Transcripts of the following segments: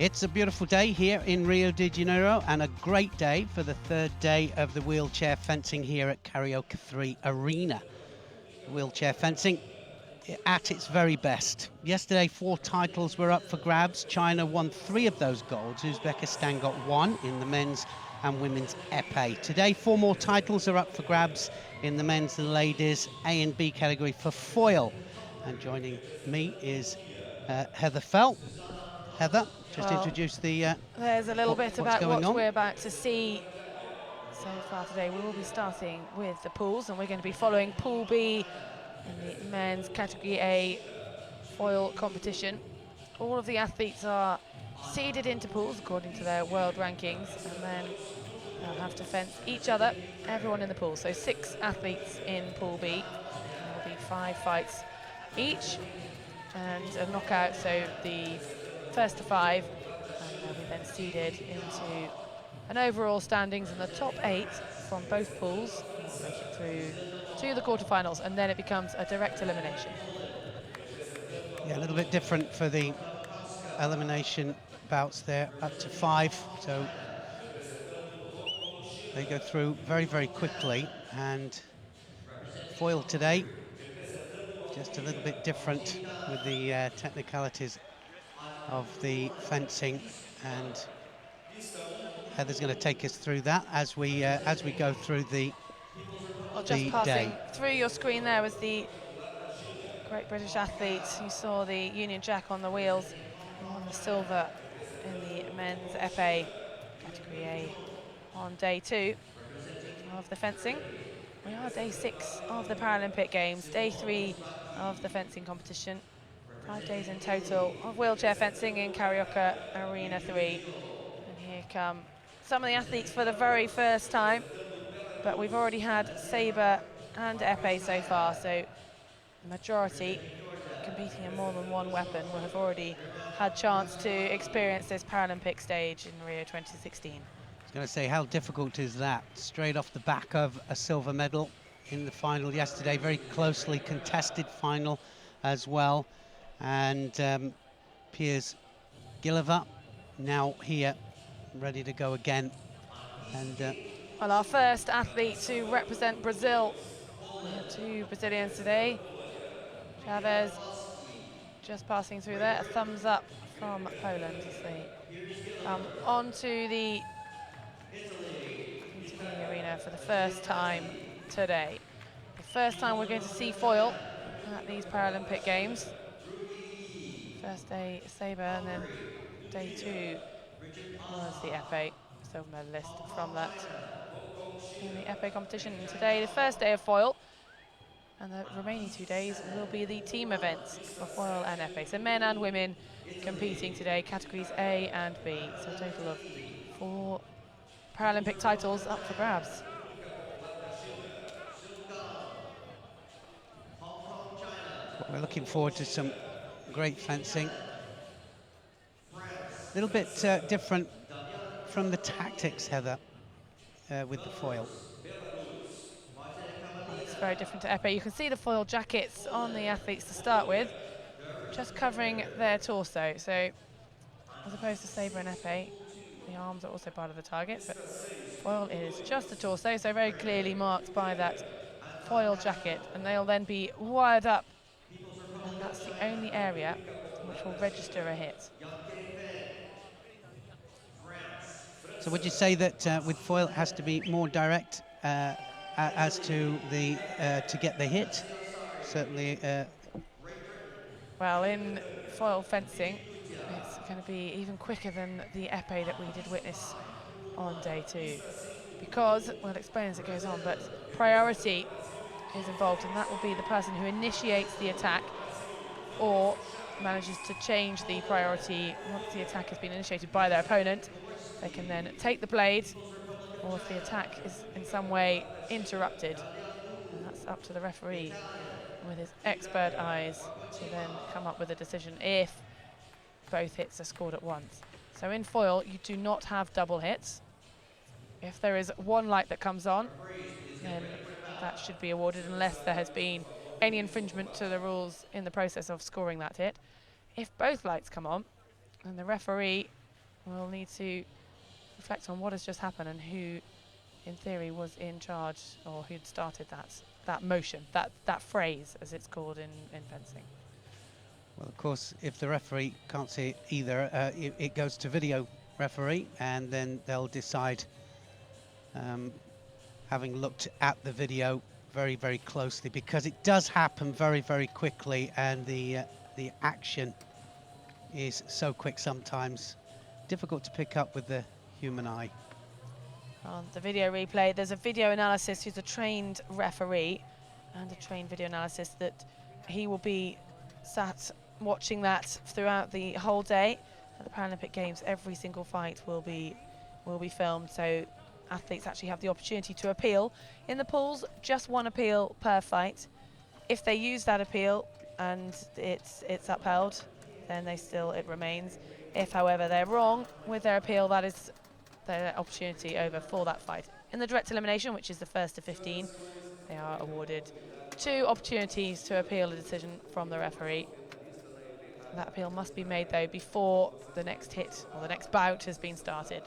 It's a beautiful day here in Rio de Janeiro and a great day for the third day of the wheelchair fencing here at Karaoke 3 Arena. Wheelchair fencing at its very best. Yesterday, 4 titles were up for grabs. China won 3 of those golds. Uzbekistan got 1 in the men's and women's épée. Today, 4 more titles are up for grabs in the men's and ladies A and B category for foil. And joining me is Heather Fell. Heather, just introduce the there's a little bit what's about going what on. we're about to see so far today. We will be starting with the pools, and we're going to be following Pool B in the men's Category A foil competition. All of the athletes are seeded into pools according to their world rankings, and then they'll have to fence each other, everyone in the pool. So 6 athletes in Pool B. There will be 5 fights each, and a knockout, so the first to 5, and they'll be then seeded into an overall standings, and the top 8 from both pools will make it through to the quarterfinals, and then it becomes a direct elimination. Yeah, a little bit different for the elimination bouts there, up to 5, so they go through very, very quickly. And foil today, just a little bit different with the technicalities of the fencing, and Heather's going to take us through that as we go through the Just day. passing through your screen there was the great British athlete. You saw the Union Jack on the wheels, who won the silver in the men's épée category A on day 2 of the fencing. We are day 6 of the Paralympic Games, day 3 of the fencing competition. 5 days in total of wheelchair fencing in Karaoke Arena 3. And here come some of the athletes for the very first time. But we've already had sabre and épée so far, so the majority competing in more than one weapon will have already had chance to experience this Paralympic stage in Rio 2016. I was going to say, how difficult is that? Straight off the back of a silver medal in the final yesterday, very closely contested final as well. And Piers Gilliver now here, ready to go again. And well, our first athlete to represent Brazil. We have 2 Brazilians today. Chavez just passing through there. A thumbs up from Poland as they come onto the arena for the first time today. The first time we're going to see foil at these Paralympic Games. First day sabre, and then day 2 was the épée, silver medalist from that in the épée competition. And today, the first day of foil, and the remaining 2 days will be the team events for foil and épée. So men and women competing today, categories A and B. So a total of 4 Paralympic titles up for grabs. we're looking forward to some great fencing. A little bit different from the tactics, Heather, with the foil. It's very different to épée. You can see the foil jackets on the athletes to start with, just covering their torso. So as opposed to sabre and épée, the arms are also part of the target, but foil is just the torso, so very clearly marked by that foil jacket, and they'll then be wired up, and that's the only area which will register a hit. So would you say that with foil it has to be more direct as to the to get the hit? Certainly. Well, in foil fencing, it's going to be even quicker than the épée that we did witness on day 2, because we'll explain as it goes on, but priority is involved, and that will be the person who initiates the attack or manages to change the priority once the attack has been initiated by their opponent. They can then take the blade, or if the attack is in some way interrupted, and that's up to the referee with his expert eyes to then come up with a decision if both hits are scored at once. So in foil, you do not have double hits. If there is one light that comes on, then that should be awarded unless there has been any infringement to the rules in the process of scoring that hit. If both lights come on, then the referee will need to reflect on what has just happened and who, in theory, was in charge or who'd started that motion, that phrase, as it's called in fencing. Well, of course, if the referee can't see it either, it goes to video referee, and then they'll decide, having looked at the video very, very closely, because it does happen very, very quickly, and the action is so quick sometimes, difficult to pick up with the human eye. On the video replay, there's a video analysis who's a trained referee and a trained video analysis that he will be sat watching that throughout the whole day. At the Paralympic Games, every single fight will be filmed, so athletes actually have the opportunity to appeal. In the pools, just one appeal per fight. If they use that appeal and it's upheld, then it remains. If, however, they're wrong with their appeal, that is their opportunity over for that fight. In the direct elimination, which is the first to 15, they are awarded 2 opportunities to appeal a decision from the referee. That appeal must be made, though, before the next hit or the next bout has been started.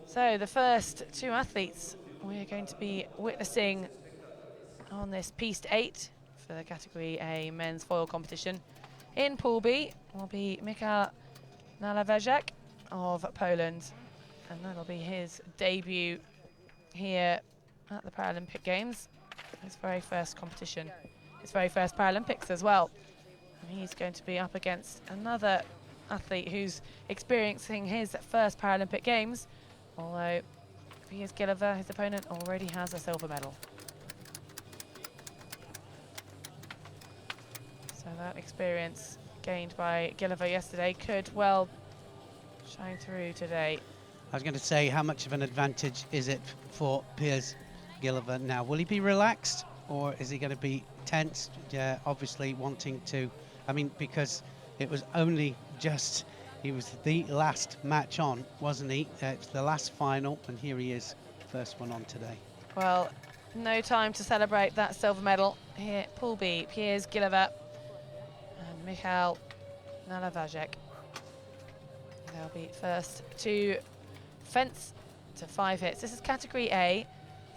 So the first 2 athletes we're going to be witnessing on this Piste 8 for the Category A men's foil competition in Pool B will be Michał Nalewajak of Poland, and that'll be his debut here at the Paralympic Games, his very first competition, his very first Paralympics as well. And he's going to be up against another athlete who's experiencing his first Paralympic Games, although Piers Gilliver, his opponent, already has a silver medal. So that experience gained by Gilliver yesterday could well shine through today. I was going to say, how much of an advantage is it for Piers Gilliver now? Will he be relaxed, or is he going to be tense? Yeah, obviously wanting to, because it was only just, he was the last match on, wasn't he? It's the last final, and here he is, first one on today. Well, no time to celebrate that silver medal. Here, Pool B, Piers Gilliver and Michał Nalewajak. They'll be first to fence to 5 hits. This is Category A,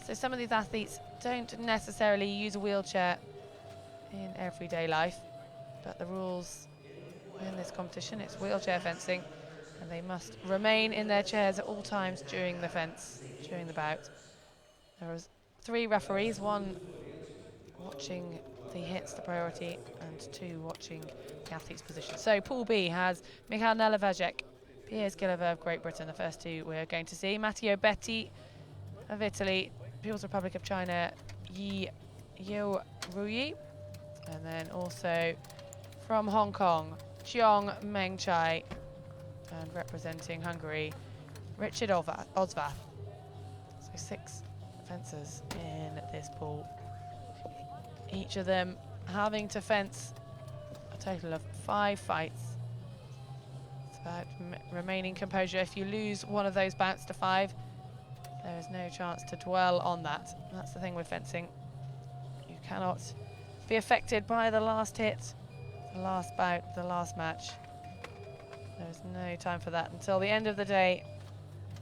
so some of these athletes don't necessarily use a wheelchair in everyday life, but the rules in this competition, it's wheelchair fencing, and they must remain in their chairs at all times during the bout. There is 3 referees, 1 watching the hits, the priority, and 2 watching the athlete's position. So Pool B has Michał Nalewajak, Piers Gilliver of Great Britain, the first 2 we're going to see. Matteo Betti of Italy, People's Republic of China, Yi Ruyi, and then also from Hong Kong, Jiong Mengchai, and representing Hungary, Richard Ozvath. So 6 fencers in this pool, each of them having to fence a total of 5 fights. It's about remaining composure. If you lose one of those bouts to 5, there is no chance to dwell on that. That's the thing with fencing. You cannot be affected by the last hit, the last bout, the last match. There's no time for that until the end of the day.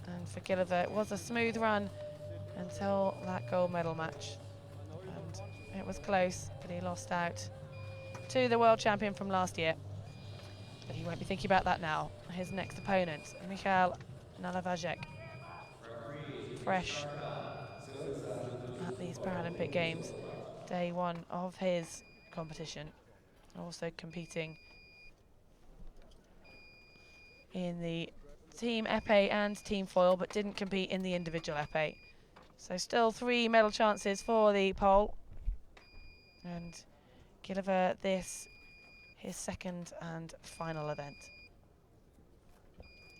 And for Gilliver, it was a smooth run until that gold medal match. And it was close, but he lost out to the world champion from last year. But he won't be thinking about that now. His next opponent, Michał Nalewajak, fresh at these Paralympic Games, day 1 of his competition, also competing in the team épée and team foil, but didn't compete in the individual épée. So still 3 medal chances for the pole, and Gilliver this his second and final event.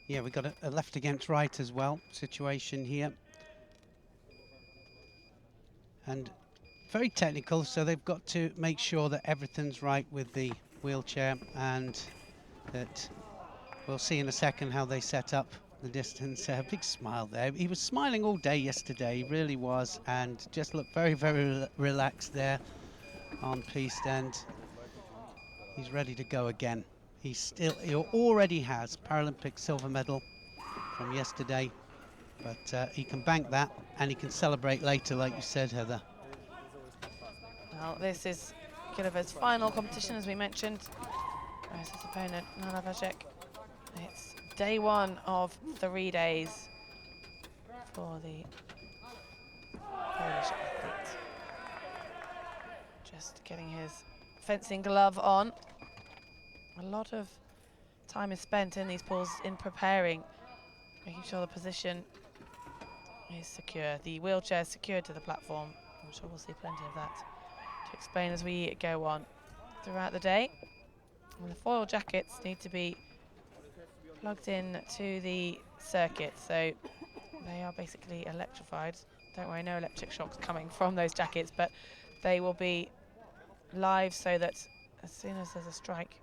Yeah, we've got a left against right as well situation here. And very technical, so they've got to make sure that everything's right with the wheelchair, and that we'll see in a second how they set up the distance. A big smile there. He was smiling all day yesterday, he really was, and just looked very, very relaxed there on piste, and he's ready to go again He already has Paralympic silver medal from yesterday, but he can bank that and he can celebrate later, like you said, Heather. Well, this is Gilliver's final competition, as we mentioned. Where's his opponent, Nala Vajek? It's day 1 of 3 days for the Polish athlete. Just getting his fencing glove on. A lot of time is spent in these pools in preparing, making sure the position is secure. The wheelchair is secured to the platform. I'm sure we'll see plenty of that to explain as we go on throughout the day. And the foil jackets need to be plugged in to the circuit, so they are basically electrified. Don't worry, no electric shocks coming from those jackets, but they will be live so that as soon as there's a strike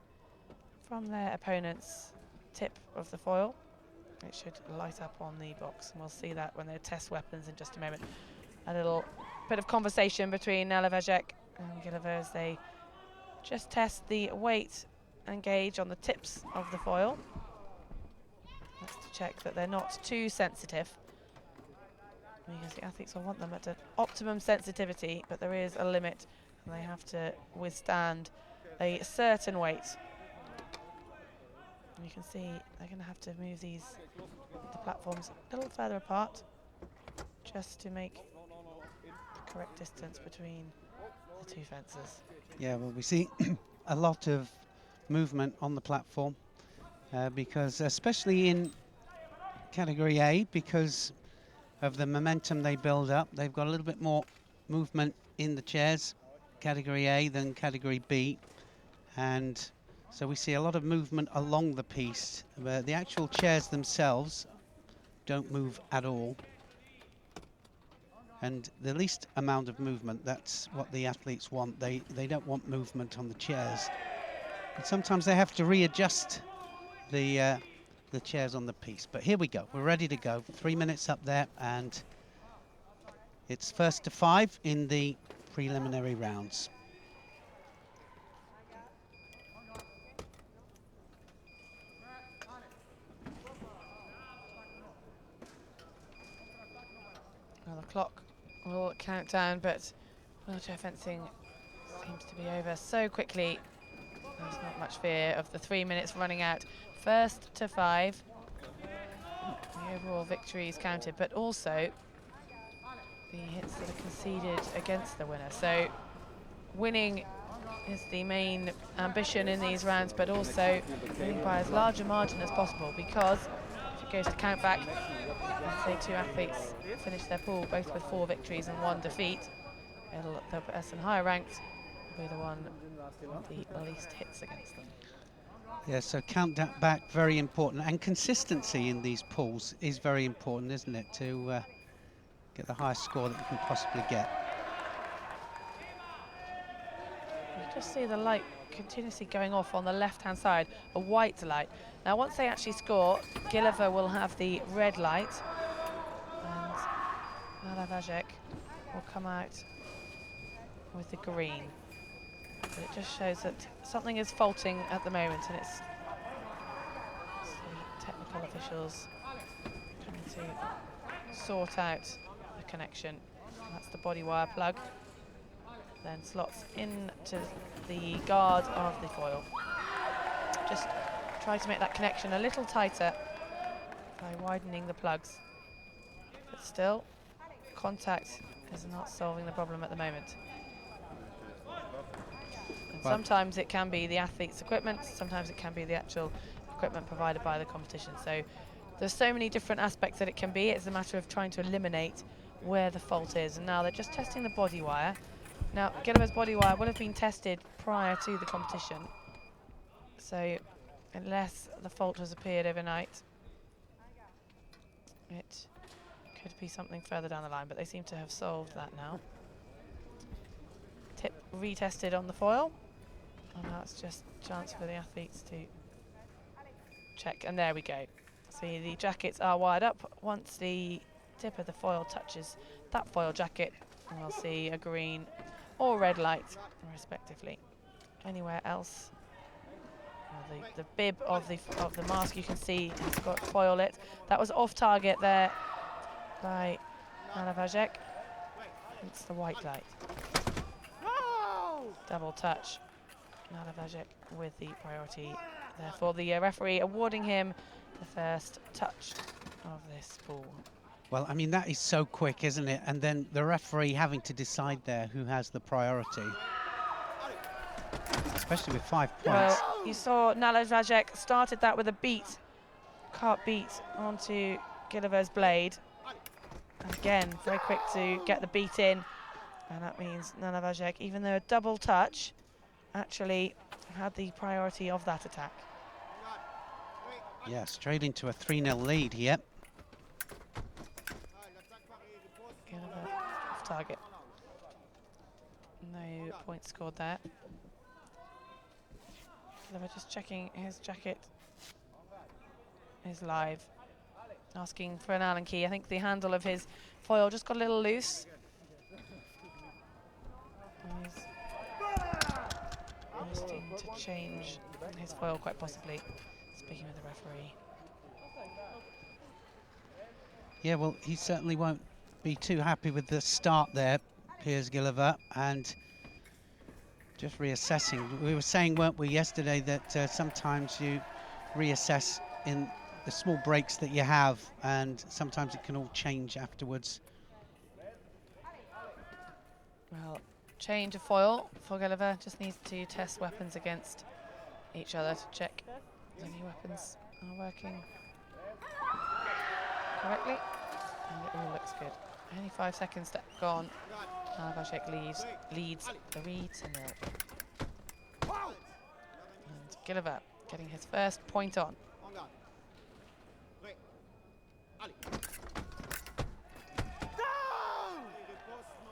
from their opponent's tip of the foil, it should light up on the box, and we'll see that when they test weapons in just a moment. A little bit of conversation between Nala Vajek and Gilliver as they just test the weight and gauge on the tips of the foil. That's to check that they're not too sensitive, because the athletes will want them at an optimum sensitivity, but there is a limit and they have to withstand a certain weight. And you can see they're going to have to move the platforms a little further apart just to make the correct distance between the two fences. Yeah, well, we see a lot of movement on the platform because especially in category A, because of the momentum they build up, they've got a little bit more movement in the chairs, category A, than category B, and so we see a lot of movement along the piece. The actual chairs themselves don't move at all, and the least amount of movement, that's what the athletes want. They don't want movement on the chairs, but sometimes they have to readjust the chairs on the piece. But here we go, we're ready to go. 3 minutes up there, and it's first to 5 in the preliminary rounds. Well, the clock will count down, but wheelchair fencing seems to be over so quickly. There's not much fear of the 3 minutes running out. First to 5. The overall victory is counted, but also the hits that are conceded against the winner. So winning is the main ambition in these rounds, but also winning by as large a margin as possible, because if it goes to count back, and say 2 athletes finish their pool both with 4 victories and 1 defeat, the person higher ranked will be the one with the least hits against them. Yeah, so count that back, very important, and consistency in these pools is very important, isn't it, to get the highest score that you can possibly get. You just see the light continuously going off on the left-hand side, a white light. Now, once they actually score, Gilliver will have the red light, and Nala Vajek will come out with the green. But it just shows that something is faulting at the moment, and it's the technical officials trying to sort out the connection. And that's the body wire plug. Then slots into the guard of the foil. Just try to make that connection a little tighter by widening the plugs. But still, contact is not solving the problem at the moment. And sometimes it can be the athlete's equipment, sometimes it can be the actual equipment provided by the competition. So there's so many different aspects that it can be. It's a matter of trying to eliminate where the fault is. And now they're just testing the body wire. Now, Gilliver's body wire will have been tested prior to the competition. So unless the fault has appeared overnight, it could be something further down the line, but they seem to have solved that now. Tip retested on the foil. And now it's just a chance for the athletes to check, and there we go. See, the jackets are wired up. Once the tip of the foil touches that foil jacket, and we'll see a green or red light, respectively. Anywhere else, the bib of the mask, you can see it's got foil lit. That was off target there by Nalavajek. It's the white light. Double touch. Nalavajek with the priority. Therefore, the referee awarding him the first touch of this pool. Well, I mean, that is so quick, isn't it? And then the referee having to decide there who has the priority. Especially with 5 points. Well, you saw Nalavajek started that with a beat, cart beat onto Gilliver's blade. And again, very quick to get the beat in. And that means Nalavajek, even though a double touch, actually had the priority of that attack. Yeah, straight into a 3-0 lead here. Gilliver off target. No points scored there. Gilliver just checking his jacket is live. Asking for an Allen key. I think the handle of his foil just got a little loose. He's asking to change his foil quite possibly. Speaking with the referee. Yeah, well, he certainly won't be too happy with the start there, Piers Gilliver, and just reassessing. We were saying, weren't we, yesterday, that sometimes you reassess in the small breaks that you have, and sometimes it can all change afterwards. Well, change of foil for Gilliver. Just needs to test weapons against each other to check if any weapons are working correctly. And it all looks good. Only 5 seconds gone. Nalavajek leads 3-0. And Gilliver getting his first point on.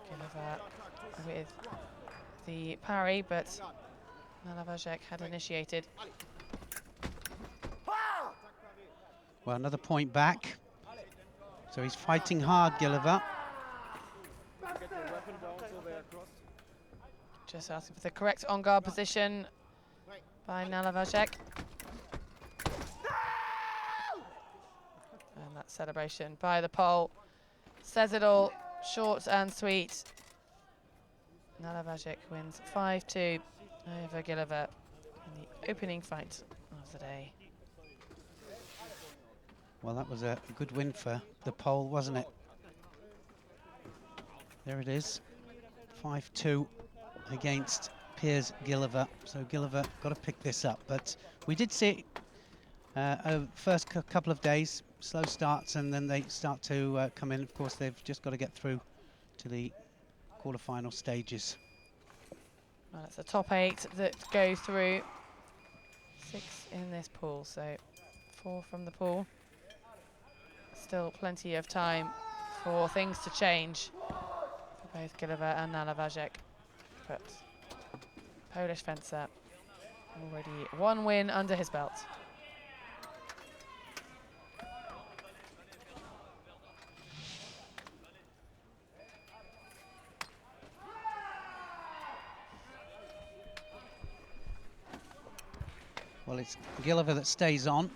Gilliver with the parry, but Nalavajek had initiated. Well, another point back. So he's fighting hard, Gilliver. Just asking for the correct on-guard position by Nalavajek. And that celebration by the pole says it all, short and sweet. Nalavajek wins 5-2 over Gilliver in the opening fight of the day. Well, that was a good win for the pole, wasn't it? There it is, 5-2 against Piers Gilliver. So Gilliver got to pick this up, but we did see over first couple of days, slow starts, and then they start to come in. Of course, they've just got to get through to the quarter-final stages. Well, it's the top 8 that go through. 6 in this pool, so 4 from the pool. Still plenty of time for things to change for both Gilliver and Nalavajek. But Polish fencer already 1 win under his belt. Well, it's Gilliver that stays on.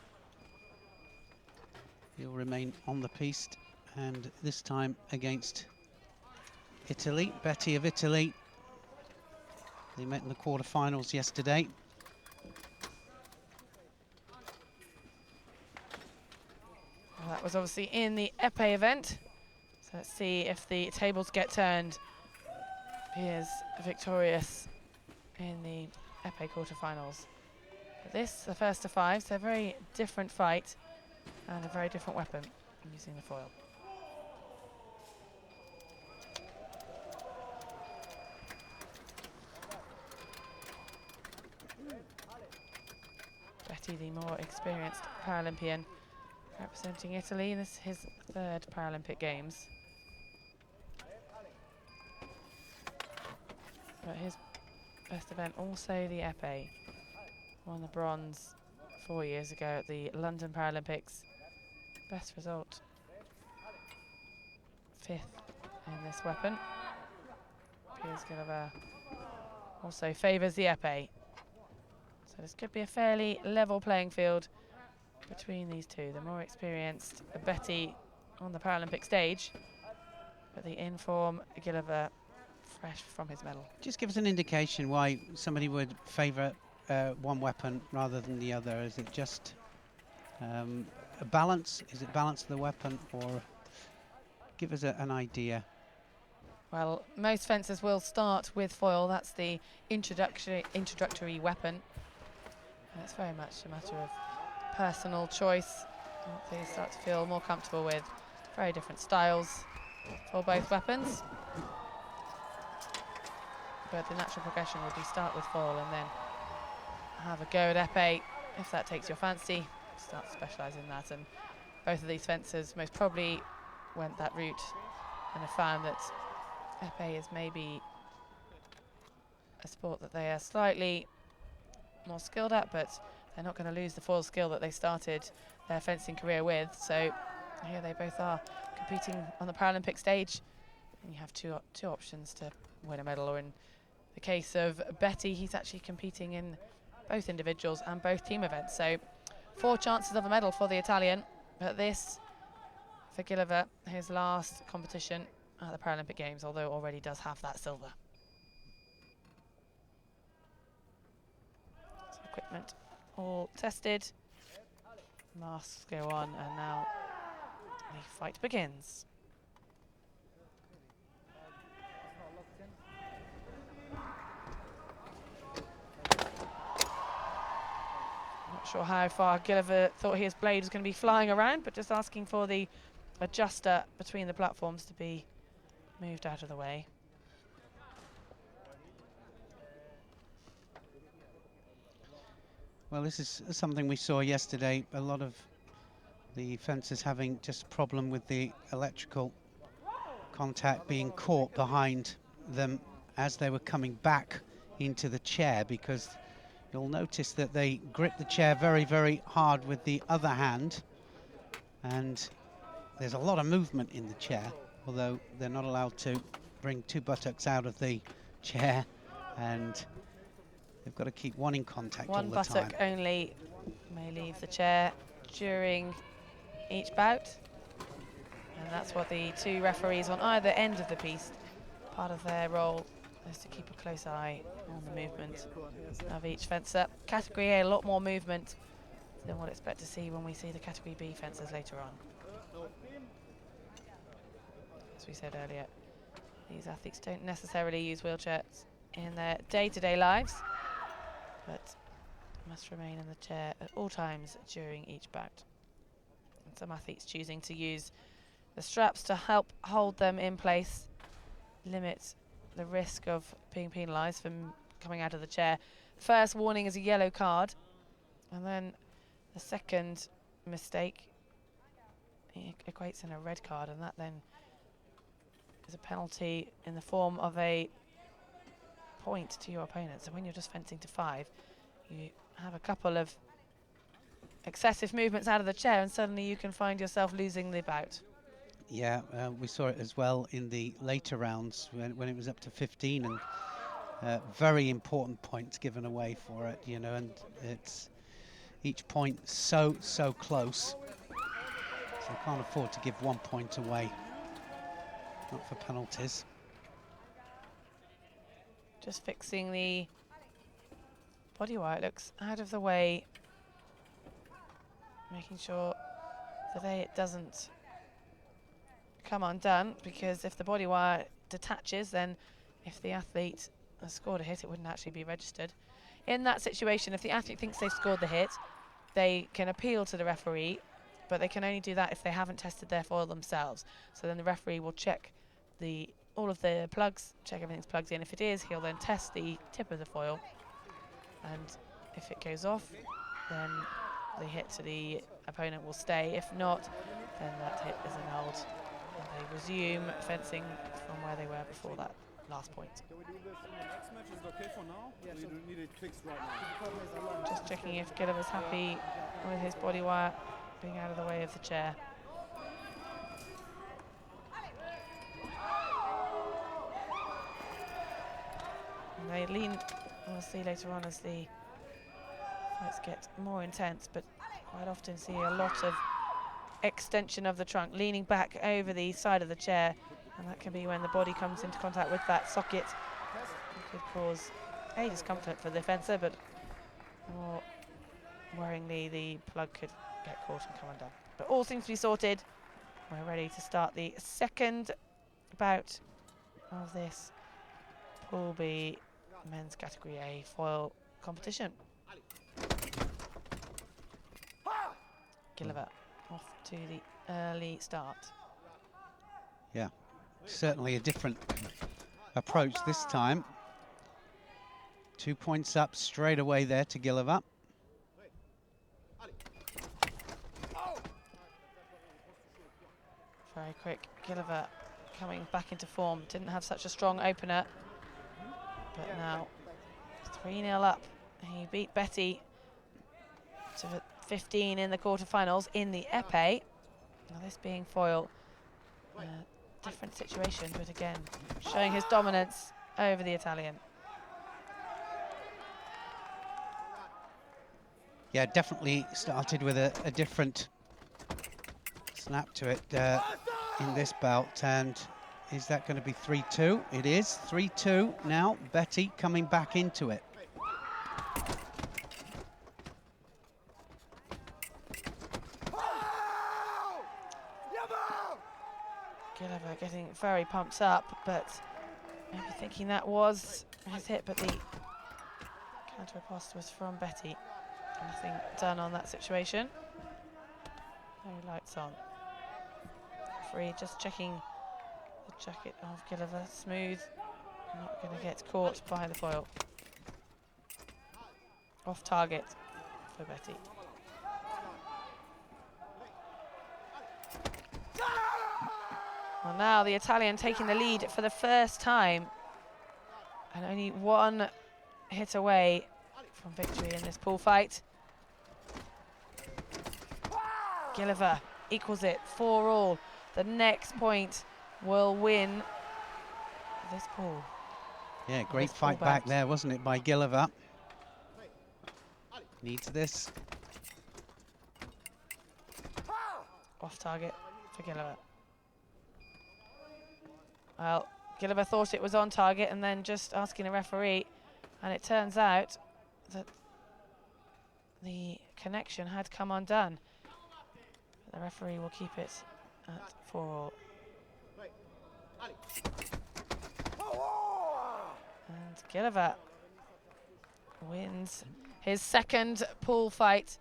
He'll remain on the piste, and this time against Italy, Betty of Italy. They met in the quarterfinals yesterday. Well, that was obviously in the épée event. So let's see if the tables get turned. He is victorious in the épée quarterfinals. But this, the first to 5, so a very different fight and a very different weapon using the foil. Betty, the more experienced Paralympian, representing Italy. This is his 3rd Paralympic Games. But his best event also the épée. Won the bronze 4 years ago at the London Paralympics. Best result, 5th in this weapon. Piers Gilliver also favours the épée. So So this could be a fairly level playing field between these two. The more experienced Betty on the Paralympic stage, but the in-form Gilliver fresh from his medal. Just give us an indication why somebody would favour one weapon rather than the other. Is it just a balance? Is it balance of the weapon, or give us an idea? Well, most fencers will start with foil. That's the introductory weapon. And it's very much a matter of personal choice, what they start to feel more comfortable with. Very different styles for both weapons. But the natural progression would be start with foil and then have a go at épée if that takes your fancy. Start to specialise in that, and both of these fencers most probably went that route and have found that épée is maybe a sport that they are slightly more skilled at, but they're not going to lose the foil skill that they started their fencing career with. So here they both are competing on the Paralympic stage, and you have two options to win a medal, or in the case of Betty, he's actually competing in both individuals and both team events. So 4 chances of a medal for the Italian, but this for Gilliver, his last competition at the Paralympic Games, although already does have that silver. So equipment all tested, masks go on, and now the fight begins. Not sure how far Gilliver thought his blade was going to be flying around, but just asking for the adjuster between the platforms to be moved out of the way. Well, this is something we saw yesterday. A lot of the fencers having just a problem with the electrical contact being caught behind them as they were coming back into the chair, because you'll notice that they grip the chair very, very hard with the other hand, and there's a lot of movement in the chair, although they're not allowed to bring 2 buttocks out of the chair, and they've got to keep one in contact all the time. One buttock only may leave the chair during each bout, and that's what the 2 referees on either end of the piece, part of their role is to keep a close eye on the movement of each fencer. Category A, a lot more movement than we'll expect to see when we see the Category B fencers later on. As we said earlier, these athletes don't necessarily use wheelchairs in their day-to-day lives, but must remain in the chair at all times during each bout. And some athletes choosing to use the straps to help hold them in place, limit the risk of being penalised from coming out of the chair. First warning is a yellow card, and then the second mistake equates in a red card, and that then is a penalty in the form of a point to your opponent. So when you're just fencing to 5, you have a couple of excessive movements out of the chair, and suddenly you can find yourself losing the bout. Yeah, we saw it as well in the later rounds when it was up to 15, and very important points given away for it, you know, and it's each point so close, so I can't afford to give 1 point away, not for penalties. Just fixing the body wire, it looks out of the way, making sure that it doesn't come undone, because if the body wire detaches, then if the athlete has scored a hit, it wouldn't actually be registered. In that situation, if the athlete thinks they've scored the hit, they can appeal to the referee, but they can only do that if they haven't tested their foil themselves. So then the referee will check all of the plugs, check everything's plugged in. If it is, he'll then test the tip of the foil, and if it goes off, then the hit to the opponent will stay. If not, then that hit is annulled, and they resume fencing from where they were before that last point. Can we do this in the next match? Is it okay for now? Yeah, so you need it fixed right now. Just checking if Gilliver's happy with his body wire being out of the way of the chair. And they lean, we'll see later on as the Fights get more intense, but quite often see a lot of extension of the trunk, leaning back over the side of the chair, and that can be when the body comes into contact with that socket. It could cause a discomfort for the defender, but more worryingly, the plug could get caught and come undone. But all seems to be sorted. We're ready to start the second bout of this Pool B men's category A foil competition. Gilliver off to the early start. Yeah, certainly a different approach this time. 2 points up straight away there to Gilliver. Very quick, Gilliver coming back into form. Didn't have such a strong opener, but now 3-0 up. He beat Betty to 15 in the quarterfinals in the épée. Now this being foil, different situation, but again, showing his dominance over the Italian. Yeah, definitely started with a different snap to it in this bout, and is that going to be 3-2? It is 3-2 now. Betty coming back into it. Gilliver getting very pumped up, but maybe thinking that was his hit, but the counter riposte was from Betty. Nothing done on that situation. No lights on. Referee just checking the jacket of Gilliver. Smooth. Not going to get caught by the foil. Off target for Betty. Well, now the Italian taking the lead for the first time, and only one hit away from victory in this pool fight. Gilliver equals it 4-all. The next point will win this pool. Yeah, great fight back there, wasn't it, by Gilliver? Needs this. Off target for Gilliver. Well, Gilliver thought it was on target and then just asking the referee, and it turns out that the connection had come undone. The referee will keep it at 4-all. And Gilliver wins his second pool fight.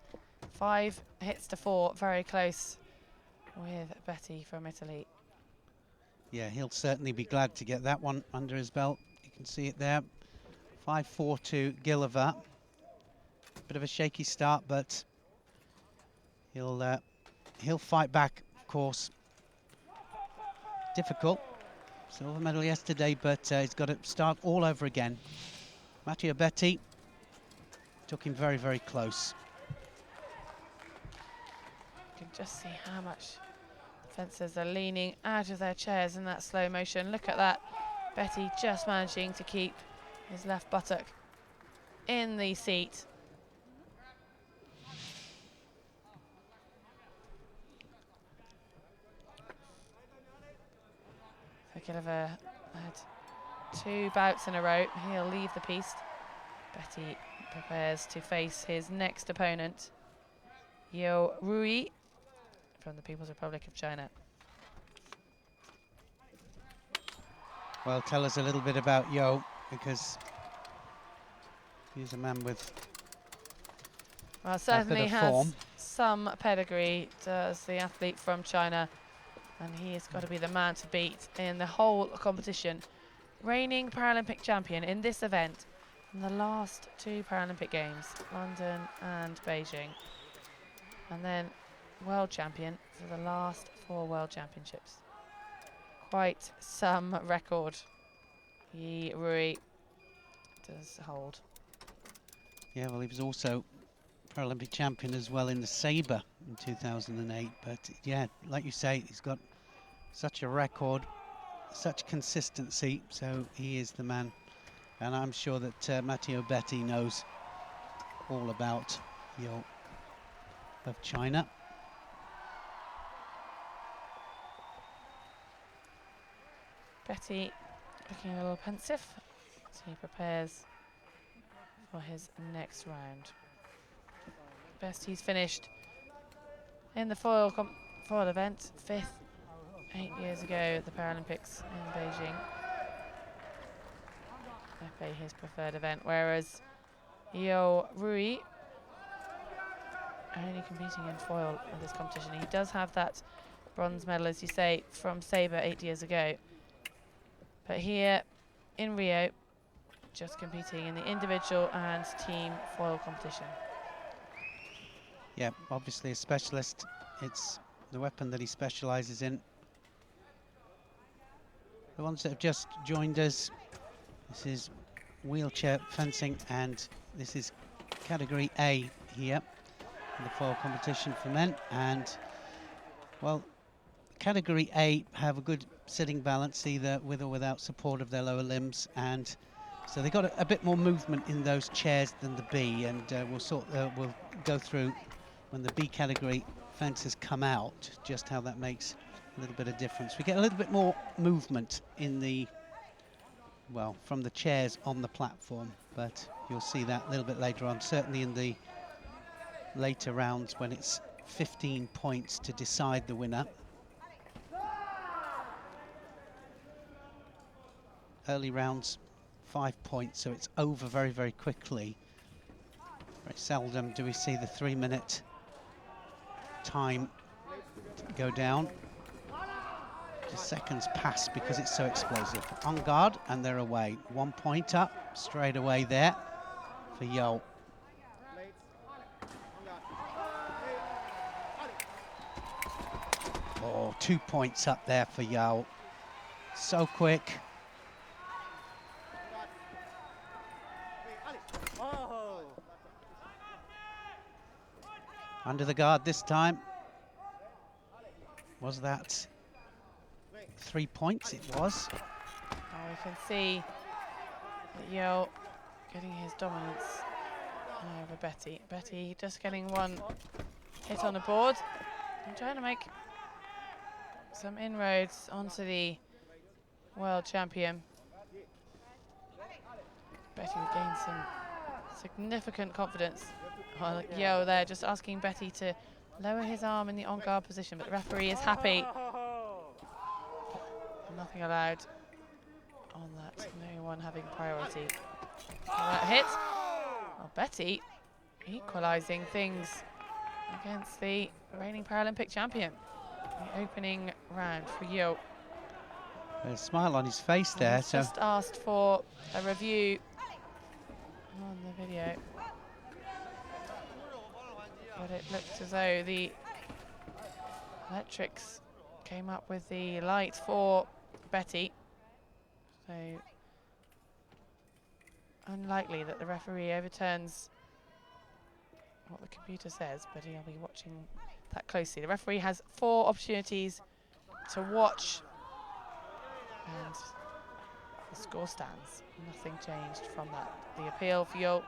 5 hits to 4, very close with Betty from Italy. Yeah, he'll certainly be glad to get that one under his belt. You can see it there. 5-4 to Gilliver. Bit of a shaky start, but he'll fight back, of course. Difficult. Silver medal yesterday, but he's got to start all over again. Matteo Betty took him very, very close. You can just see how much the fencers are leaning out of their chairs in that slow motion. Look at that. Betty just managing to keep his left buttock in the seat. Gilliver had 2 bouts in a row. He'll leave the piste. Betty prepares to face his next opponent, Yo Rui from the People's Republic of China. Well, tell us a little bit about Yo, because he's a man with certainly a bit of has form. some pedigree, does the athlete from China, and he has got to be the man to beat in the whole competition. Reigning Paralympic champion in this event in the last 2 Paralympic Games, London and Beijing, and then world champion for the last 4 World Championships. Quite some record Yi Rui does hold. Yeah, well, he was also Paralympic champion as well in the sabre in 2008. But yeah, like you say, he's got such a record, such consistency, so he is the man. And I'm sure that Matteo Betty knows all about Yo of China. Betty looking a little pensive as he prepares for his next round. Best he's finished in the foil event, 5th 8 years ago at the Paralympics in Beijing. Epee his preferred event, whereas Yo Rui only competing in foil in this competition. He does have that bronze medal, as you say, from Sabre 8 years ago. But here in Rio, just competing in the individual and team foil competition. Yeah, obviously a specialist. It's the weapon that he specialises in. The ones that have just joined us, this is wheelchair fencing, and this is category A here in the foil competition for men. And, well, category A have a good sitting balance, either with or without support of their lower limbs, and so they got a bit more movement in those chairs than the B, and we'll go through when the B category fencers come out just how that makes a little bit of difference. We get a little bit more movement in the, well, from the chairs on the platform, but you'll see that a little bit later on, certainly in the later rounds when it's 15 points to decide the winner. Early rounds, 5 points, so it's over very, very quickly. Very seldom do we see the 3-minute time go down. Just seconds pass because it's so explosive. On guard, and they're away. 1 point up straight away there for Yo. Oh, 2 points up there for Yo. So quick. Under the guard this time. Was that 3 points? It was. Now we can see that Yo getting his dominance over Betty. Betty just getting one hit on the board and trying to make some inroads onto the world champion. Betty would gain some significant confidence. Well, Yo there just asking Betty to lower his arm in the on-guard position, but the referee is happy. Nothing allowed on that, no one having priority. That hit. Well, Betty equalising things against the reigning Paralympic champion. The opening round for Yo. A smile on his face there. He's just asked for a review on the video. But it looked as though the electrics came up with the light for Betty. So unlikely that the referee overturns what the computer says, but he'll be watching that closely. The referee has 4 opportunities to watch, and the score stands. Nothing changed from that. The appeal for Yo.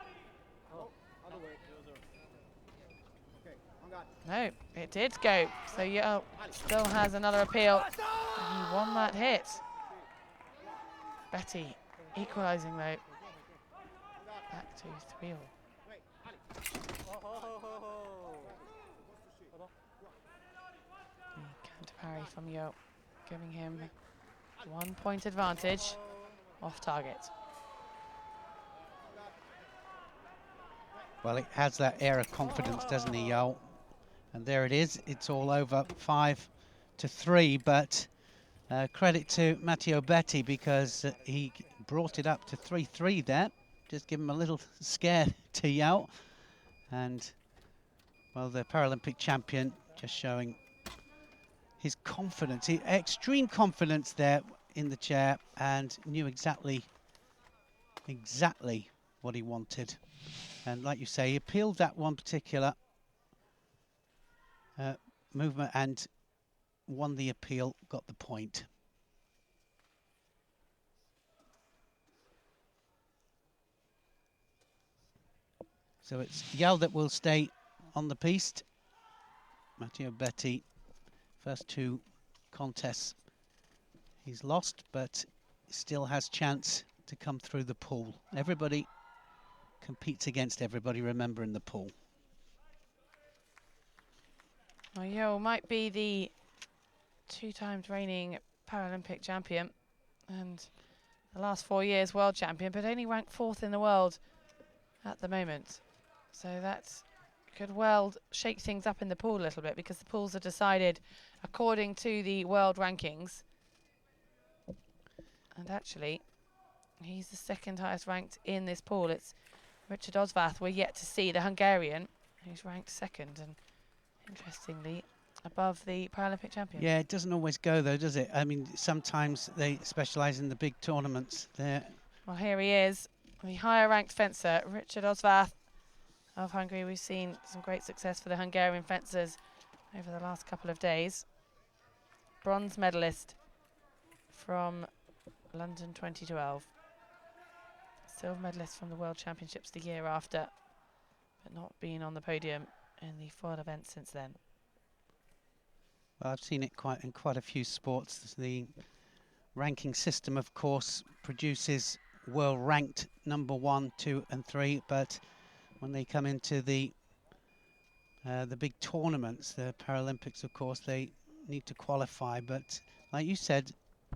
No, it did go. So Yo still has another appeal. And he won that hit. Betty equalising though. Back to 3-all. The counter parry from Yo, giving him 1 point advantage off target. Well, it has that air of confidence, doesn't he, Yo? And there it is. It's all over 5-3, but credit to Matteo Betty because he brought it up to 3-3 there. Just give him a little scare to Yo. And, well, the Paralympic champion just showing his confidence, extreme confidence there in the chair, and knew exactly what he wanted. And like you say, he appealed that one particular movement and won the appeal, got the point. So it's Yo that will stay on the piste. Matteo Betti, first 2 contests he's lost, but still has chance to come through the pool. Everybody competes against everybody, remember, in the pool. Well, Yo might be the 2 times reigning Paralympic champion and the last 4 years world champion, but only ranked 4th in the world at the moment. So that could well shake things up in the pool a little bit, because the pools are decided according to the world rankings. And actually, he's the 2nd highest ranked in this pool. It's Richard Osvath. We're yet to see the Hungarian, who's ranked 2nd, and interestingly, above the Paralympic champion. Yeah, it doesn't always go though, does it? I mean, sometimes they specialise in the big tournaments there. Well, here he is, the higher ranked fencer, Richard Osvath of Hungary. We've seen some great success for the Hungarian fencers over the last couple of days. Bronze medalist from London 2012. Silver medalist from the World Championships the year after, but not been on the podium in the foil event since then. Well, I've seen it in quite a few sports. The ranking system, of course, produces world ranked number 1, 2 and 3, but when they come into the big tournaments, the Paralympics, of course, they need to qualify. But like you said,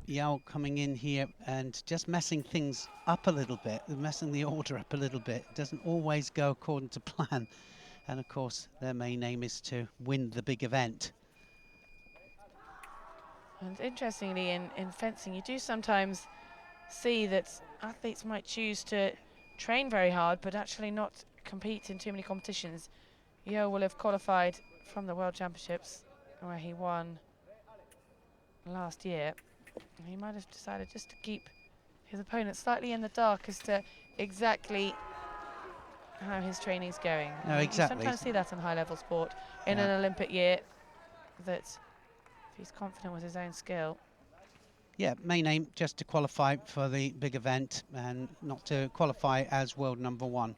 Yao coming in here and just messing things up a little bit, messing the order up a little bit. It doesn't always go according to plan. And of course, their main aim is to win the big event. And interestingly, in fencing, you do sometimes see that athletes might choose to train very hard, but actually not compete in too many competitions. Yo will have qualified from the World Championships, where he won last year. He might have decided just to keep his opponent slightly in the dark as to exactly how his training's going. No, exactly. You sometimes see that in high-level sport in an Olympic year, that if he's confident with his own skill. Yeah, main aim just to qualify for the big event and not to qualify as world number 1.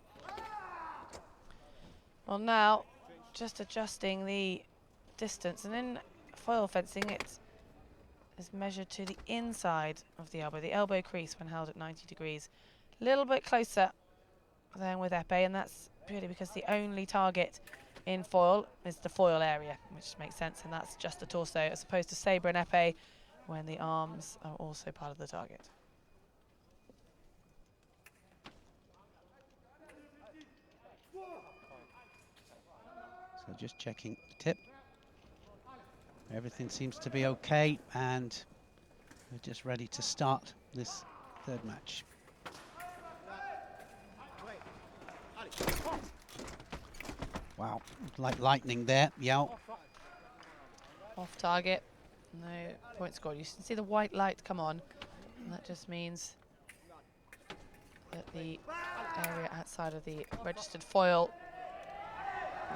Well, now just adjusting the distance, and in foil fencing it is measured to the inside of the elbow crease when held at 90 degrees. A little bit closer than with épée, and that's purely because the only target in foil is the foil area, which makes sense, and that's just the torso, as opposed to sabre and épée, when the arms are also part of the target. So just checking the tip. Everything seems to be okay, and we're just ready to start this 3rd match. Wow, like lightning there, Yao. Off target, no point scored. You can see the white light come on, and that just means that the area outside of the registered foil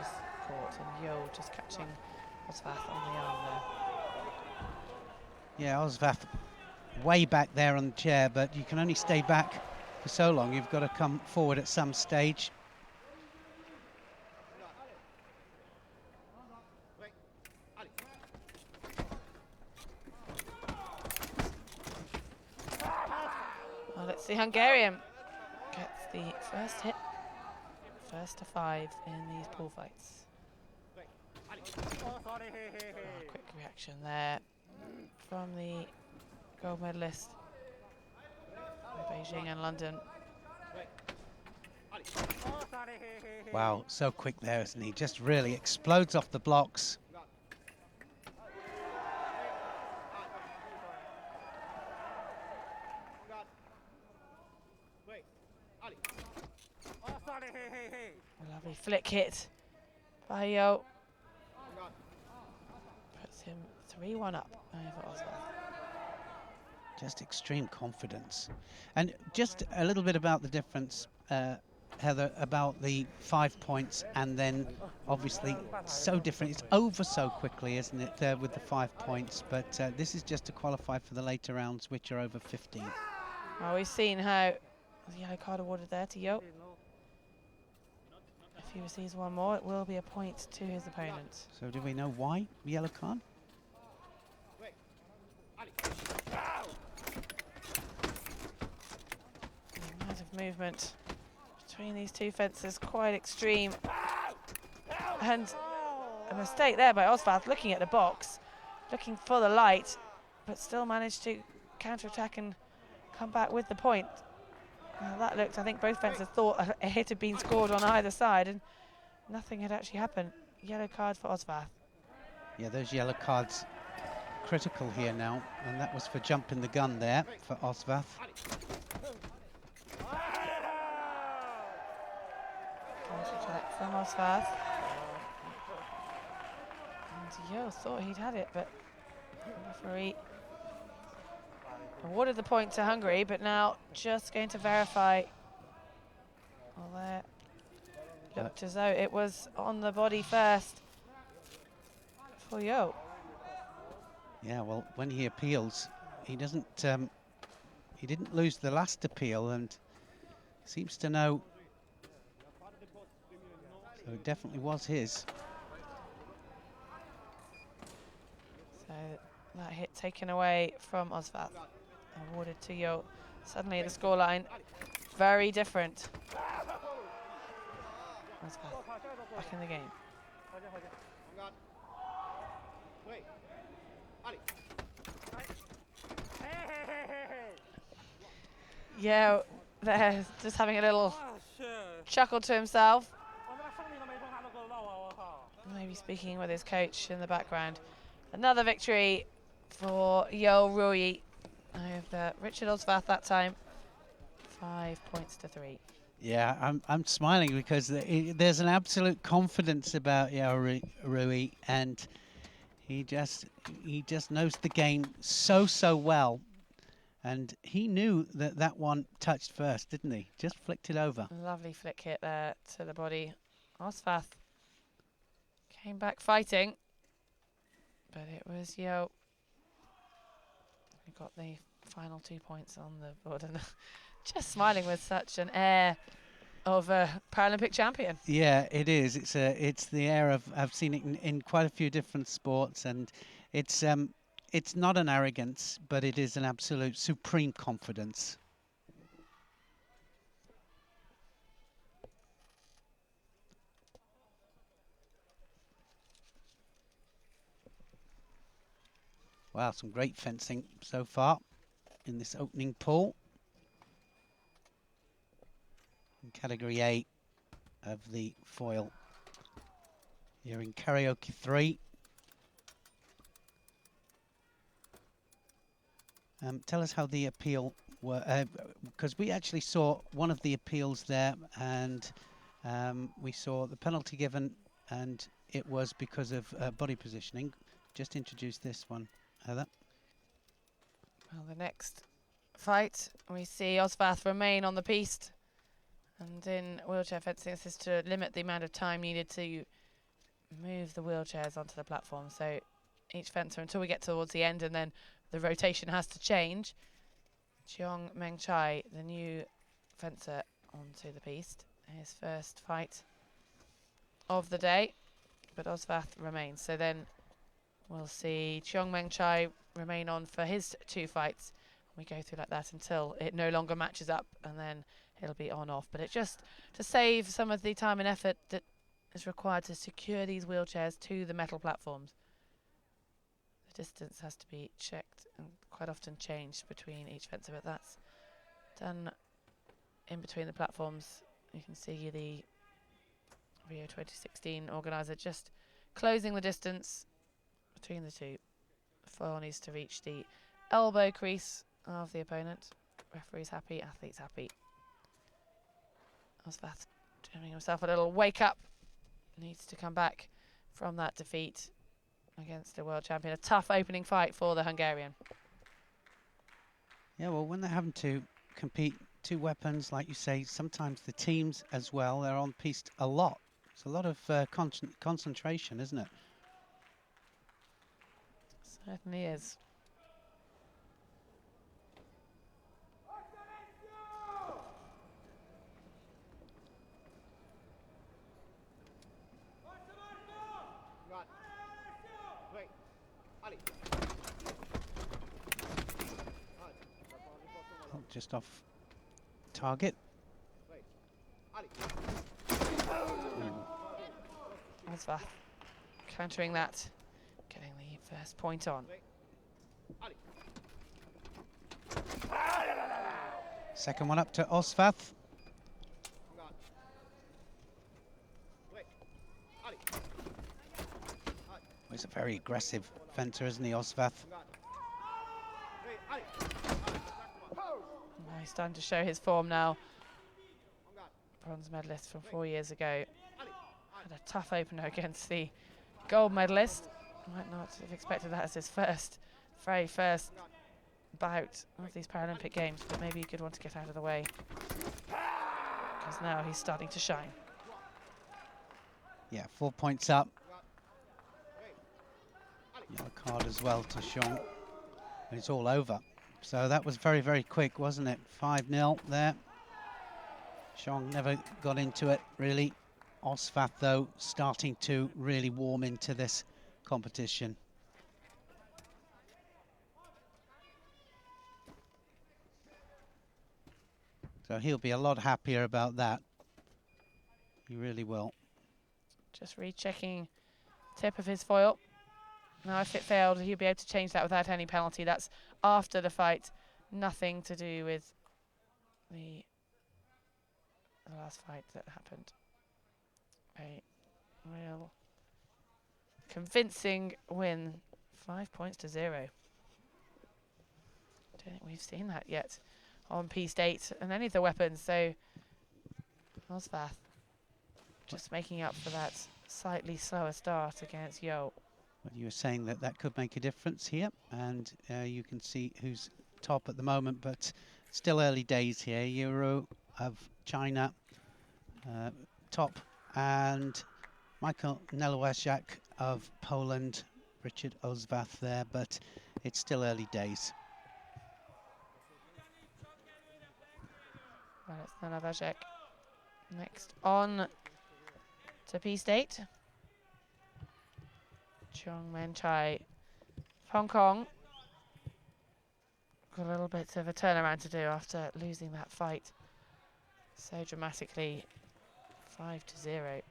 is caught, and Yo just catching Osvath on the arm there. Yeah, Osvath way back there on the chair, but you can only stay back for so long. You've got to come forward at some stage. Well, let's see, Hungarian gets the first hit, 1st to 5 in these pool fights. Quick reaction there from the gold medalist in Beijing and London. Wow, so quick there, isn't he? Just really explodes off the blocks. A lovely flick hit by Yo. Puts him 3-1 up over Osvath. Just extreme confidence. And just a little bit about the difference, Heather, about the 5 points, and then obviously so different. It's over so quickly, isn't it, with the 5 points, but this is just to qualify for the later rounds, which are over 15. Well, we've seen how the yellow card awarded there to Yo. If he receives one more, it will be a point to his opponent. So do we know why yellow card? The amount of movement between these two fencers quite extreme. And a mistake there by Osvath, looking at the box, looking for the light, but still managed to counter-attack and come back with the point. Now that looked, I think both fencers thought a hit had been scored on either side, and nothing had actually happened. Yellow card for Osvath. Yeah, those yellow cards critical here now, and that was for jumping the gun there for Osvath. Counter-attack from Osvath. And Yo thought he'd had it, but the referee awarded the point to Hungary, but now just going to verify. Well, there looked as though it was on the body first for Yo. Yeah, well, when he appeals, he doesn't. He didn't lose the last appeal, and seems to know. So it definitely was his. So that hit taken away from Osvath, awarded to Yo. Suddenly the scoreline very different. Osvath back in the game. Yeah, there, just having a little chuckle to himself. Maybe speaking with his coach in the background. Another victory for Yo Rui over Richard Osvath that time. 5 points to 3. Yeah, I'm smiling because there's an absolute confidence about Yao Rui, and he just knows the game so well, and he knew that one touched first, didn't he? Just flicked it over. Lovely flick hit there to the body. Osvath came back fighting, but it was Yo who got the final 2 points on the board, and just smiling with such an air of a Paralympic champion. Yeah, it is. It's the air of, I've seen it in quite a few different sports, and it's not an arrogance, but it is an absolute supreme confidence. Wow, some great fencing so far in this opening pool. In Category A of the foil here in Karaoke 3. Tell us how the appeal were, because we actually saw one of the appeals there, and we saw the penalty given, and it was because of body positioning. Just introduce this one, Heather. Well, the next fight, we see Osvath remain on the piste. And in wheelchair fencing, this is to limit the amount of time needed to move the wheelchairs onto the platform. So each fencer, until we get towards the end, and then the rotation has to change. Cheong Meng Chai, the new fencer, onto the piste. His first fight of the day, but Osvath remains. So then we'll see Cheong Meng Chai remain on for his 2 fights. We go through like that until it no longer matches up, and then it'll be on-off. But it's just to save some of the time and effort that is required to secure these wheelchairs to the metal platforms. The distance has to be checked and quite often changed between each fencer, but that's done in between the platforms. You can see the Rio 2016 organiser just closing the distance between the two. The foil needs to reach the elbow crease of the opponent. Referee's happy, athlete's happy. Osvath giving himself a little wake up. Needs to come back from that defeat against the world champion. A tough opening fight for the Hungarian. Yeah, well, when they're having to compete 2 weapons, like you say, sometimes the teams as well, they're on piste a lot. It's a lot of concentration, isn't it? Certainly is. just off target. Osvath countering that, getting the first point on. Second one up to Osvath. He's a very aggressive fencer, isn't he, Osvath? He's starting to show his form now. Bronze medalist from 4 years ago. Had a tough opener against the gold medalist. Might not have expected that as his very first bout of these Paralympic Games, but maybe a good one to get out of the way, because now he's starting to shine. Yeah, 4 points up. Yellow card as well to Xiong. It's all over. So that was very, very quick, wasn't it? 5-0 there. Xiong never got into it, really. Osvath, though, starting to really warm into this competition. So he'll be a lot happier about that. He really will. Just rechecking tip of his foil. Now, if it failed, he'll be able to change that without any penalty. That's after the fight, nothing to do with the last fight that happened. A real convincing win, 5 points to 0. Don't think we've seen that yet on P-State and any of the weapons, so Osvath just making up for that slightly slower start against Yo. Well, you were saying that that could make a difference here, and you can see who's top at the moment, but still early days here. Euro of China top, and Michael Nelewajak of Poland, Richard Osvath there, but it's still early days. Well, it's Nelewajak next on to P-State. Chong Menchai, Hong Kong. Got a little bit of a turnaround to do after losing that fight so dramatically, 5-0 over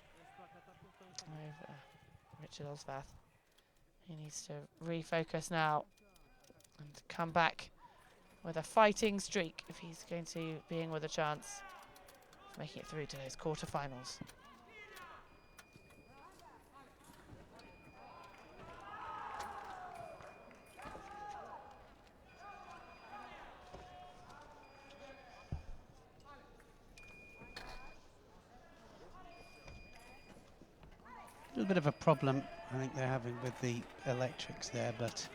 Richard Osvath. He needs to refocus now and come back with a fighting streak if he's going to be in with a chance of making it through to those quarterfinals. A little bit of a problem, I think they're having with the electrics there, but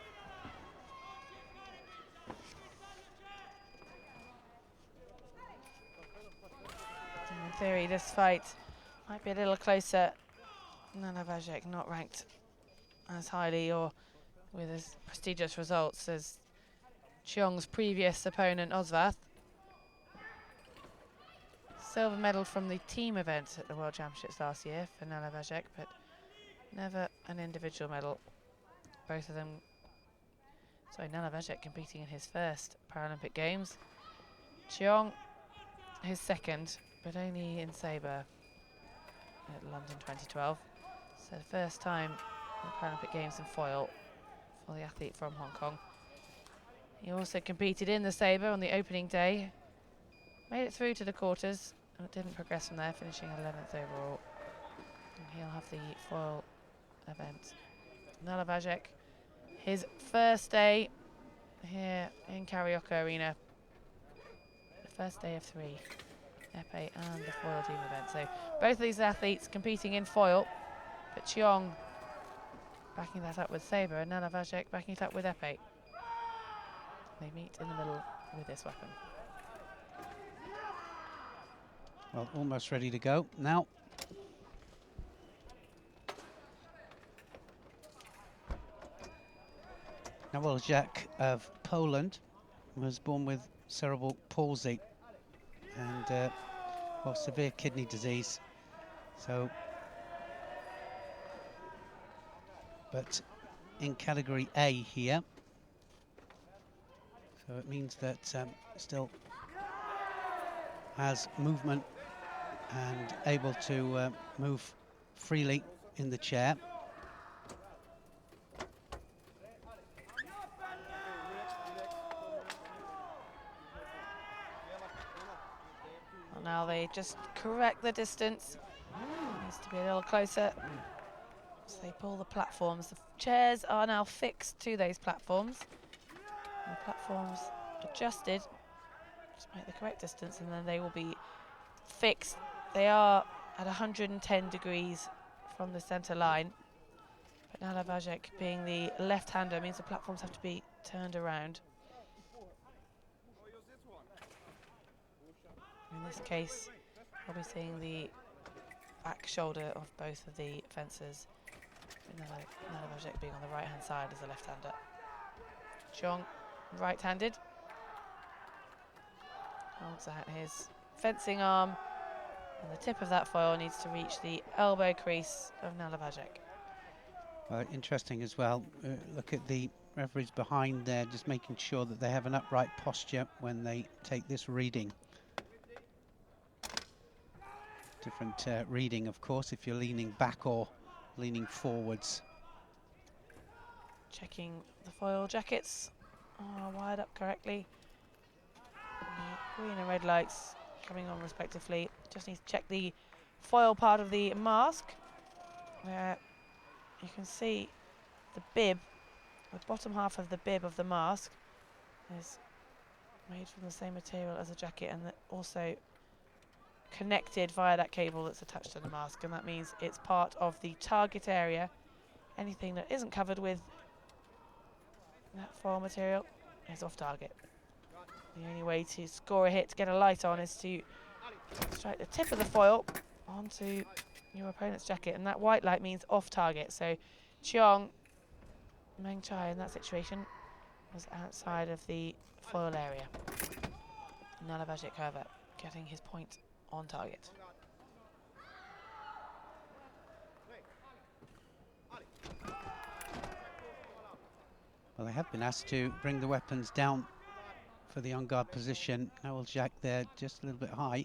in theory, this fight might be a little closer. Nelewajak not ranked as highly or with as prestigious results as Chiong's previous opponent, Osvath. Silver medal from the team event at the World Championships last year for Nelewajak, but never an individual medal. Both of them, sorry, Nelewajak competing in his first Paralympic Games. Chiong, his second, but only in sabre at London 2012. So the first time in the Paralympic Games in foil for the athlete from Hong Kong. He also competed in the sabre on the opening day. Made it through to the quarters, and it didn't progress from there, finishing 11th overall. And he'll have the foil event. Nelewajak, his first day here in Carioca Arena. The first day of 3. Epee and the foil team event. So both of these athletes competing in foil, but Chiong backing that up with sabre and Nelewajak backing it up with epee. They meet in the middle with this weapon. well, almost ready to go now. Nelewajak of Poland was born with cerebral palsy and well, severe kidney disease. So, but in category A here, so it means that still has movement and able to move freely in the chair. Well, now they just correct the distance. Needs to be a little closer. So they pull the platforms. The chairs are now fixed to those platforms. And the platforms adjusted to make the correct distance, and then they will be fixed. They are at 110 degrees from the center line. But Nala Vajek, being the left-hander, means the platforms have to be turned around. In this case, we'll be seeing the back shoulder of both of the fencers. Nala Vajek being on the right-hand side as the left-hander. Cheong, right-handed. Holds out his fencing arm, and the tip of that foil needs to reach the elbow crease of Nala Vajek. Interesting as well. Look at the referees behind there, just making sure that they have an upright posture when they take this reading. Different reading, of course, if you're leaning back or leaning forwards. Checking the foil jackets are wired up correctly. The green and red lights coming on respectively. Just need to check the foil part of the mask, where you can see the bib, the bottom half of the bib of the mask is made from the same material as a jacket, and that also connected via that cable that's attached to the mask, and that means it's part of the target area. Anything that isn't covered with that foil material is off target. The only way to score a hit, to get a light on, is to strike the tip of the foil onto your opponent's jacket, and that white light means off target. So Cheong Meng Chai in that situation was outside of the foil area. Nala Vajek, however, getting his point on target. Well, they have been asked to bring the weapons down for the on-guard position. Nawal Jack there just a little bit high.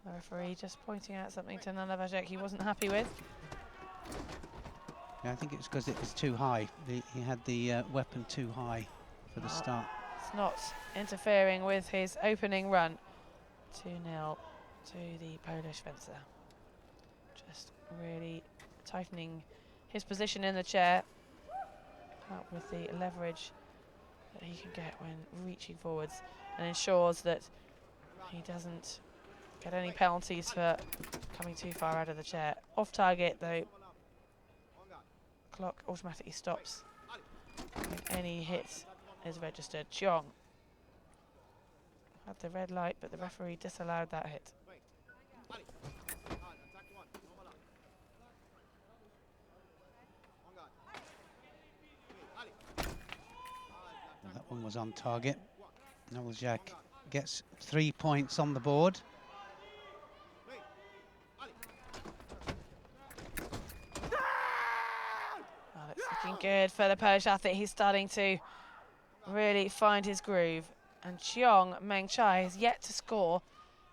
The referee just pointing out something to Nala Vajek he wasn't happy with. Yeah, I think it's because it was too high. He had the weapon too high for the start. It's not interfering with his opening run. 2-0 to the Polish fencer. Just really tightening his position in the chair, up with the leverage that he can get when reaching forwards, and ensures that he doesn't get any penalties for coming too far out of the chair. Off target though, clock automatically stops when any hit is registered. Cheong had the red light, but the referee disallowed that hit. That one was on target. Nawal Jack gets 3 points on the board. Well, it's looking good for the Polish athlete. He's starting to really find his groove. And Cheong Meng Chai has yet to score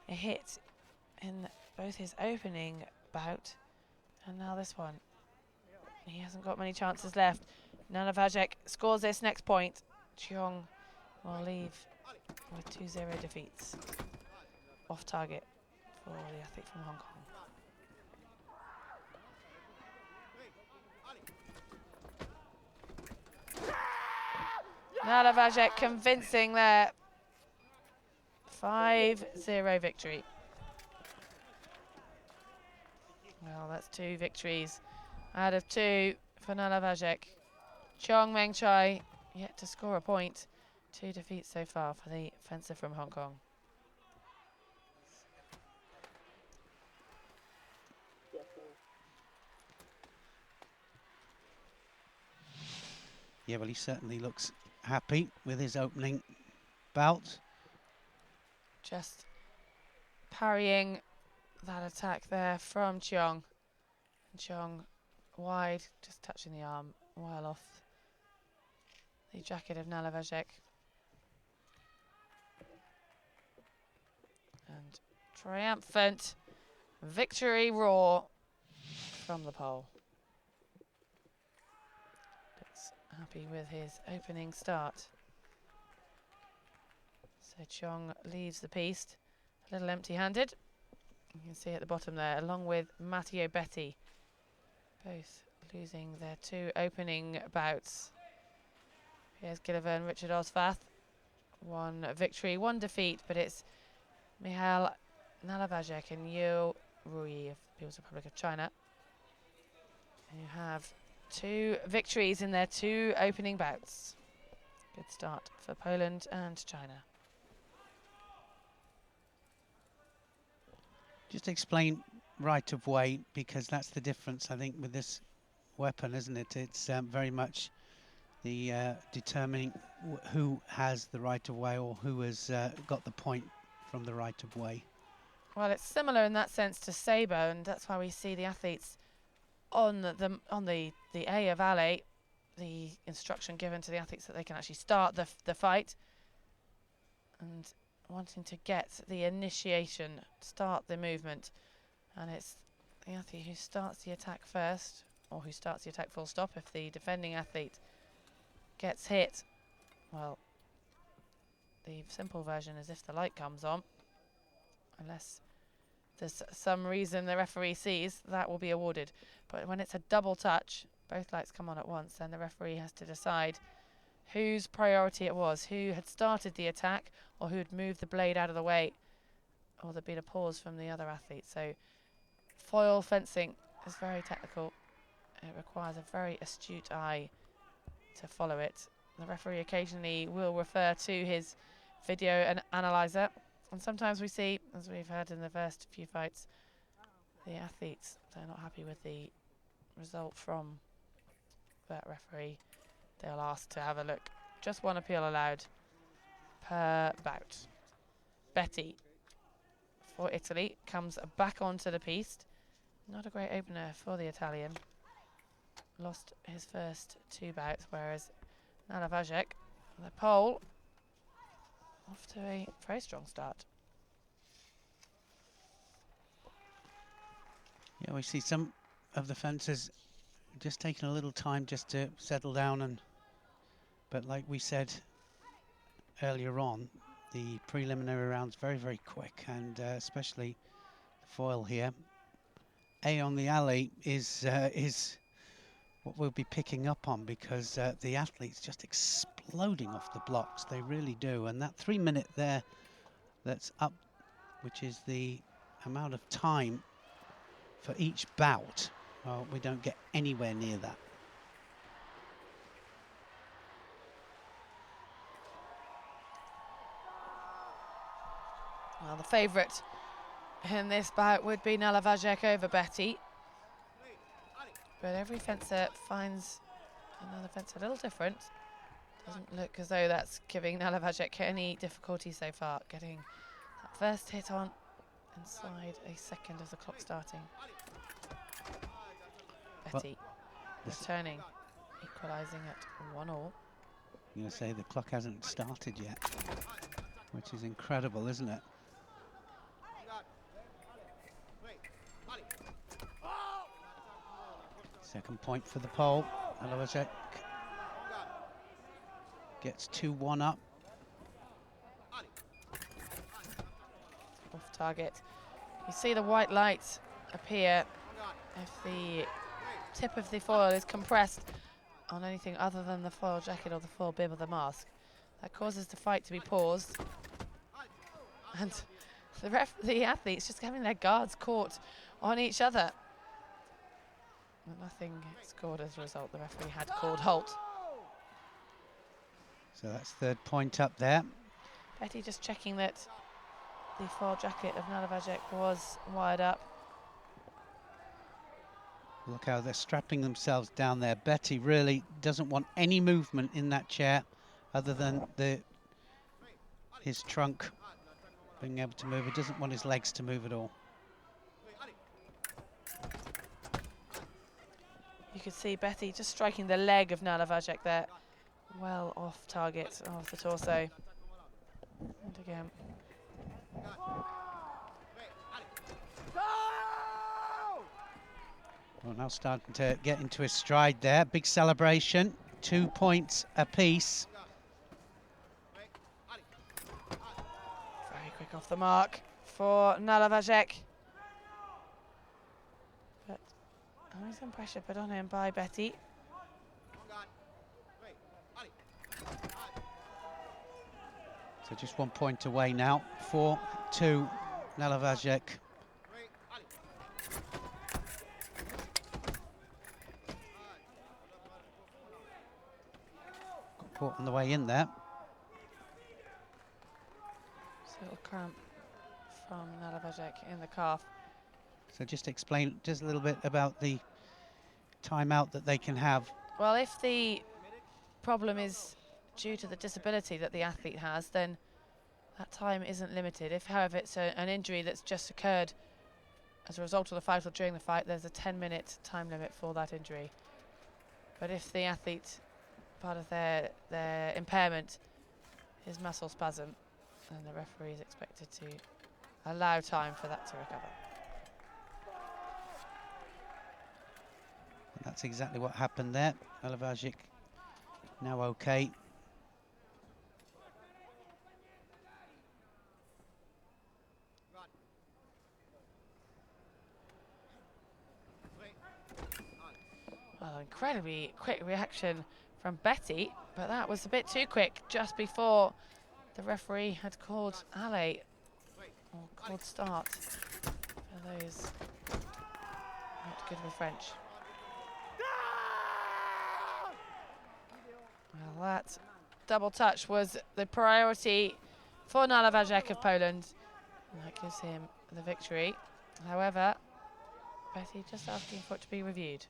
a hit in both his opening bout and now this one. He hasn't got many chances left. Nala Vajek scores this next point. Cheong will leave with 2-0 defeats. Off target for the athlete from Hong Kong. Nala Vajek convincing there. 5-0 victory. Well, that's 2 victories out of 2 for Nala Vajek. Cheong Meng Chai yet to score a point. 2 defeats so far for the fencer from Hong Kong. Yeah, well, he certainly looks happy with his opening bout. Just parrying that attack there from Cheong. Cheong wide, just touching the arm, well off the jacket of Nalavajek. And triumphant victory roar from the pole. Looks happy with his opening start. So Chong leaves the piste a little empty-handed. You can see at the bottom there, along with Matteo Betti, both losing their 2 opening bouts. Here's Gilliver and Richard Osvath. 1 victory, 1 defeat, but it's Mihail Nalavajek and Yo Rui of the People's Republic of China, who have 2 victories in their 2 opening bouts. Good start for Poland and China. Just explain right of way, because that's the difference, I think, with this weapon, isn't it? It's very much the determining who has the right of way or who has got the point from the right of way. Well, it's similar in that sense to sabre, and that's why we see the athletes on the A of alley, the instruction given to the athletes that they can actually start the fight, and wanting to get the initiation, start the movement, and it's the athlete who starts the attack first, or who starts the attack full stop. If the defending athlete gets hit, well, the simple version is if the light comes on, unless there's some reason the referee sees, that will be awarded. But when it's a double touch, both lights come on at once, then the referee has to decide whose priority it was, who had started the attack or who had moved the blade out of the way, or there'd been a pause from the other athlete. So foil fencing is very technical. It requires a very astute eye to follow it. The referee occasionally will refer to his video and analyzer, and sometimes we see, as we've had in the first few fights, the athletes, they're not happy with the result from that referee. They'll ask to have a look. Just 1 appeal allowed per bout. Betti for Italy comes back onto the piste. Not a great opener for the Italian. Lost his first 2 bouts, whereas Nalavajek, the Pole, off to a very strong start. Yeah, we see some of the fencers just taking a little time just to settle down, but like we said earlier on, the preliminary round's very, very quick, and especially the foil here. A on the alley is what we'll be picking up on, because the athletes just exploding off the blocks, they really do. And that 3 minute there that's up, which is the amount of time for each bout, well, we don't get anywhere near that. Well, the favourite in this bout would be Nalavajek over Betti. But every fencer finds another fencer a little different. Doesn't look as though that's giving Nalavajek any difficulty so far, getting that first hit on inside a second of the clock starting. Betti returning, equalising at 1-all. I'm going to say the clock hasn't started yet, which is incredible, isn't it? Second point for the pole. Nalavajek gets 2-1 up. Off target. You see the white light appear if the tip of the foil is compressed on anything other than the foil jacket or the foil bib or the mask. That causes the fight to be paused. And the athletes just having their guards caught on each other. But nothing scored as a result. The referee had called halt. So that's third point up there. Betti just checking that the foil jacket of Nalavajek was wired up. Look how they're strapping themselves down there. Betti really doesn't want any movement in that chair other than his trunk being able to move. He doesn't want his legs to move at all. You could see Betti just striking the leg of Nalavajek there well off target of the torso. And again. Well, now starting to get into his stride there. Big celebration. 2 points apiece. Very quick off the mark for Nalavajek. But only some pressure put on him by Betty. So just 1 point away now. 4-2, Nalavajek. Got caught on the way in there. Just a little cramp from Nalavajek in the calf. So just explain just a little bit about the timeout that they can have. Well, if the problem is due to the disability that the athlete has, then that time isn't limited. If, however, it's an injury that's just occurred as a result of the fight or during the fight, there's a 10-minute time limit for that injury. But if the athlete, part of their impairment is muscle spasm, then the referee is expected to allow time for that to recover. And that's exactly what happened there. Nalavajek now okay. Well, incredibly quick reaction from Betty, but that was a bit too quick just before the referee had called alley, or called start, for those not good with French. Well, that double touch was the priority for Nalavajek of Poland, and that gives him the victory. However, Betty just asking for it to be reviewed.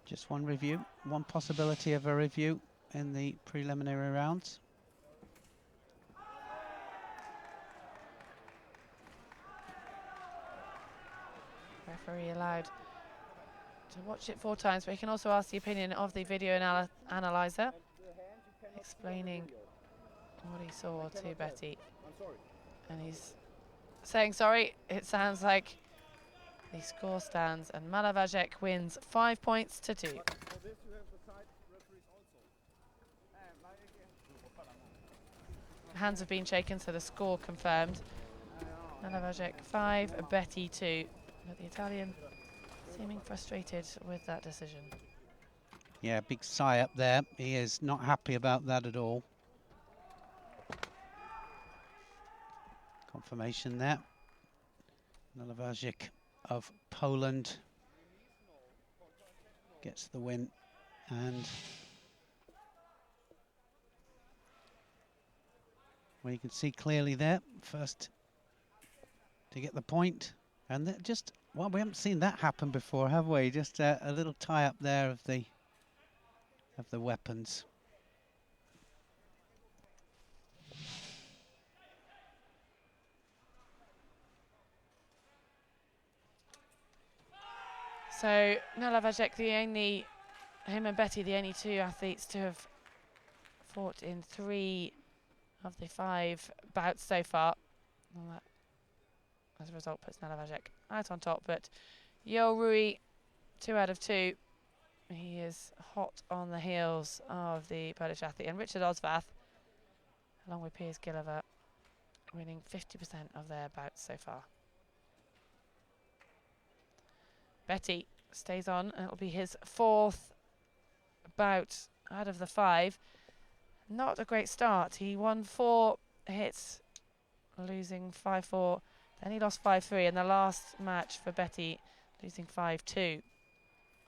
Just one review, one possibility of a review in the preliminary rounds. Referee allowed to watch it 4 times, but he can also ask the opinion of the video analyzer, explaining what he saw to Betty. And he's saying sorry. It sounds like the score stands and Nalavajek wins 5 points to 2. Hands have been shaken, so the score confirmed. Nalavajek 5, Betty 2. But the Italian seeming frustrated with that decision. Yeah, big sigh up there. He is not happy about that at all. Confirmation there. Nalavajek of Poland gets the win, and well, you can see clearly there, first to get the point, and just, well, we haven't seen that happen before, have we? Just a little tie up there of the weapons. So Nalavajek, him and Betty, the only 2 athletes to have fought in 3 of the 5 bouts so far. Well, that, as a result, puts Nalavajek out on top. But Yo Rui, 2 out of 2. He is hot on the heels of the Polish athlete. And Richard Osvath, along with Piers Gilliver, winning 50% of their bouts so far. Betty stays on, and it'll be his 4th bout out of the 5. Not a great start. He won 4 hits, losing 5-4. Then he lost 5-3, and the last match for Betty, losing 5-2.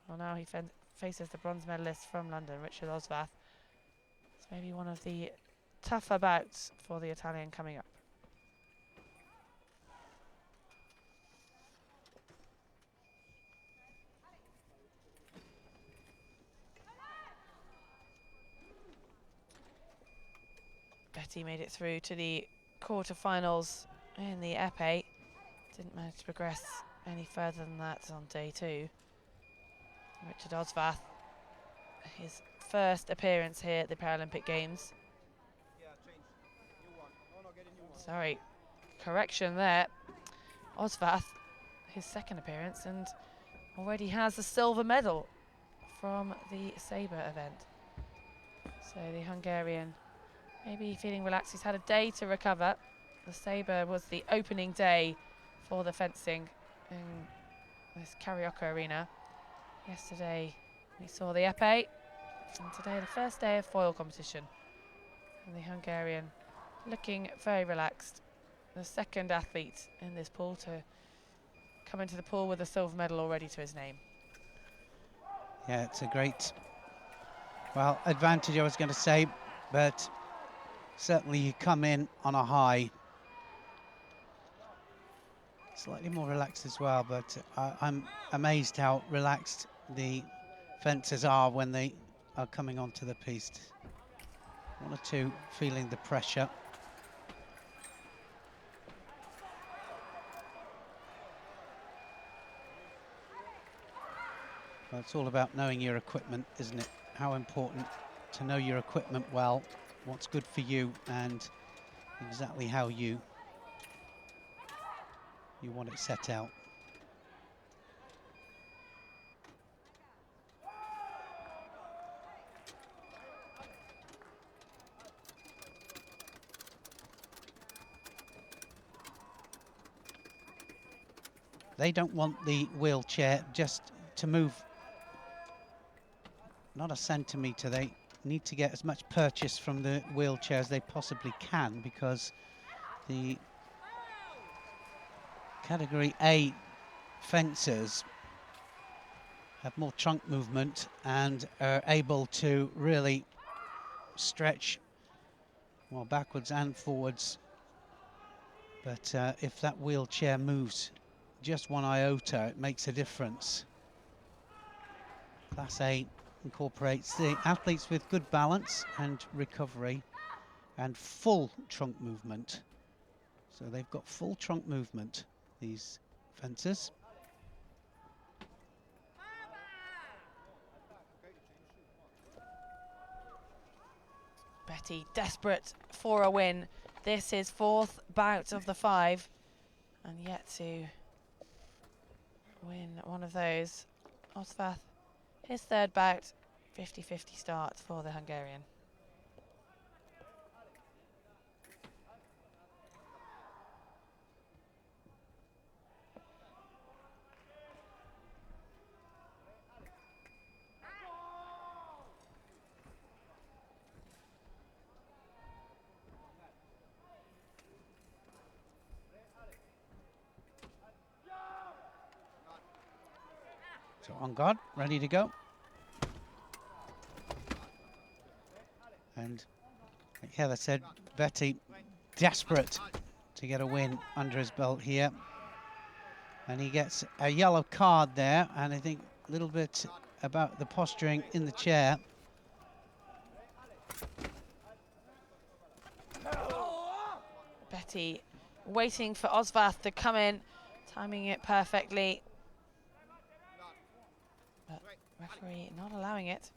Well, now he faces the bronze medalist from London, Richard Osvath. It's maybe one of the tougher bouts for the Italian coming up. Betty made it through to the quarterfinals in the épée. Didn't manage to progress any further than that on day 2. Richard Osvath, his first appearance here at the Paralympic Games. Sorry, correction there. Osvath, his second appearance, and already has a silver medal from the sabre event. So the Hungarian maybe feeling relaxed. He's had a day to recover. The sabre was the opening day for the fencing in this Carioca arena. Yesterday we saw the épée, and today the first day of foil competition. And the Hungarian looking very relaxed. The second athlete in this pool to come into the pool with a silver medal already to his name. Yeah, it's a great, well, advantage I was going to say, but certainly you come in on a high. Slightly more relaxed as well, but I'm amazed how relaxed the fencers are when they are coming onto the piste. One or two feeling the pressure. Well, it's all about knowing your equipment, isn't it? How important to know your equipment well, what's good for you, and exactly how you want it set out. They don't want the wheelchair just to move not a centimetre. They need to get as much purchase from the wheelchair as they possibly can, because the Category A fencers have more trunk movement and are able to really stretch well backwards and forwards. But if that wheelchair moves just one iota, it makes a difference. Class A incorporates the athletes with good balance and recovery and full trunk movement. So they've got full trunk movement, these fencers. Betty desperate for a win. This is fourth bout of the 5, and yet to win one of those. Osvath, his third bout, 50-50 start for the Hungarian. So on guard, ready to go. And like Heather said, Betty desperate to get a win under his belt here. And he gets a yellow card there, and I think a little bit about the posturing in the chair. Betty waiting for Osvath to come in, timing it perfectly. But referee not allowing it.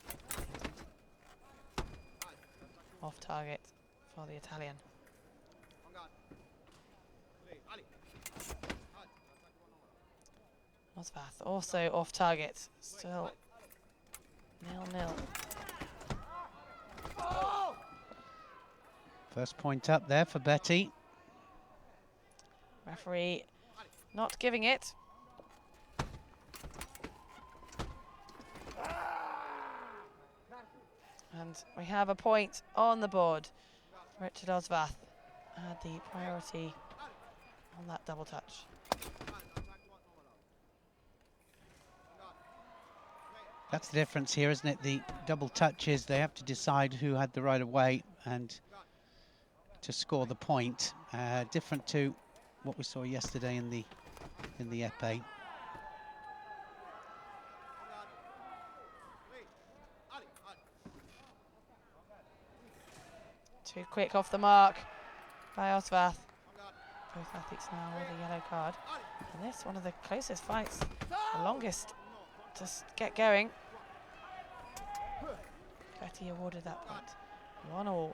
Off target for the Italian. Osvath also off target, still 0-0. First point up there for Betty. Referee not giving it. And we have a point on the board. Richard Osvath had the priority on that double touch. That's the difference here, isn't it? The double touches, they have to decide who had the right of way and to score the point. Different to what we saw yesterday in the épée. Too quick off the mark by Osvath. Both athletes now with a yellow card. And this, one of the closest fights, the longest to get going. Betty awarded that point. 1-1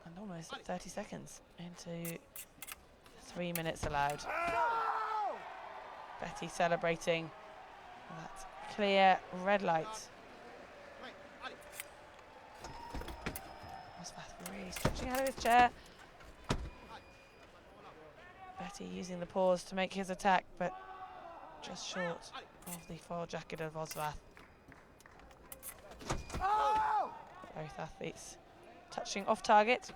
and almost 30 seconds into 3 minutes allowed. Betty celebrating that clear red light. Osvath really stretching out of his chair. Betty using the pause to make his attack, but just short of the foil jacket of Osvath. Both athletes touching off target.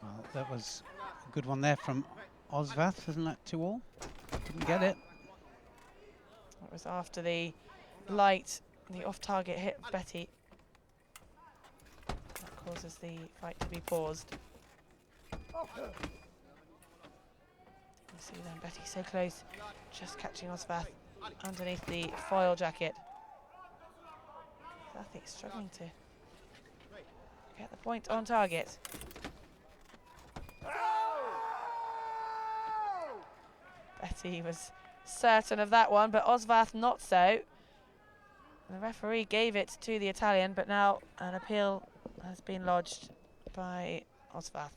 Well, that was a good one there from Osvath, wasn't that 2-all? Didn't get it. That was after the light, the off-target hit Betty. That causes the fight to be paused. You see then Betty so close, just catching Osvath underneath the foil jacket. I think struggling to get the point on target. Betty was certain of that one, but Osvath not so. The referee gave it to the Italian, but now an appeal has been lodged by Osvath.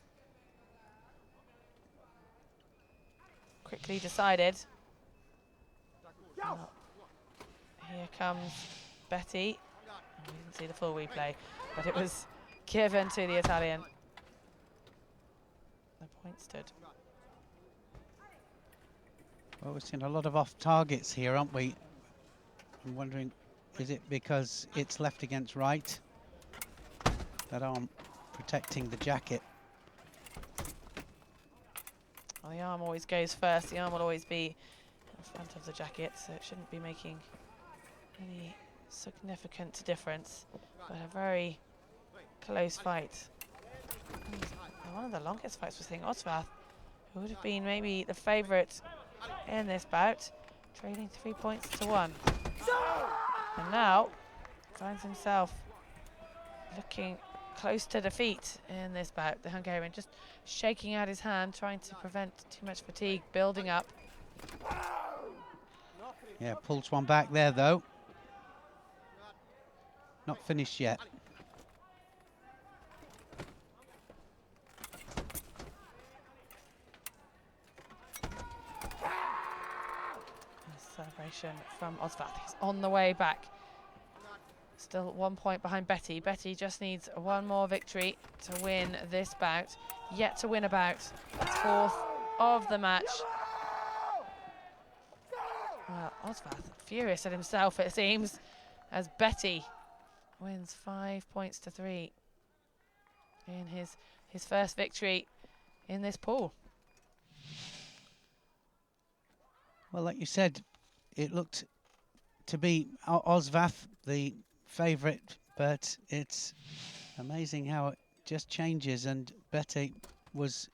Quickly decided. Now, here comes Betty. We didn't see the full replay, but it was given to the Italian. The point stood. Well, we've seen a lot of off targets here, aren't we? I'm wondering, is it because it's left against right? That arm protecting the jacket. Well, the arm always goes first. The arm will always be in front of the jacket, so it shouldn't be making any significant difference. But a very close fight. And one of the longest fights was, I think, Osvath, who would have been maybe the favourite in this bout, trailing 3 points to 1. And now finds himself looking close to defeat in this bout. The Hungarian just shaking out his hand, trying to prevent too much fatigue building up. Yeah, pulls one back there though. Not finished yet. Celebration from Osvath. He's on the way back. Still 1 point behind Betty. Betty just needs one more victory to win this bout. Yet to win a bout. It's 4th of the match. Well, Osvath furious at himself, it seems, as Betty wins 5 points to 3 in his first victory in this pool. Well, like you said, it looked to be Osvath, the favourite, but it's amazing how it just changes, and Betty was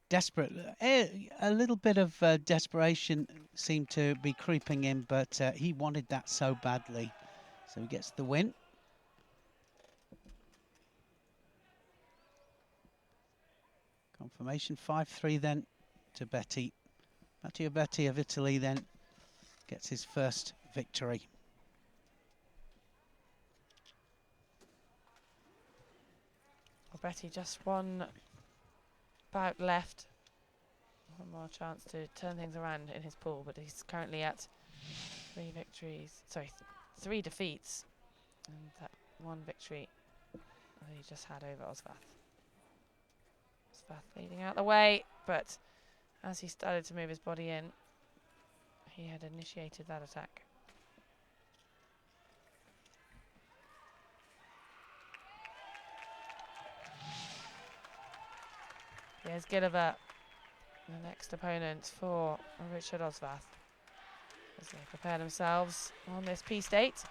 desperate. A little bit of desperation seemed to be creeping in, but he wanted that so badly, so he gets the win. Confirmation 5-3 then to Betty. Matteo Betty of Italy then gets his first victory. Well, Betty just one bout left. One more chance to turn things around in his pool, but he's currently at 3 defeats, and that 1 victory that he just had over Osvath. Osvath leading out the way, but as he started to move his body in, he had initiated that attack. Here's Gilliver, the next opponent for Richard Osvath, as they prepare themselves on this P-State.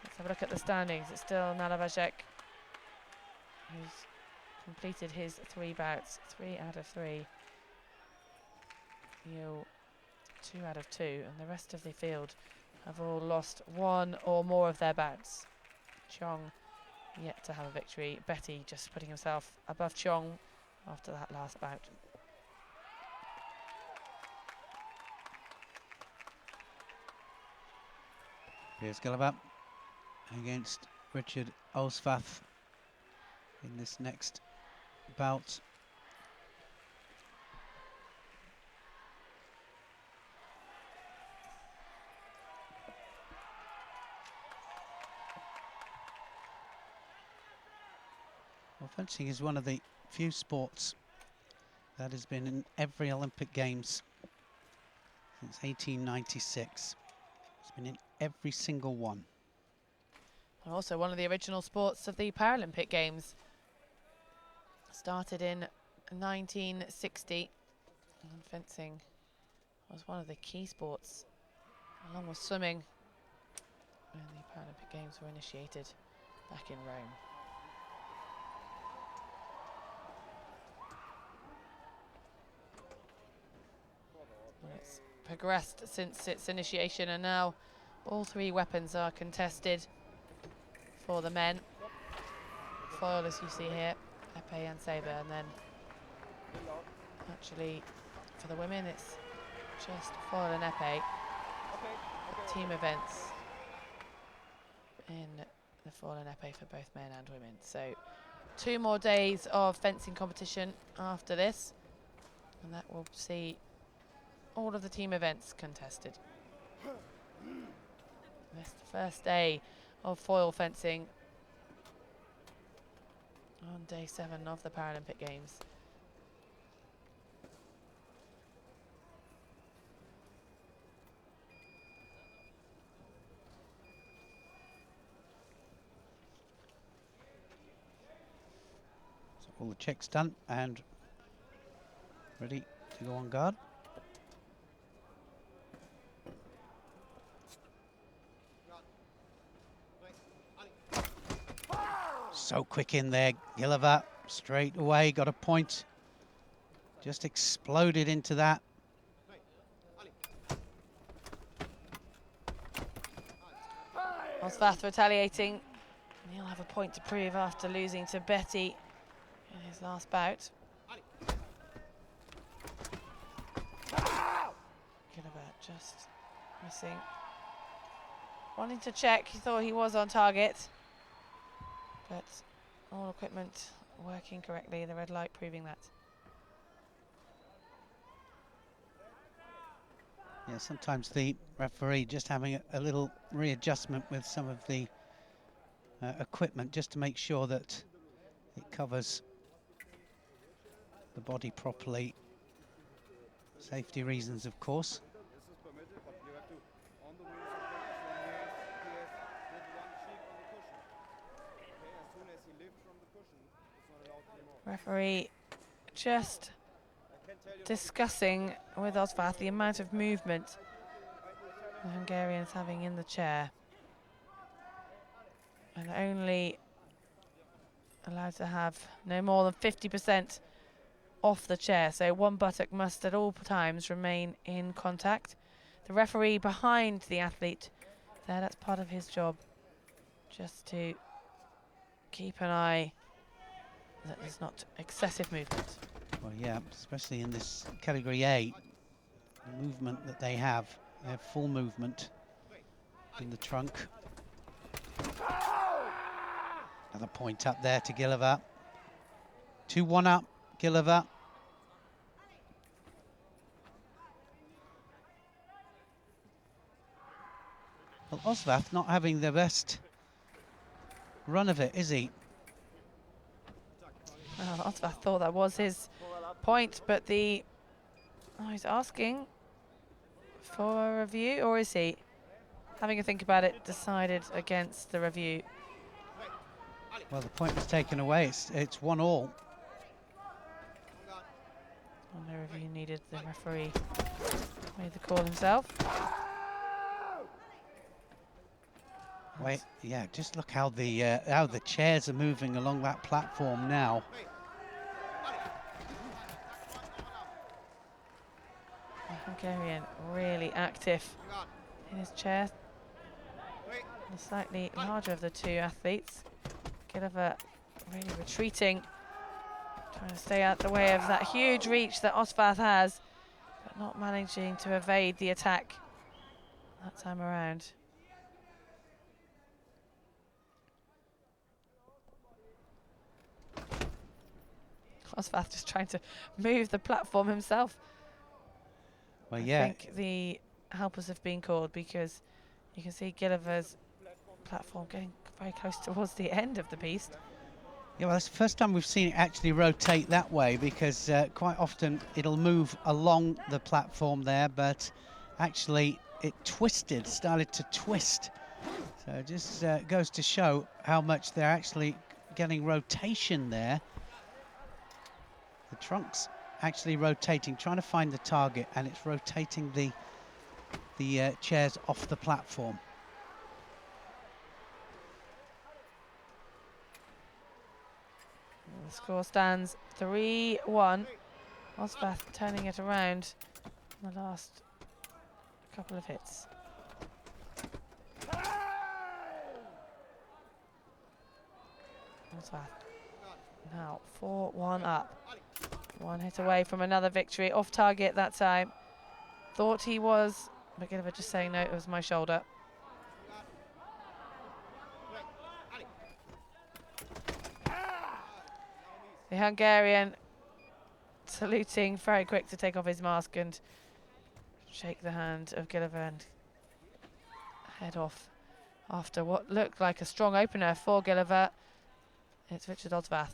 Let's have a look at the standings. It's still Nalavacek, who's completed his 3 bouts, 3 out of 3. Yo, 2 out of 2, and the rest of the field have all lost 1 or more of their bouts. Chong yet to have a victory. Betty just putting himself above Chong after that last bout. Here's Gilleva against Richard Osvath in this next bout. Well, fencing is one of the few sports that has been in every Olympic Games since 1896. It's been in every single one. And also one of the original sports of the Paralympic Games. Started in 1960, and fencing was one of the key sports, along with swimming, when the Paralympic Games were initiated back in Rome. Well, it's progressed since its initiation, and now all three weapons are contested for the men. Foil, as you see here, épée and sabre, and then actually for the women it's just foil and épée. Team events in the foil and épée for both men and women. So 2 more days of fencing competition after this, and that will see all of the team events contested. This is the first day of foil fencing on day 7 of the Paralympic Games. So all the checks done and ready to go on guard. So quick in there, Gilleva, straight away, got a point. Just exploded into that. Osvath retaliating, and he'll have a point to prove after losing to Betty in his last bout. Gilleva just missing. Wanting to check, he thought he was on target, but all equipment working correctly, the red light proving that. Yeah, sometimes the referee just having a little readjustment with some of the equipment just to make sure that it covers the body properly. Safety reasons, of course. Referee just discussing with Osvath the amount of movement the Hungarian's having in the chair, and only allowed to have no more than 50% off the chair, so one buttock must at all times remain in contact. The referee behind the athlete there, that's part of his job, just to keep an eye that there's not excessive movement. Well, yeah, especially in this category A, the movement that they have full movement in the trunk. Another point up there to Gilleva. 2-1 up, Gilleva. Well, Osvath not having the best run of it, is he? Well, Osvath thought that was his point, but he's asking for a review, or is he? Having a think about it, decided against the review. Well, the point was taken away. It's 1-1. No review needed. The referee made the call himself. Wait, yeah, just look how the chairs are moving along that platform now. The Hungarian really active in his chair. The slightly larger of the two athletes. Gilleva really retreating, trying to stay out the way of that huge reach that Osvath has, but not managing to evade the attack that time around. Osvath just trying to move the platform himself. Well, I yeah. think the helpers have been called because you can see Gilliver's platform getting very close towards the end of the piece. Yeah, well, that's the first time we've seen it actually rotate that way, because quite often it'll move along the platform there, but actually it started to twist. So it just goes to show how much they're actually getting rotation there. The trunk's actually rotating, trying to find the target, and it's rotating the chairs off the platform. The score stands 3-1. Osvath turning it around in the last couple of hits. Osvath now 4-1 up. One hit away from another victory. Off target that time. Thought he was, but Gilliver just saying no, it was my shoulder. The Hungarian saluting, very quick to take off his mask and shake the hand of Gilliver and head off after what looked like a strong opener for Gilliver. It's Richard Osvath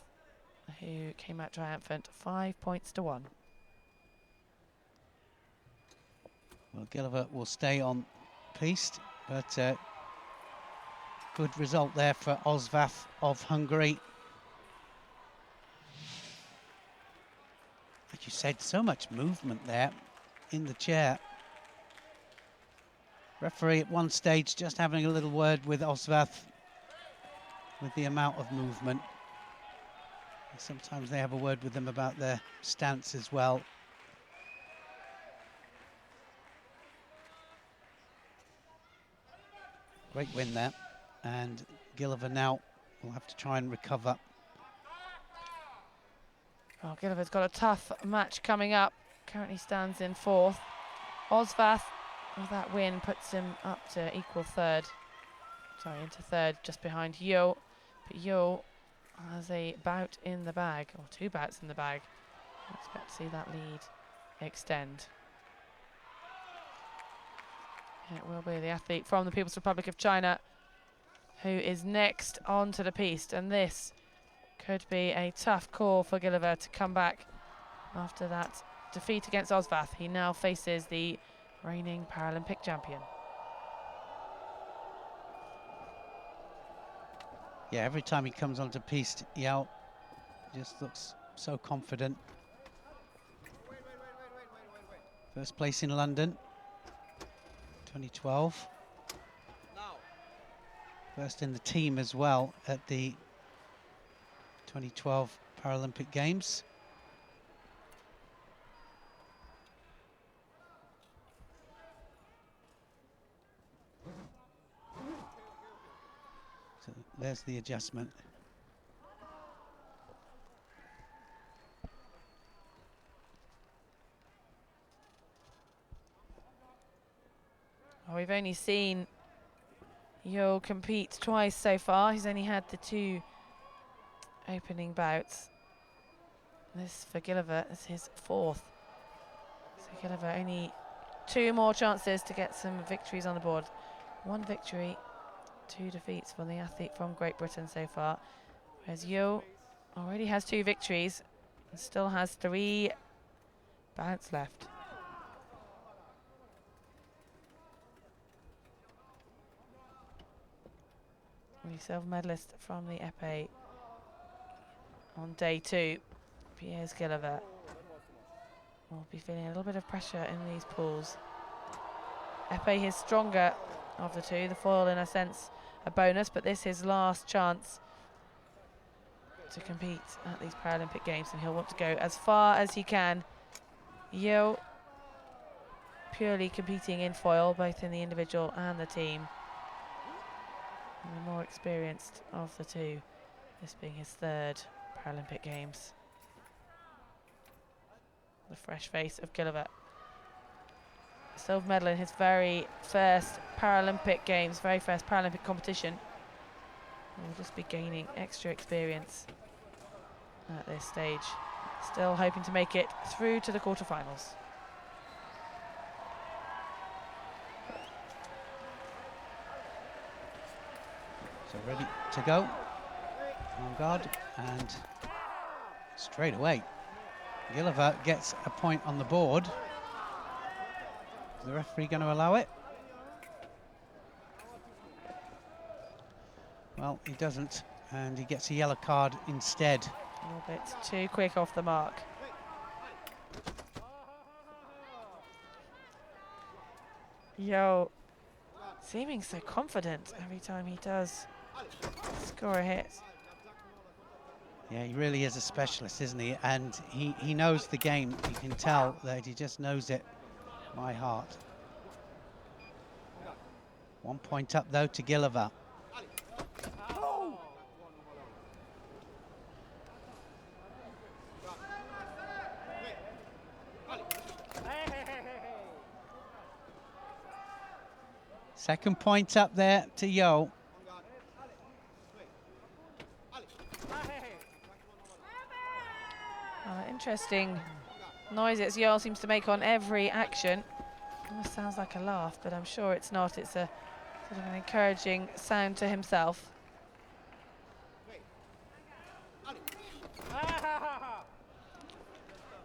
who came out triumphant, 5 points to 1. Well, Gilliver will stay on piste, but good result there for Osvath of Hungary. Like you said, so much movement there in the chair. Referee at one stage just having a little word with Osvath with the amount of movement. Sometimes they have a word with them about their stance as well. Great win there, and Gilliver now will have to try and recover. Well, Gilliver's got a tough match coming up. Currently stands in 4th. Osvath, with that win, puts him up to equal 3rd. Sorry, into 3rd, just behind Yo. But Yo has a bout in the bag, or 2 bouts in the bag. I expect to see that lead extend. It will be the athlete from the People's Republic of China who is next onto the piste, and this could be a tough call for Gilliver to come back after that defeat against Osvath. He now faces the reigning Paralympic champion. Yeah, every time he comes onto piste, Yao just looks so confident. First place in London, 2012. First in the team as well at the 2012 Paralympic Games. So there's the adjustment. Well, we've only seen Yo compete twice so far. He's only had the 2 opening bouts. This for Gilliver is his 4th. So Gilliver only 2 more chances to get some victories on the board. 1 victory, 2 defeats from the athlete from Great Britain so far. Whereas Yo already has 2 victories and still has 3 bouts left. The silver medalist from the épée on day 2, Piers Gilliver, will be feeling a little bit of pressure in these pools. Épée is stronger of the 2, the foil in a sense a bonus, but this is his last chance to compete at these Paralympic Games, and he'll want to go as far as he can. Yo purely competing in foil, both in the individual and the team. And the more experienced of the 2, this being his 3rd Paralympic Games. The fresh face of Gilliver. Silver medal in his very first Paralympic Games, very first Paralympic competition. He'll just be gaining extra experience at this stage still hoping to make it through to the quarterfinals. So ready to go. On guard, and straight away, Gilliver gets a point on the board. Is the referee going to allow it? Well, he doesn't, and he gets a yellow card instead. A little bit too quick off the mark. Yo, seeming so confident every time he does score a hit. Yeah, he really is a specialist, isn't he? And he knows the game. You can tell that he just knows it by heart. 1 point up, though, to Gilliver. Second point up there to Yo. Interesting noises Yo seems to make on every action. Almost sounds like a laugh, but I'm sure it's not. It's a sort of an encouraging sound to himself.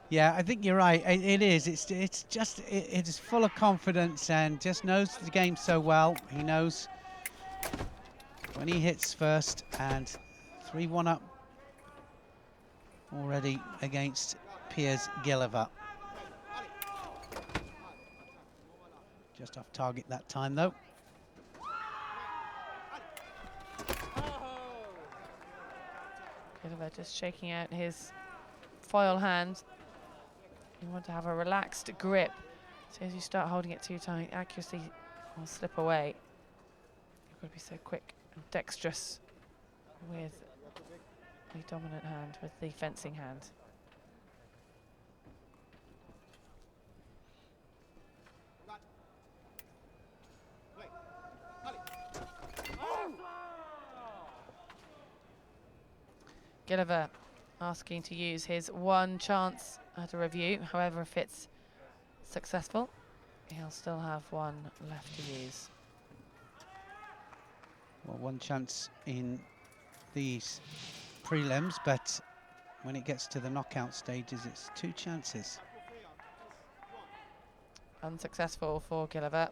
Yeah, I think you're right. It is. It's just it is full of confidence and just knows the game so well. He knows when he hits first, and 3-1 up already against Piers Gilliver. Just off target that time, though. Gilliver just shaking out his foil hand. You want to have a relaxed grip. As soon as you start holding it too tight, accuracy will slip away. You've got to be so quick and dexterous with the dominant hand, with the fencing hand. Gilliver asking to use his one chance at a review. However, if it's successful, he'll still have one left to use. Well, one chance in these prelims, but when it gets to the knockout stages, it's 2 chances. Unsuccessful for Gilliver.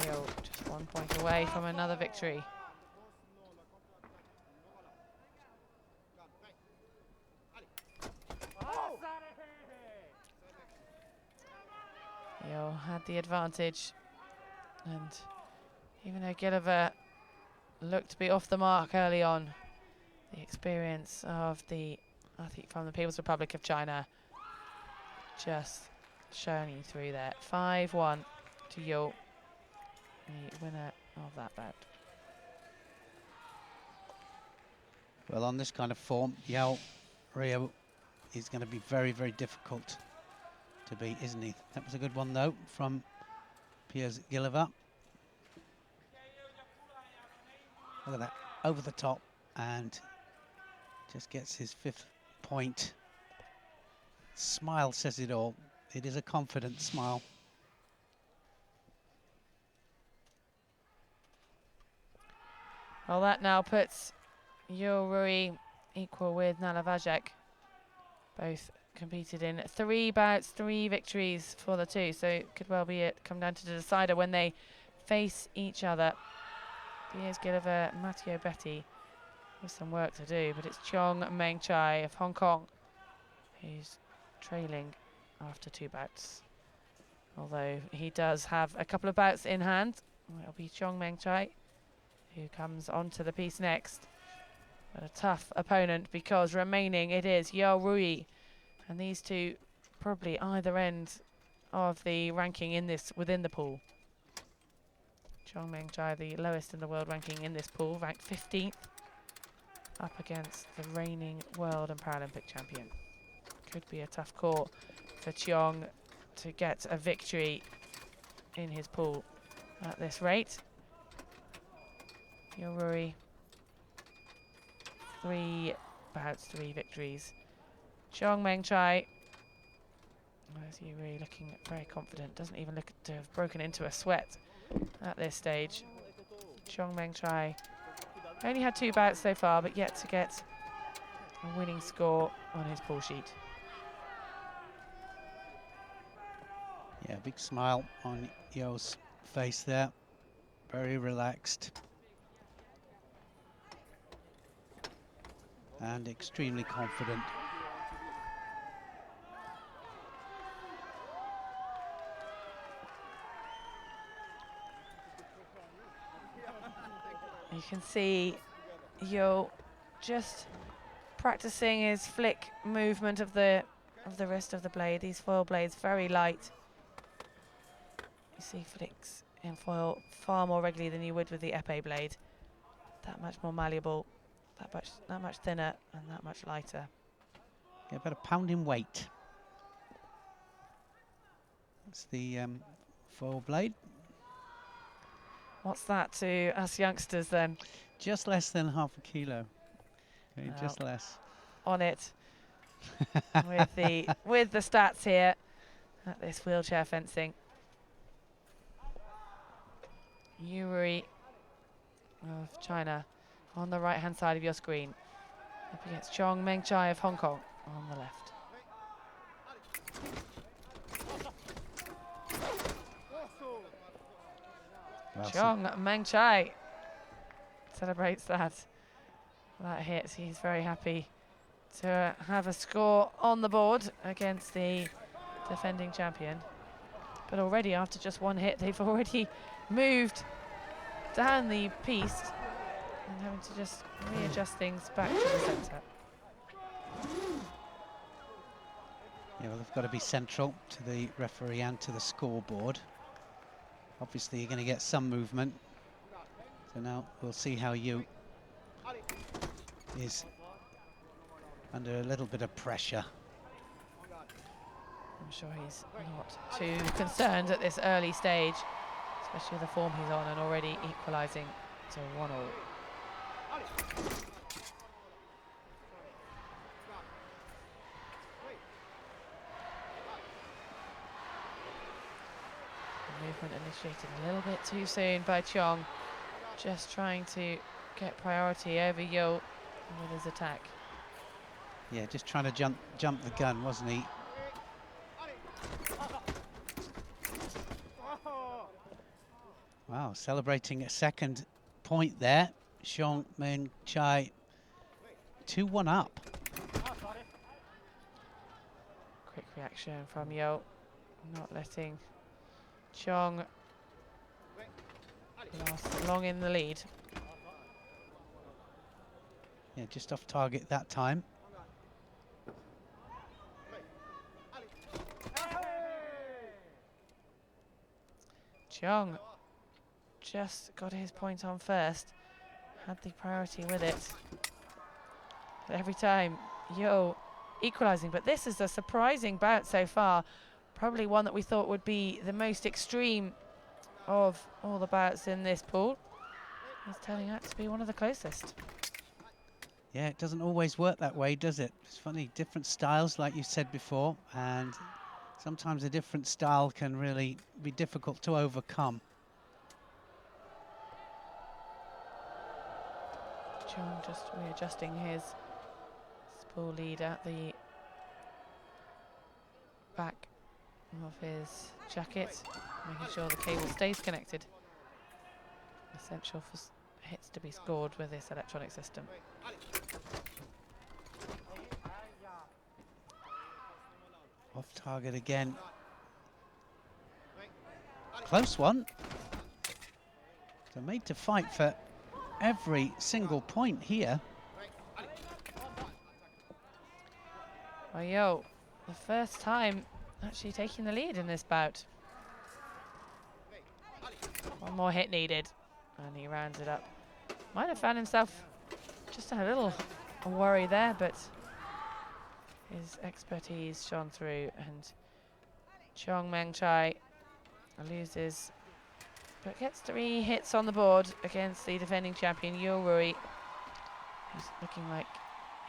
He'll just 1 point away from another victory. Yo had the advantage, and even though Gilliver looked to be off the mark early on, the experience of the athlete from the People's Republic of China just shining through there. 5-1 to Yo, the winner of that bout. Well, on this kind of form, Yao Rio is going to be very, very difficult to beat, isn't he? That was a good one, though, from Piers Gilliver. Look at that, over the top, and just gets his 5th point. Smile says it all. It is a confident smile. Well, that now puts Yo Rui equal with Nalavajek. Both competed in 3 bouts, 3 victories for the two, so it could well be it come down to the decider when they face each other. Piers Gilliver, Matteo Betty with some work to do, but it's Chong Meng Chai of Hong Kong who's trailing after 2 bouts. Although he does have a couple of bouts in hand. It'll be Chong Meng Chai who comes onto the piece next. But a tough opponent, because remaining it is Yao Rui, and these two probably either end of the ranking in this within the pool. Chong Meng Chai, the lowest in the world ranking in this pool, ranked 15th, up against the reigning world and Paralympic champion. Could be a tough call for Chong to get a victory in his pool at this rate. Yao Rui, 3 bouts, 3 victories. Chong Meng Chai, where's he really looking very confident, doesn't even look to have broken into a sweat at this stage. Chong Meng Chai only had 2 bouts so far, but yet to get a winning score on his pull sheet. Yeah, big smile on Yo's face there. Very relaxed. And extremely confident. You can see Yo just practicing his flick movement of the wrist of the blade. These foil blades very light. You see flicks in foil far more regularly than you would with the épée blade. That much more malleable, that much thinner, and that much lighter. Yeah, about a pound in weight. That's the foil blade. What's that to us youngsters then? Just less than half a kilo. Okay, Well, just less. On it with the stats here at this wheelchair fencing. Yuri of China on the right hand side of your screen. Up against Chong Meng Chai of Hong Kong on the left. Well, Chong Meng Chai celebrates that hit. He's very happy to have a score on the board against the defending champion. But already after just 1 hit, they've already moved down the piste and having to just readjust things back to the centre. Yeah, well, they've got to be central to the referee and to the scoreboard. Obviously, you're going to get some movement. So now we'll see how you is under a little bit of pressure. I'm sure he's not too concerned at this early stage, especially with the form he's on and already equalising to 1-all. Movement initiated a little bit too soon by Chong, just trying to get priority over Yo with his attack. Yeah, just trying to jump the gun, wasn't he? Wow, celebrating a second point there. Chong Meng Chai 2-1 up. Quick reaction from Yo, not letting Chong last long in the lead. Yeah, just off target that time. Chong just got his point on first, had the priority with it. But every time, Yo equalising. But this is a surprising bout so far. Probably one that we thought would be the most extreme of all the bouts in this pool. It's turning out to be one of the closest. Yeah, it doesn't always work that way, does it? It's funny, different styles, like you said before, and sometimes a different style can really be difficult to overcome. Chong just readjusting his spool lead at the back of his jacket, making sure the cable stays connected. Essential for hits to be scored with this electronic system. Off target again. Close one. So made to fight for every single point here. Well, Yo, the first time actually taking the lead in this bout. One more hit needed, and he rounds it up. Might have found himself just a little worry there, but his expertise shone through, and Chong Meng Chai loses, but gets 3 hits on the board against the defending champion, Yo Rui, who's looking like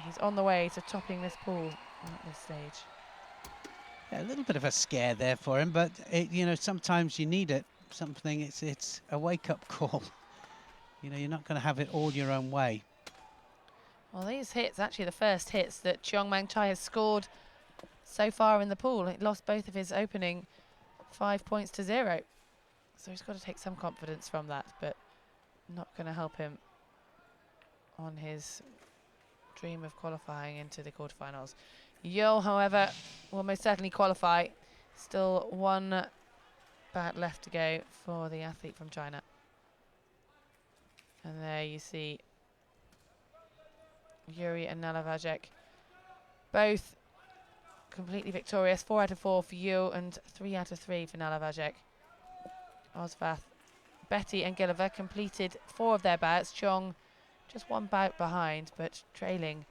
he's on the way to topping this pool at this stage. Yeah, a little bit of a scare there for him, but you know, sometimes you need it. Something, it's a wake-up call. You know, you're not going to have it all your own way. Well, these hits, actually the first hits that Cheong Mang Chai has scored so far in the pool. He lost both of his opening 5 points to 0. So he's got to take some confidence from that, but not going to help him on his dream of qualifying into the quarterfinals. Yo, however, will most certainly qualify. Still one bout left to go for the athlete from China. And there you see Yuri and Nalavajek, both completely victorious. 4 out of 4 for Yu and 3 out of 3 for Nalavajek. Osvath, Betty and Gilliver completed 4 of their bouts. Chong just 1 bout behind, but trailing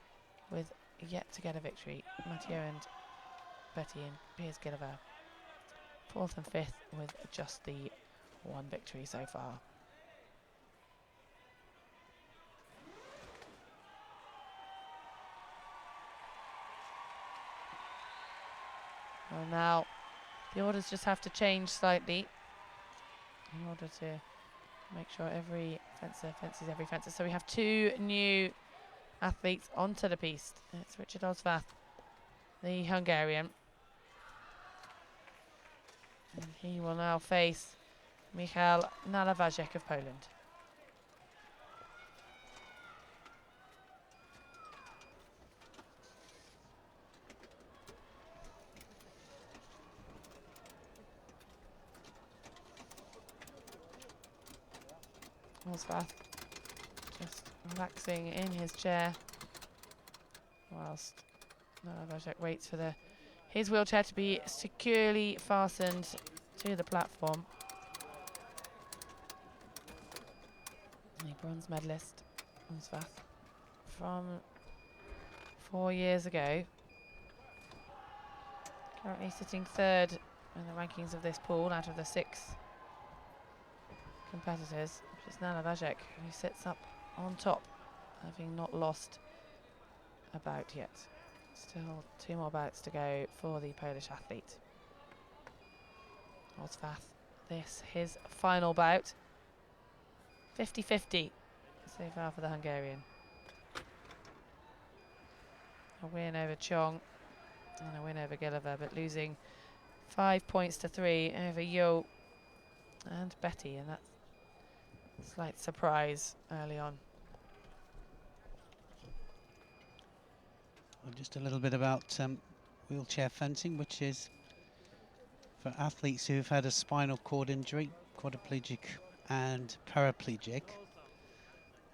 with yet to get a victory. Mathieu and Betty and Piers Gilliver 4th and 5th with just the 1 victory so far. Well, now the orders just have to change slightly in order to make sure every fencer fences every fencer. So we have 2 new athletes onto the piste. It's Richard Osvath, the Hungarian. And he will now face Michal Nalavajek of Poland. Osvath just relaxing in his chair whilst Nalavajek waits for his wheelchair to be securely fastened to the platform. The bronze medalist, Osvath, from 4 years ago. Currently sitting 3rd in the rankings of this pool out of the 6 competitors, which is Nalavajek, who sits up on top, having not lost a bout yet. Still 2 more bouts to go for the Polish athlete. Osvath, this his final bout. 50-50 so far for the Hungarian. A win over Chong and a win over Gilliver, but losing 5 points to 3 over Yo and Betty, and that's a slight surprise early on. Well, just a little bit about wheelchair fencing, which is for athletes who've had a spinal cord injury, quadriplegic and paraplegic,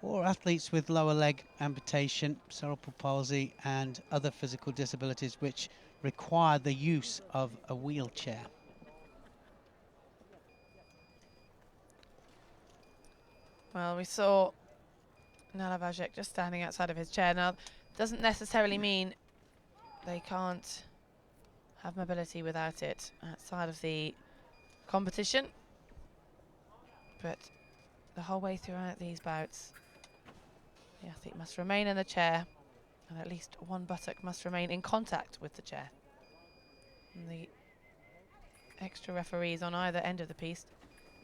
or athletes with lower leg amputation, cerebral palsy and other physical disabilities which require the use of a wheelchair. Well, we saw Nalavajek just standing outside of his chair. Now, doesn't necessarily mean they can't have mobility without it outside of the competition, but the whole way throughout these bouts, the athlete must remain in the chair, and at least one buttock must remain in contact with the chair. And the extra referees on either end of the piste,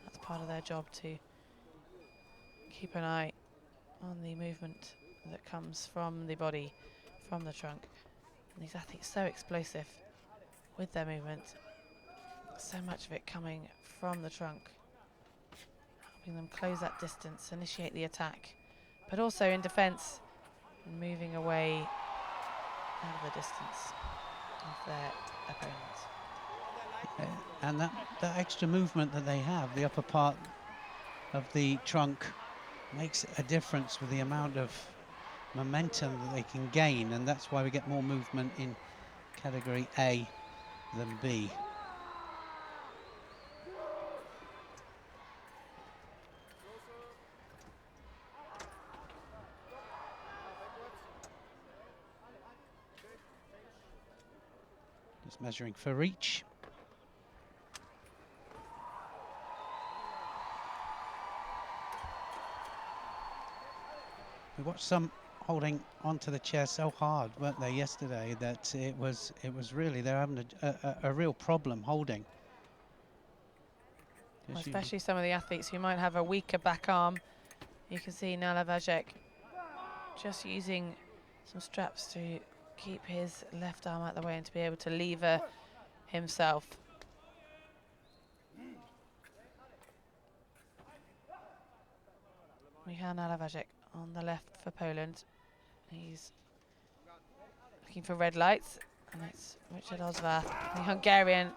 that's part of their job, to keep an eye on the movement that comes from the body, from the trunk. And these athletes so explosive with their movement, so much of it coming from the trunk, helping them close that distance, initiate the attack, but also in defence, moving away out of the distance of their opponent. And that extra movement that they have, the upper part of the trunk, makes a difference with the amount of momentum that they can gain, and that's why we get more movement in category A than B. Just measuring for reach. We watched some holding onto the chair so hard, weren't they, yesterday, that it was really, they're having a real problem holding. Well, especially some of the athletes who might have a weaker back arm. You can see Nala Vajek just using some straps to keep his left arm out of the way and to be able to lever himself. Michał Nalewajek on the left for Poland. He's looking for red lights, and it's Richard Osvath, the Hungarian,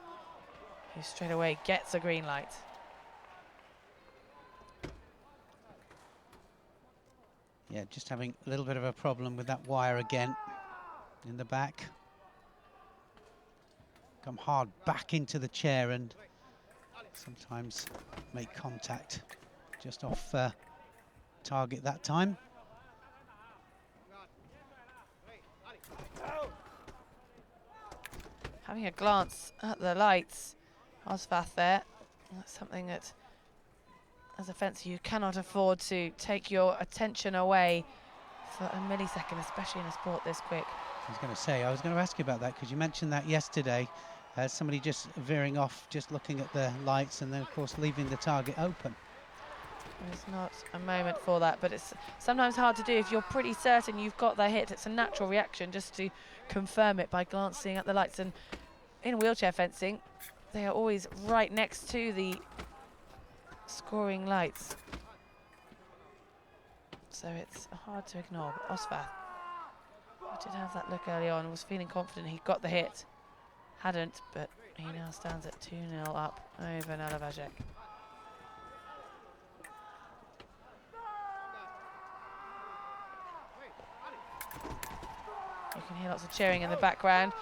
who straight away gets a green light. Yeah, just having a little bit of a problem with that wire again in the back. Come hard back into the chair and sometimes make contact just off target that time. Having a glance at the lights, Osvath there. That's something that, as a fencer, you cannot afford to take your attention away for a millisecond, especially in a sport this quick. I was going to say, I was going to ask you about that because you mentioned that yesterday. Somebody just veering off, just looking at the lights, and then of course leaving the target open. There's not a moment for that, but it's sometimes hard to do if you're pretty certain you've got the hit. It's a natural reaction just to confirm it by glancing at the lights. And in wheelchair fencing, they are always right next to the scoring lights, so it's hard to ignore. But Osvath did have that look early on, was feeling confident he got the hit. Hadn't, but he now stands at 2-0 up over Nalewajek. You can hear lots of cheering in the background.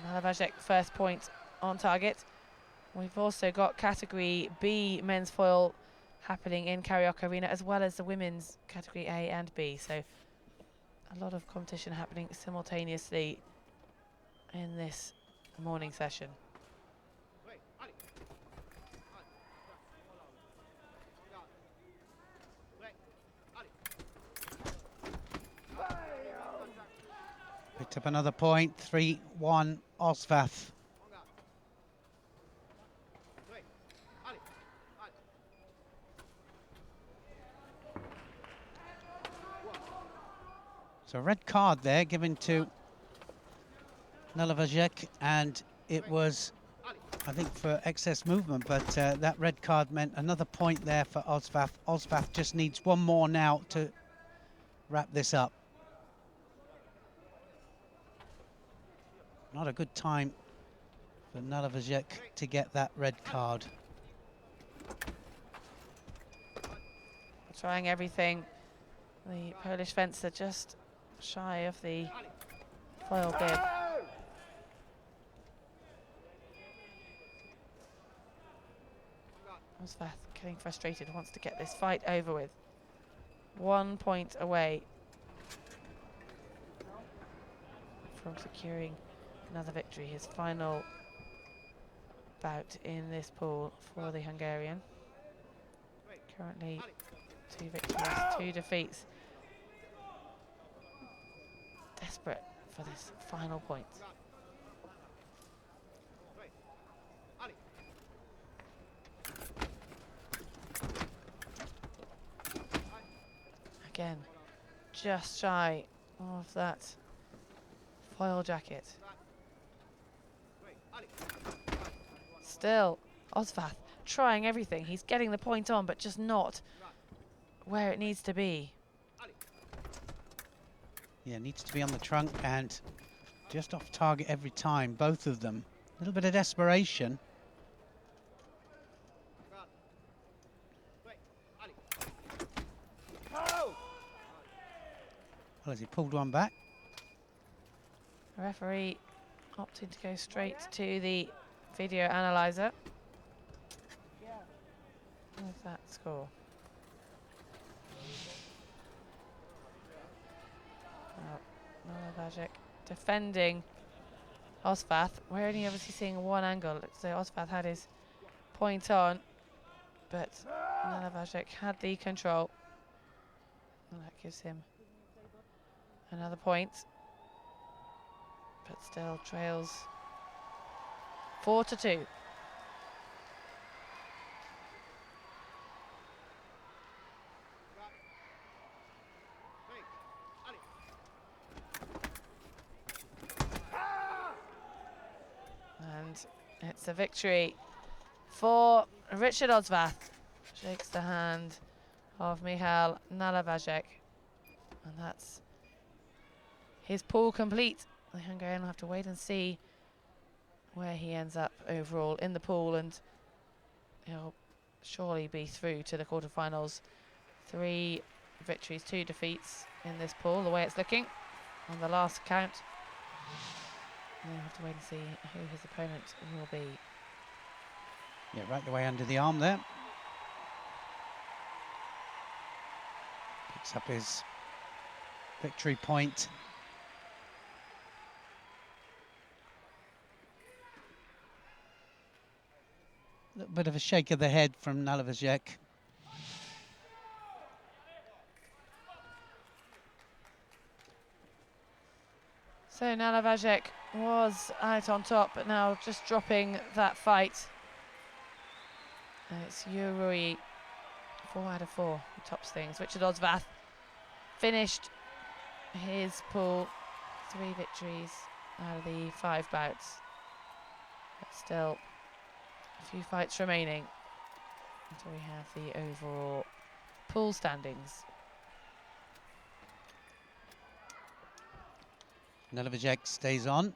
Nalewajek first point on target. We've also got category B men's foil happening in Carioca Arena, as well as the women's category A and B. So a lot of competition happening simultaneously in this morning session. Picked up another point, 3-1 Osvath. So red card there given to Nalewajek, and it was, I think, for excess movement, but that red card meant another point there for Osvath. Osvath just needs one more now to wrap this up. Not a good time for Nalewajek to get that red card. Trying everything. The Polish fencer just shy of the foil bib. Osvath getting frustrated, wants to get this fight over with. 1 point away from securing another victory, his final bout in this pool for the Hungarian. Currently 2 victories, 2 defeats. Desperate for this final point. Again, just shy of that foil jacket. Still, Osvath trying everything. He's getting the point on, but just not where it needs to be. Yeah, needs to be on the trunk and just off target every time, both of them. A little bit of desperation. Well, has he pulled one back? The referee opting to go straight to the video analyzer with that score. Nalewajek defending Osvath. We're only obviously seeing one angle. So Osvath had his point on, but Nalewajek had the control. And that gives him another point, but still trails 4-2. And it's a victory for Richard Odsvath. Shakes the hand of Michal Nalavajek. And that's his pool complete. The Hungarian will have to wait and see where he ends up overall in the pool, and he'll surely be through to the quarterfinals. 3 victories, 2 defeats in this pool, the way it's looking on the last count. And we'll have to wait and see who his opponent will be. Yeah, right the way under the arm there. Picks up his victory point. A little bit of a shake of the head from Nalavajek. So Nalavajek was out on top, but now just dropping that fight. And it's Yurui, 4 out of 4, who tops things. Richard Odsvath finished his pool, 3 victories out of the 5 bouts. But still a few fights remaining until we have the overall pool standings. Nalavajek stays on.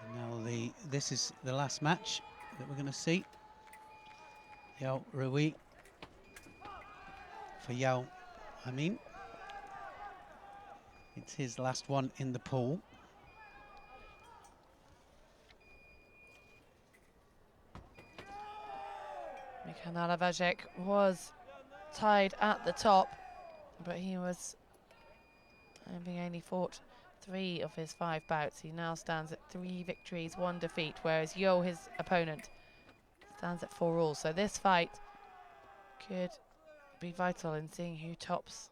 And now this is the last match that we're going to see. Yao Rui for Yao, it's his last one in the pool. Michal Nalavajek was tied at the top, but he was having only fought 3 of his 5 bouts. He now stands at 3 victories, 1 defeat, whereas Yo, his opponent, stands at 4 all. So this fight could be vital in seeing who tops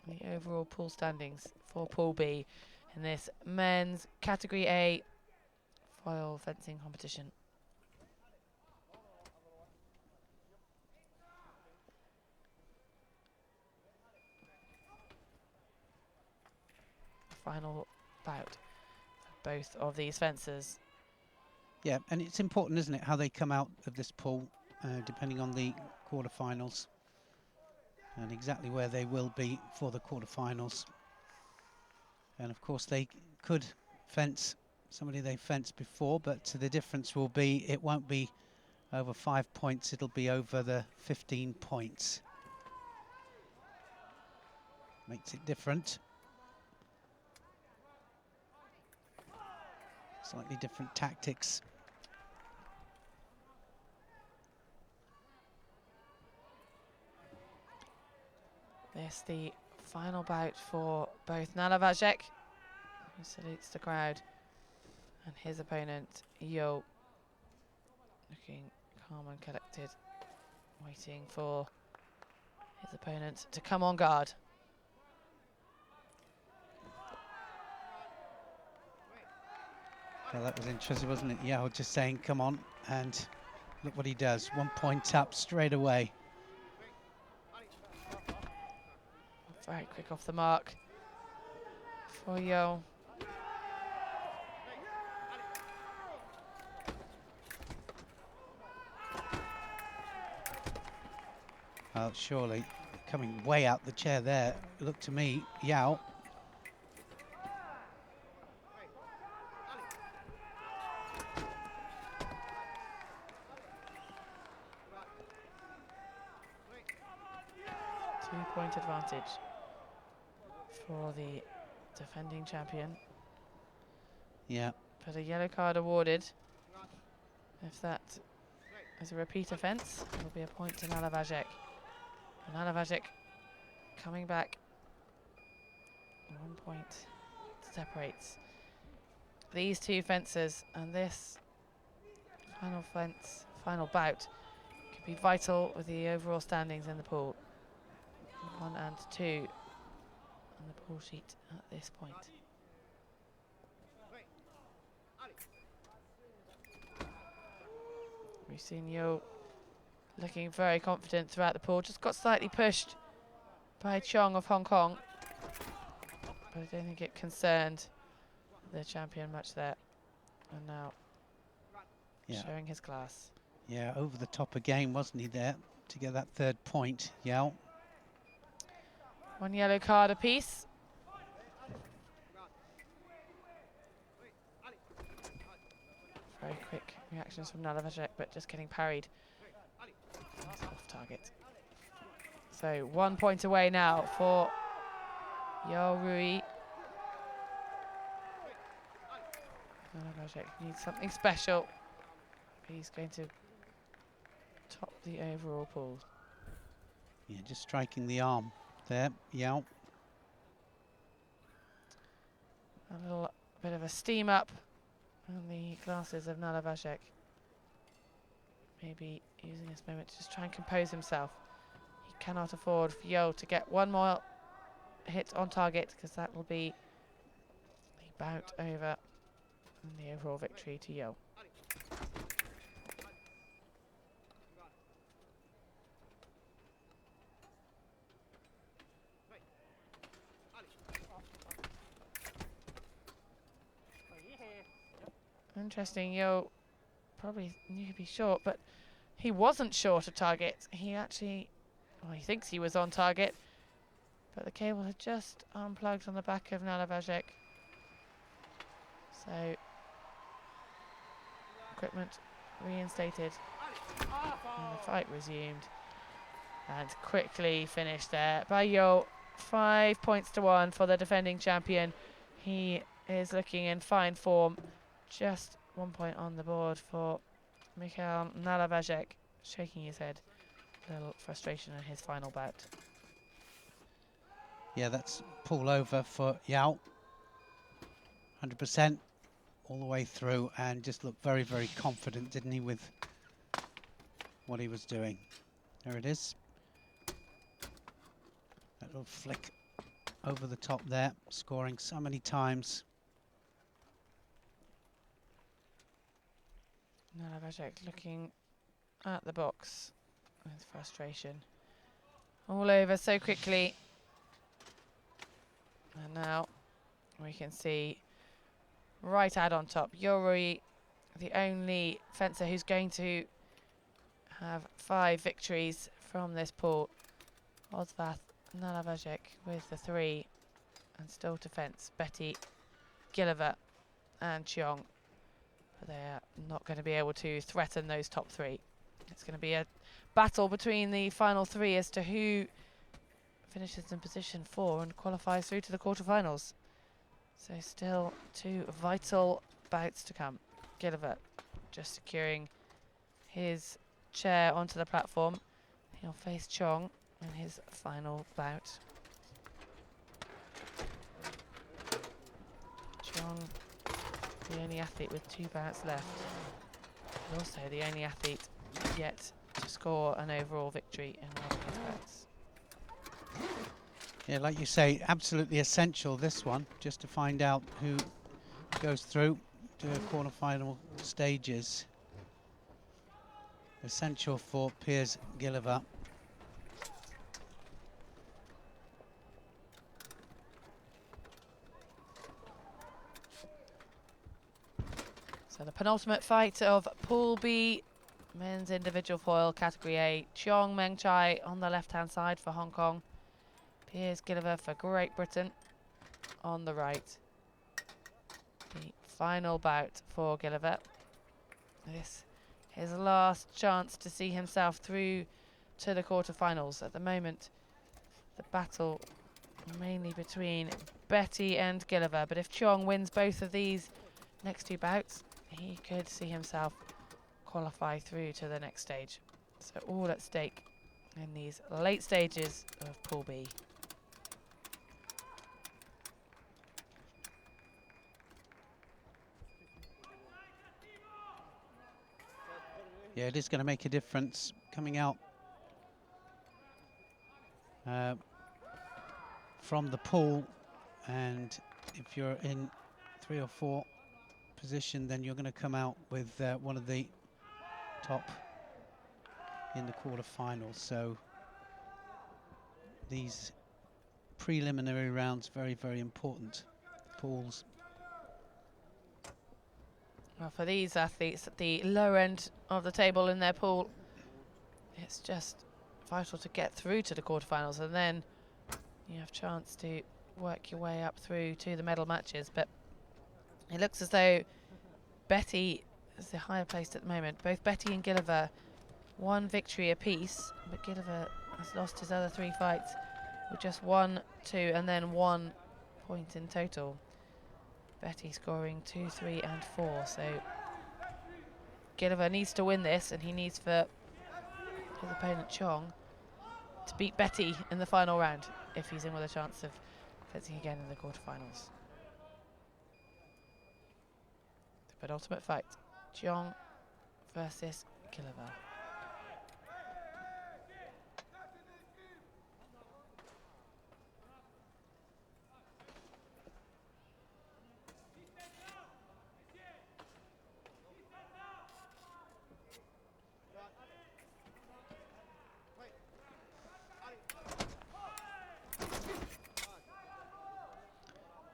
the overall pool standings for Pool B in this men's Category A foil fencing competition. Final bout for both of these fencers. Yeah, and it's important, isn't it, how they come out of this pool, depending on the quarterfinals and exactly where they will be for the quarterfinals. And of course, they could fence somebody they fenced before, but the difference will be it won't be over 5 points, it'll be over the 15 points. Makes it different. Slightly different tactics. This the final bout for both Nalavajek, who salutes the crowd, and his opponent, Yo, looking calm and collected, waiting for his opponent to come on guard. Well, that was interesting, wasn't it? Yeah, just saying, come on, and look what he does. 1 point up straight away. Very quick off the mark for Yo. Oh, surely coming way out the chair there. Look to me, Yao. Two-point advantage for the defending champion. Yeah. But a yellow card awarded. If that is a repeat offence, it will be a point to Nalavajek. And Nalavajek coming back. 1 point separates these two fencers, and this final fence final bout could be vital with the overall standings in the pool. 1 and 2 on the pool sheet at this point. We've seen Yo looking very confident throughout the pool. Just got slightly pushed by Chong of Hong Kong, but I don't think it concerned the champion much there. And now showing his class. Yeah, over the top again, wasn't he, there to get that third point? Yeah. 1 yellow card apiece. Very quick reactions from Nalavajek, but just getting parried. He's off target. So 1 point away now for Yo Rui. Nalavajek needs something special. He's going to top the overall pool. Yeah, just striking the arm there. Yeah. A little bit of a steam up on the glasses of Nalavajek. Maybe using this moment to just try and compose himself. He cannot afford for Yo to get one more hit on target, because that will be the bout over and the overall victory to Yo. Interesting, Yo probably knew he'd be short, but he wasn't short of target. He actually, well, he thinks he was on target, but the cable had just unplugged on the back of Nalavajek. So, equipment reinstated, and the fight resumed, and quickly finished there by Yo. 5 points to 1 for the defending champion. He is looking in fine form. Just 1 point on the board for Mikhail Nalavajek, shaking his head. A little frustration in his final bout. Yeah, that's pull over for Yao. 100% all the way through, and just looked very, very confident, didn't he, with what he was doing. There it is. That little flick over the top there, scoring so many times. Nalavajek looking at the box with frustration. All over so quickly. And now we can see right out on top, Yo Rui, the only fencer who's going to have 5 victories from this pool. Osvath Nalavajek with the 3, and still to fence Betty, Gilliver and Cheong. But they're not going to be able to threaten those top 3. It's going to be a battle between the final 3 as to who finishes in position 4 and qualifies through to the quarterfinals. So still 2 vital bouts to come. Gilliver just securing his chair onto the platform. He'll face Chong in his final bout. Chong, the only athlete with 2 bouts left, and also the only athlete yet to score an overall victory in one of his bouts. Yeah, like you say, absolutely essential, this one, just to find out who goes through to the quarterfinal stages. Essential for Piers Gilliver. So the penultimate fight of Pool B, men's individual foil category A. Cheong Meng Chai on the left-hand side for Hong Kong. Piers Gilliver for Great Britain on the right. The final bout for Gilliver. This his last chance to see himself through to the quarterfinals. At the moment, the battle mainly between Betty and Gilliver, but if Cheong wins both of these next 2 bouts, he could see himself qualify through to the next stage. So all at stake in these late stages of Pool B. Yeah, it is going to make a difference coming out from the pool, and if you're in 3 or 4 position, then you're going to come out with one of the top in the quarterfinals. So these preliminary rounds, very, very important pools. Well, for these athletes at the lower end of the table in their pool, it's just vital to get through to the quarterfinals, and then you have a chance to work your way up through to the medal matches. But it looks as though Betty is the higher placed at the moment. Both Betty and Gilliver, 1 victory apiece, but Gilliver has lost his other 3 fights with just 1, 2, and then 1 point in total. Betty scoring 2, 3, and 4. So Gilliver needs to win this, and he needs for his opponent Chong to beat Betty in the final round if he's in with a chance of fencing again in the quarterfinals. The penultimate fight, Chong versus Gilliver.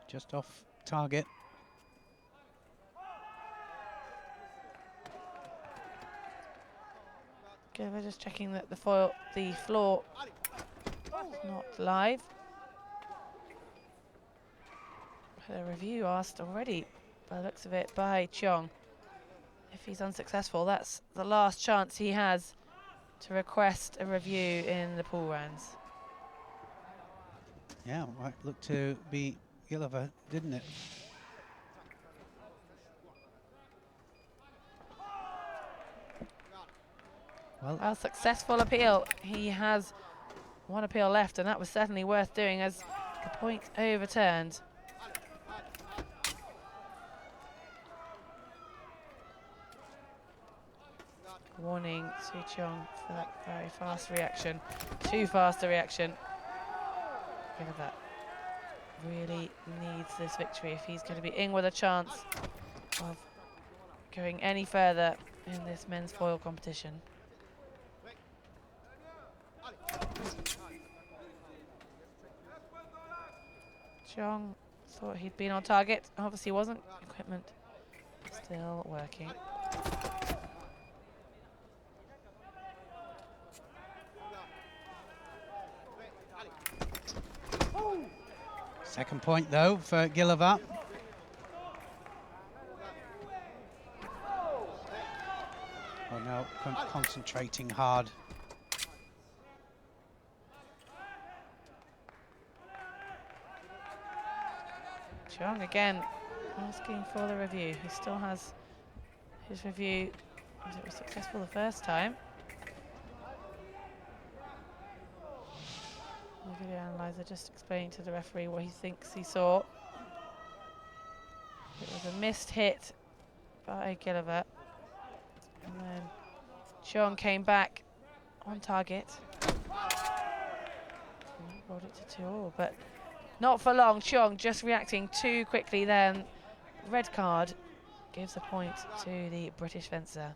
Just off target. Okay, we're just checking that the floor is not live. Had a review asked already, by the looks of it, by Chong. If he's unsuccessful, that's the last chance he has to request a review in the pool rounds. Yeah, right, looked to be Gilliver, didn't it? Well, successful appeal. He has 1 appeal left, and that was certainly worth doing as the point overturned. Warning Su Chong for that very fast reaction. Too fast a reaction. Gilliver really needs this victory if he's going to be in with a chance of going any further in this men's foil competition. Chong thought he'd been on target. Obviously wasn't. Equipment still working. Second point though for Gilliver. Oh no, concentrating hard. Chong again asking for the review. He still has his review as it was successful the first time. The video analyzer just explaining to the referee what he thinks he saw. It was a missed hit by Gilliver. And then Chong came back on target. And brought it to 2-2, but not for long. Chong just reacting too quickly then. Red card gives a point to the British fencer.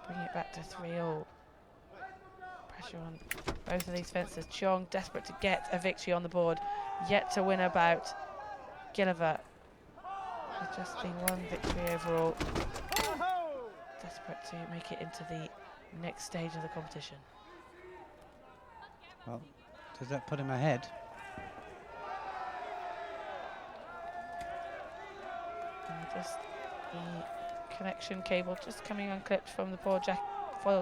Bring it back to 3-3. Pressure on both of these fencers. Chong desperate to get a victory on the board, yet to win about. Gilliver has just been 1 victory overall. Desperate to make it into the next stage of the competition. Well, does that put him ahead? And just the connection cable just coming unclipped from the foil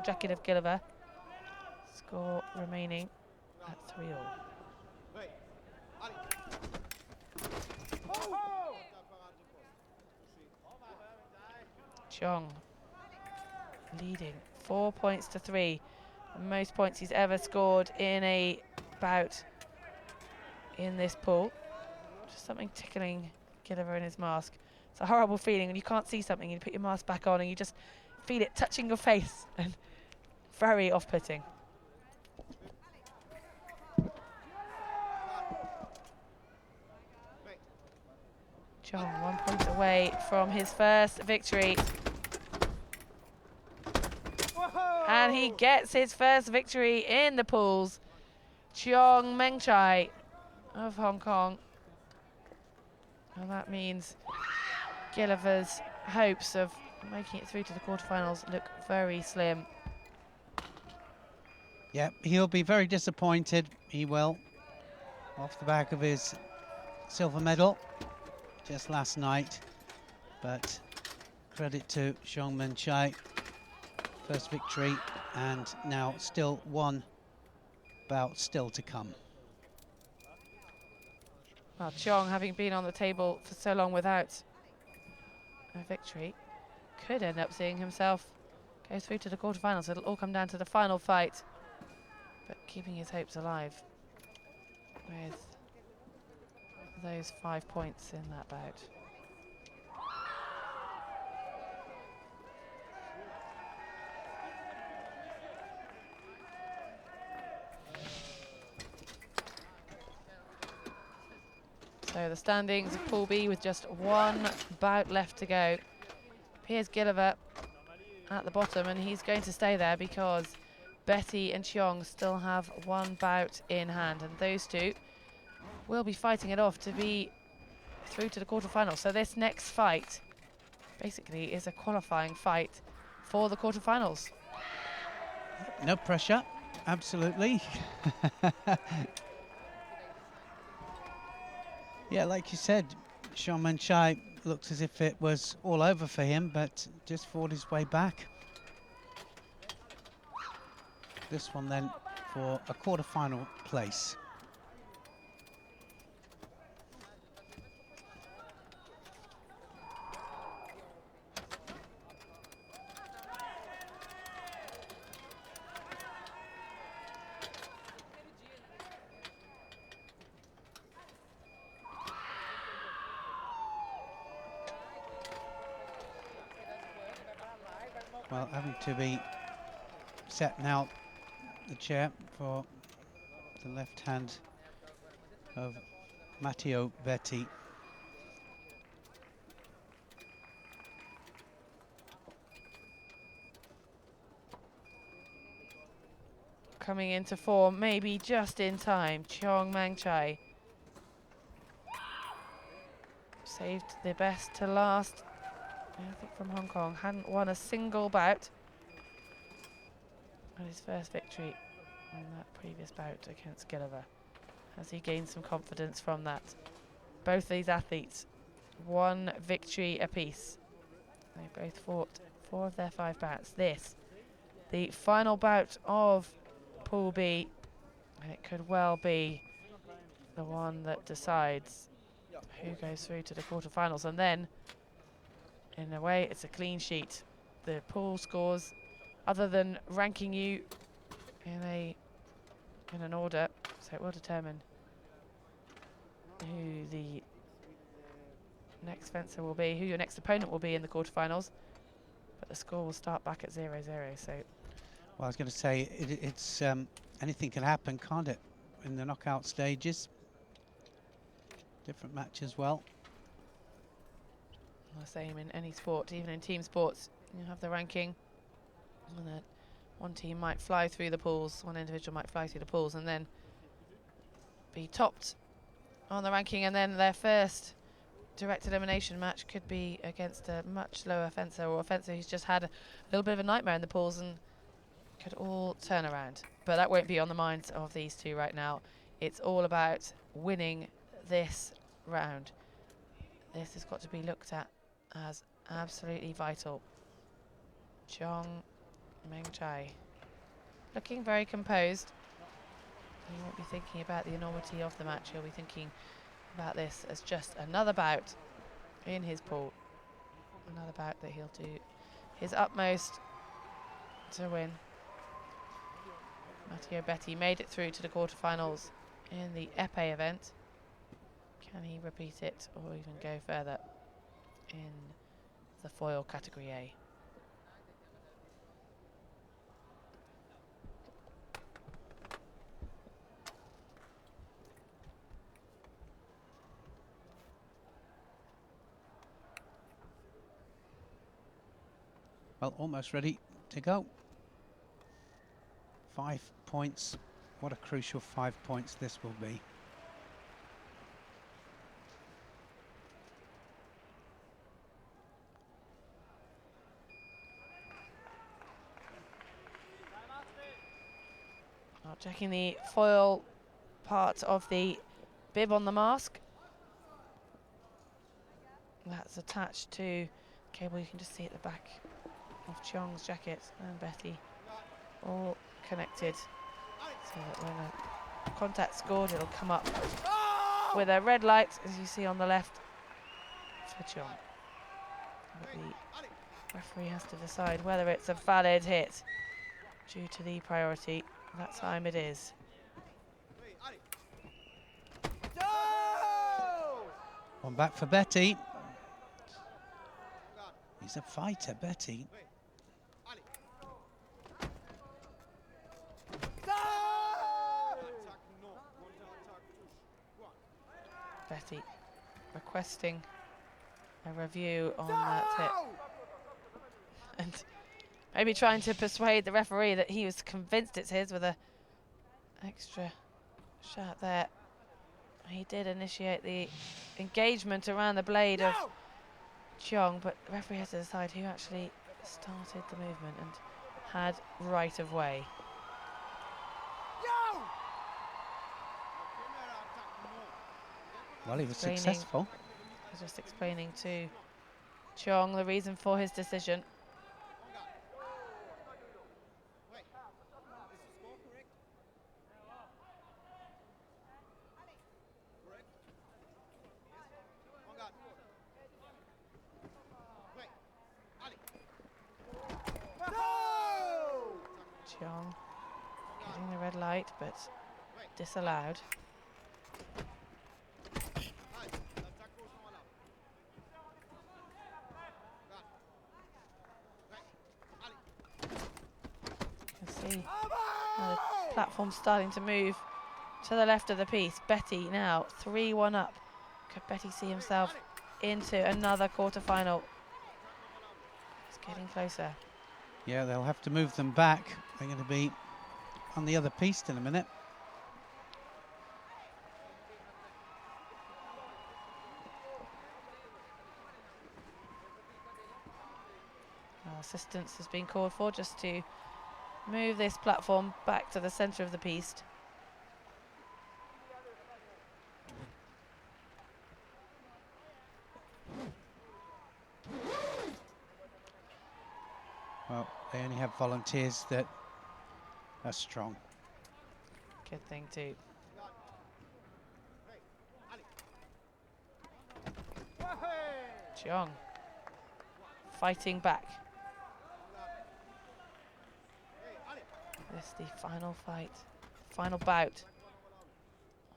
jacket of Gilliver. Score remaining at 3-3. Chong leading 4 points to 3. The most points he's ever scored in a bout in this pool. Just something tickling Gilliver in his mask. It's a horrible feeling when you can't see something and you put your mask back on and you just feel it touching your face, and very off-putting. John 1 point away from his first victory. And he gets his first victory in the pools. Cheong Mengchai of Hong Kong. And that means Gilliver's hopes of making it through to the quarterfinals look very slim. Yeah, he'll be very disappointed. He will. Off the back of his silver medal just last night. But credit to Cheong Mengchai. First victory, and now still one bout still to come. Well, Cheong, having been on the table for so long without a victory, could end up seeing himself go through to the quarterfinals. It'll all come down to the final fight, but keeping his hopes alive with those 5 points in that bout. So the standings of Pool B with just one bout left to go. Piers Gilliver at the bottom, and he's going to stay there because Betty and Cheong still have one bout in hand, and those two will be fighting it off to be through to the quarterfinals. So this next fight basically is a qualifying fight for the quarterfinals. No pressure, absolutely. Yeah, like you said, Cheong Mengchai looks as if it was all over for him, but just fought his way back. This one then for a quarter-final place. Well, having to be set now, the chair for the left hand of Matteo Betty. Coming into form, maybe just in time, Cheong Mengchai saved the best to last. I think from Hong Kong, hadn't won a single bout, and his first victory in that previous bout against Gilliver. Has he gained some confidence from that? Both these athletes, one victory apiece. They both fought 4 of their 5 bouts. This, the final bout of Pool B, and it could well be the one that decides who goes through to the quarterfinals. And then, in a way, it's a clean sheet. The pool scores, other than ranking you in an order, so it will determine who the next fencer will be, who your next opponent will be in the quarterfinals. But the score will start back at 0-0. So, well, I was going to say it's anything can happen, can't it? In the knockout stages, different match as well. the same in any sport, even in team sports. You have the ranking, and then one team might fly through the pools, one individual might fly through the pools and then be topped on the ranking, and then their first direct elimination match could be against a much lower fencer, or a fencer who's just had a little bit of a nightmare in the pools, and could all turn around. But that won't be on the minds of these two right now. It's all about winning this round. This has got to be looked at as absolutely vital. Cheong Mengchai looking very composed. He won't be thinking about the enormity of the match. He'll be thinking about this as just another bout in his pool. Another bout that he'll do his utmost to win. Matteo Betti made it through to the quarterfinals in the épée event. Can he repeat it or even go further in the foil category A? Well, almost ready to go. 5 points. What a crucial 5 points this will be. Now checking the foil part of the bib on the mask. That's attached to cable you can just see at the back of Cheong's jacket and Betty, all connected so that when a contact's scored it'll come up with a red light, as you see on the left, for Cheong. But the referee has to decide whether it's a valid hit due to the priority. That time it is. One back for Betty. He's a fighter, Betty. Betty requesting a review on that hit. And maybe trying to persuade the referee that he was convinced it's his with a extra shot there. He did initiate the engagement around the blade of Cheong, but the referee has to decide who actually started the movement and had right of way. Well, he was successful. I was just explaining to Cheong the reason for his decision. Cheong getting the red light, but disallowed. You can see how the platform's starting to move to the left of the piece. Betty now 3-1 up. Could Betty see himself into another quarter-final? It's getting closer. Yeah, they'll have to move them back. They're going to be on the other piece in a minute. Assistance has been called for just to move this platform back to the centre of the piece. Well, they only have volunteers that are strong. Good thing too. Cheong fighting back. This is the final fight, final bout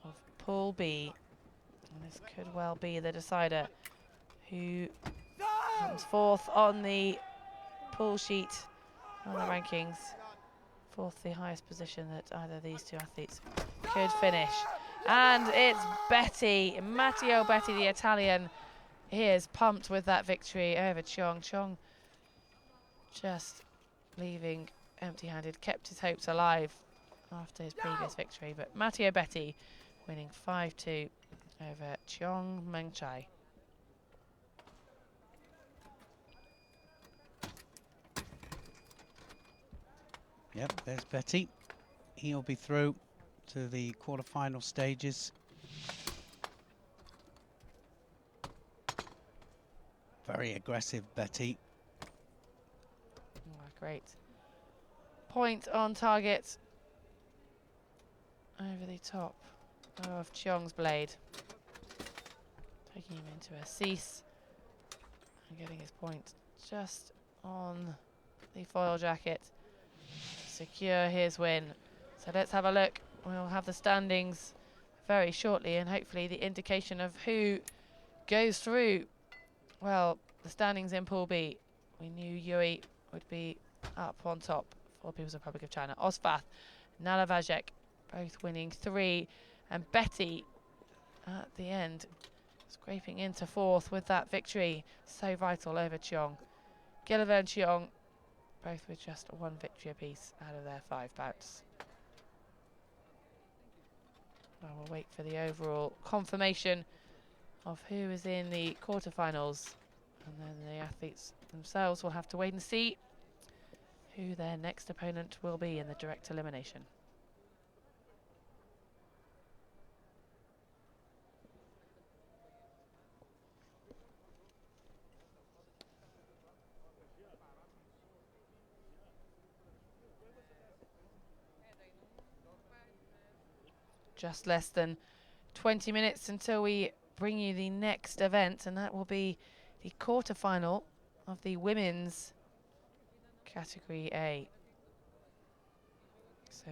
of Pool B. And this could well be the decider who comes fourth on the pool sheet on the rankings. Fourth, the highest position that either of these two athletes could finish. And it's Betty, Matteo Betti, the Italian. He is pumped with that victory over Cheong. Cheong just leaving empty-handed, kept his hopes alive after his previous victory. But Matteo Betti winning 5-2 over Cheong Mengchai. Yep, there's Betty. He'll be through to the quarter-final stages. Very aggressive, Betty. Oh, great point on target over the top of Cheong's blade. Taking him into a cease and getting his point just on the foil jacket secure his win. So let's have a look. We'll have the standings very shortly, and hopefully the indication of who goes through. Well, the standings in Pool B. We knew Yui would be up on top for People's Republic of China. Osvath, Nalavajek, both winning 3. And Betty at the end, scraping into 4th with that victory. So vital over Cheong. Gilliver and Cheong, both with just 1 victory apiece out of their 5 bouts. Well, we'll wait for the overall confirmation of who is in the quarterfinals. And then the athletes themselves will have to wait and see who their next opponent will be in the direct elimination. Just less than 20 minutes until we bring you the next event, and that will be the quarterfinal of the women's category A. So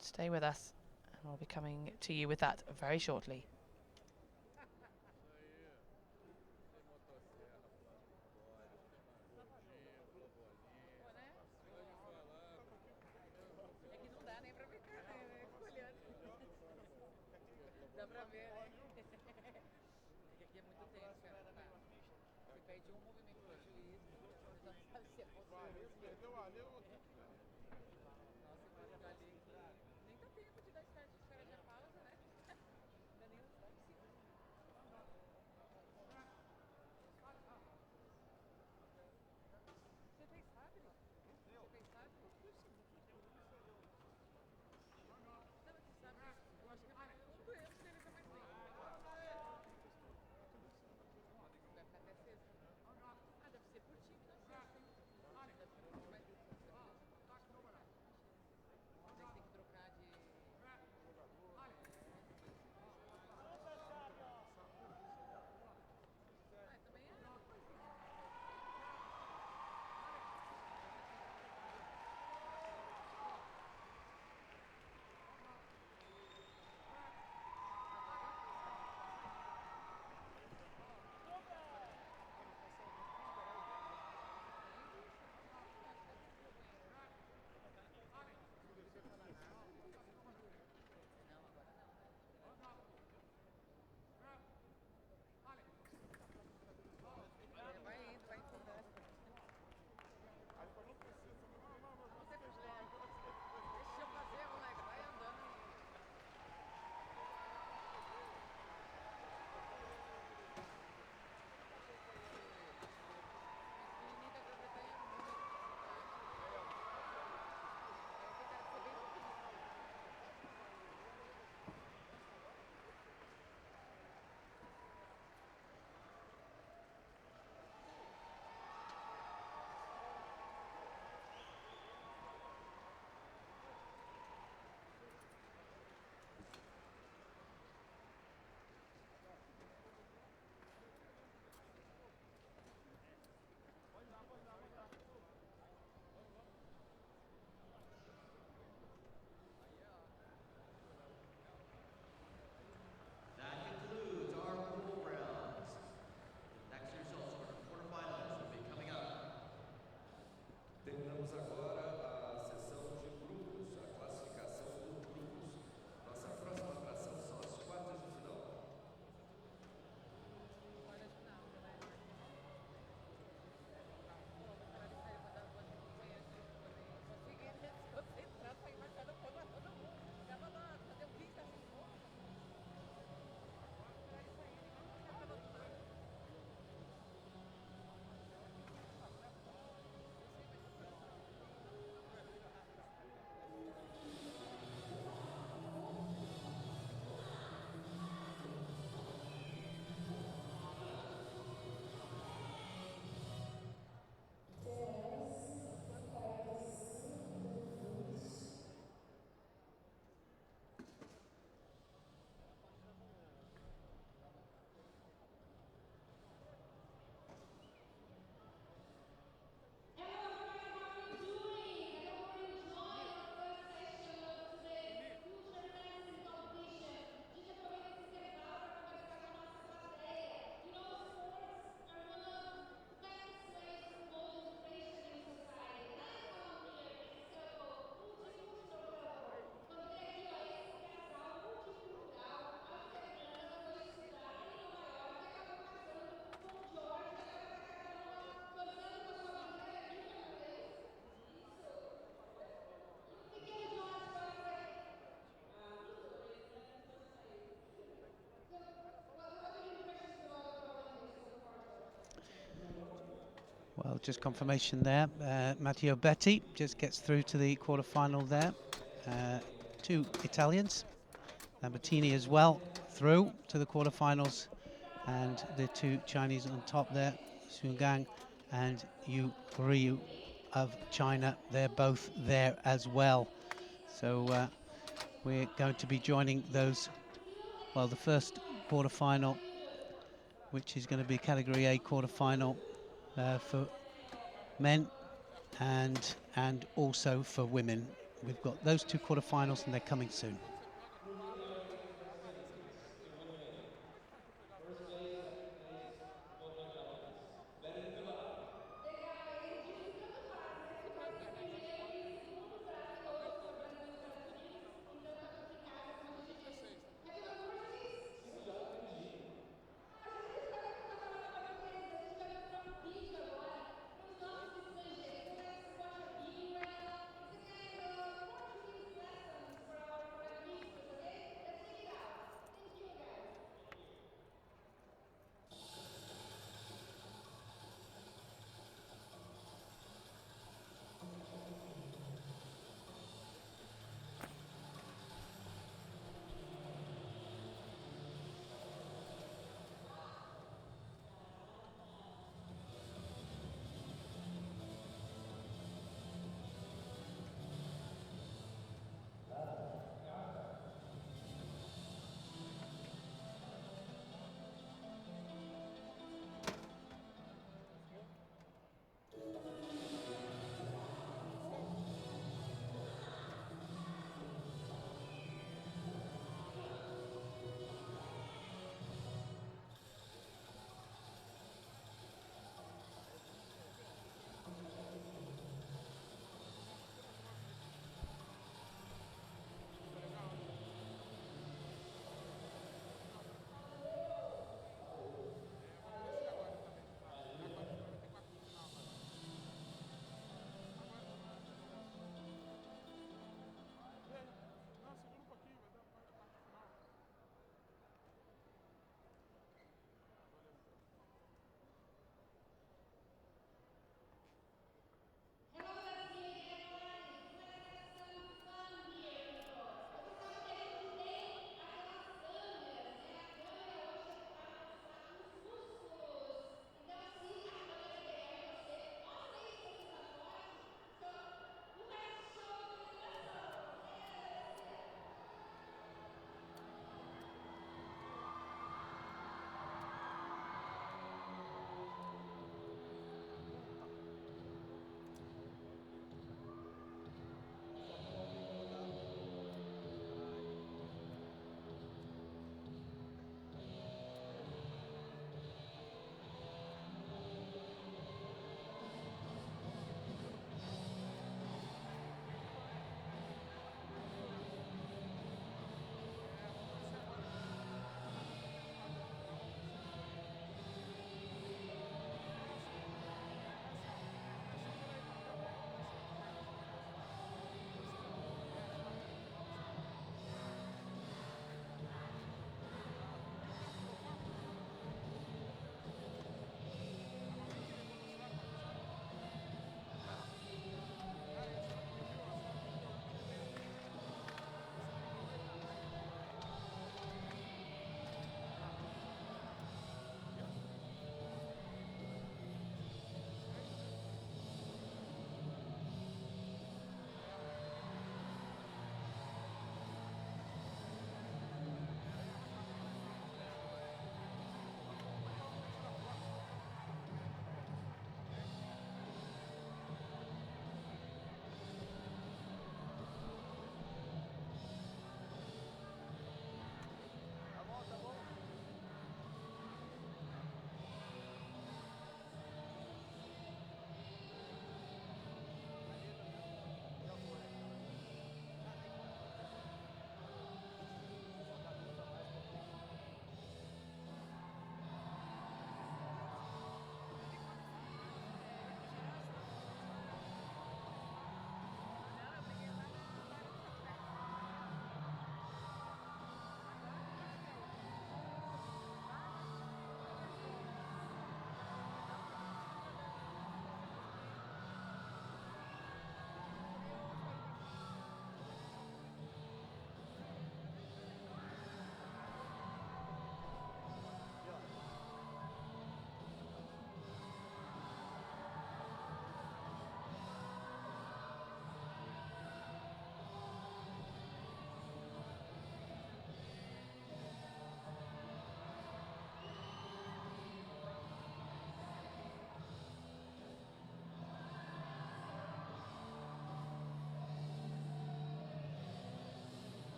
stay with us, and we'll be coming to you with that very shortly. Well, just confirmation there. Matteo Betti just gets through to the quarter-final there. Two Italians, Lambertini as well, through to the quarter-finals, and the two Chinese on top there, Xu Gang and Yu Ryu of China. They're both there as well. So we're going to be joining those, well, the first quarter-final, which is going to be Category A quarter-final for men and also for women. We've got those two quarter-finals and they're coming soon.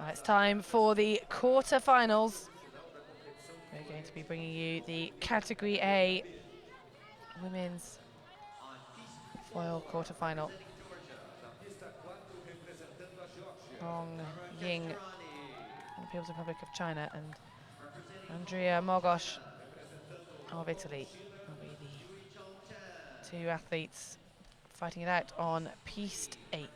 It's time for the quarter-finals. We're going to be bringing you the Category A Women's Foil quarter-final. Hong Ying from the People's Republic of China and Andrea Mogos of Italy will be the two athletes fighting it out on Piste 8.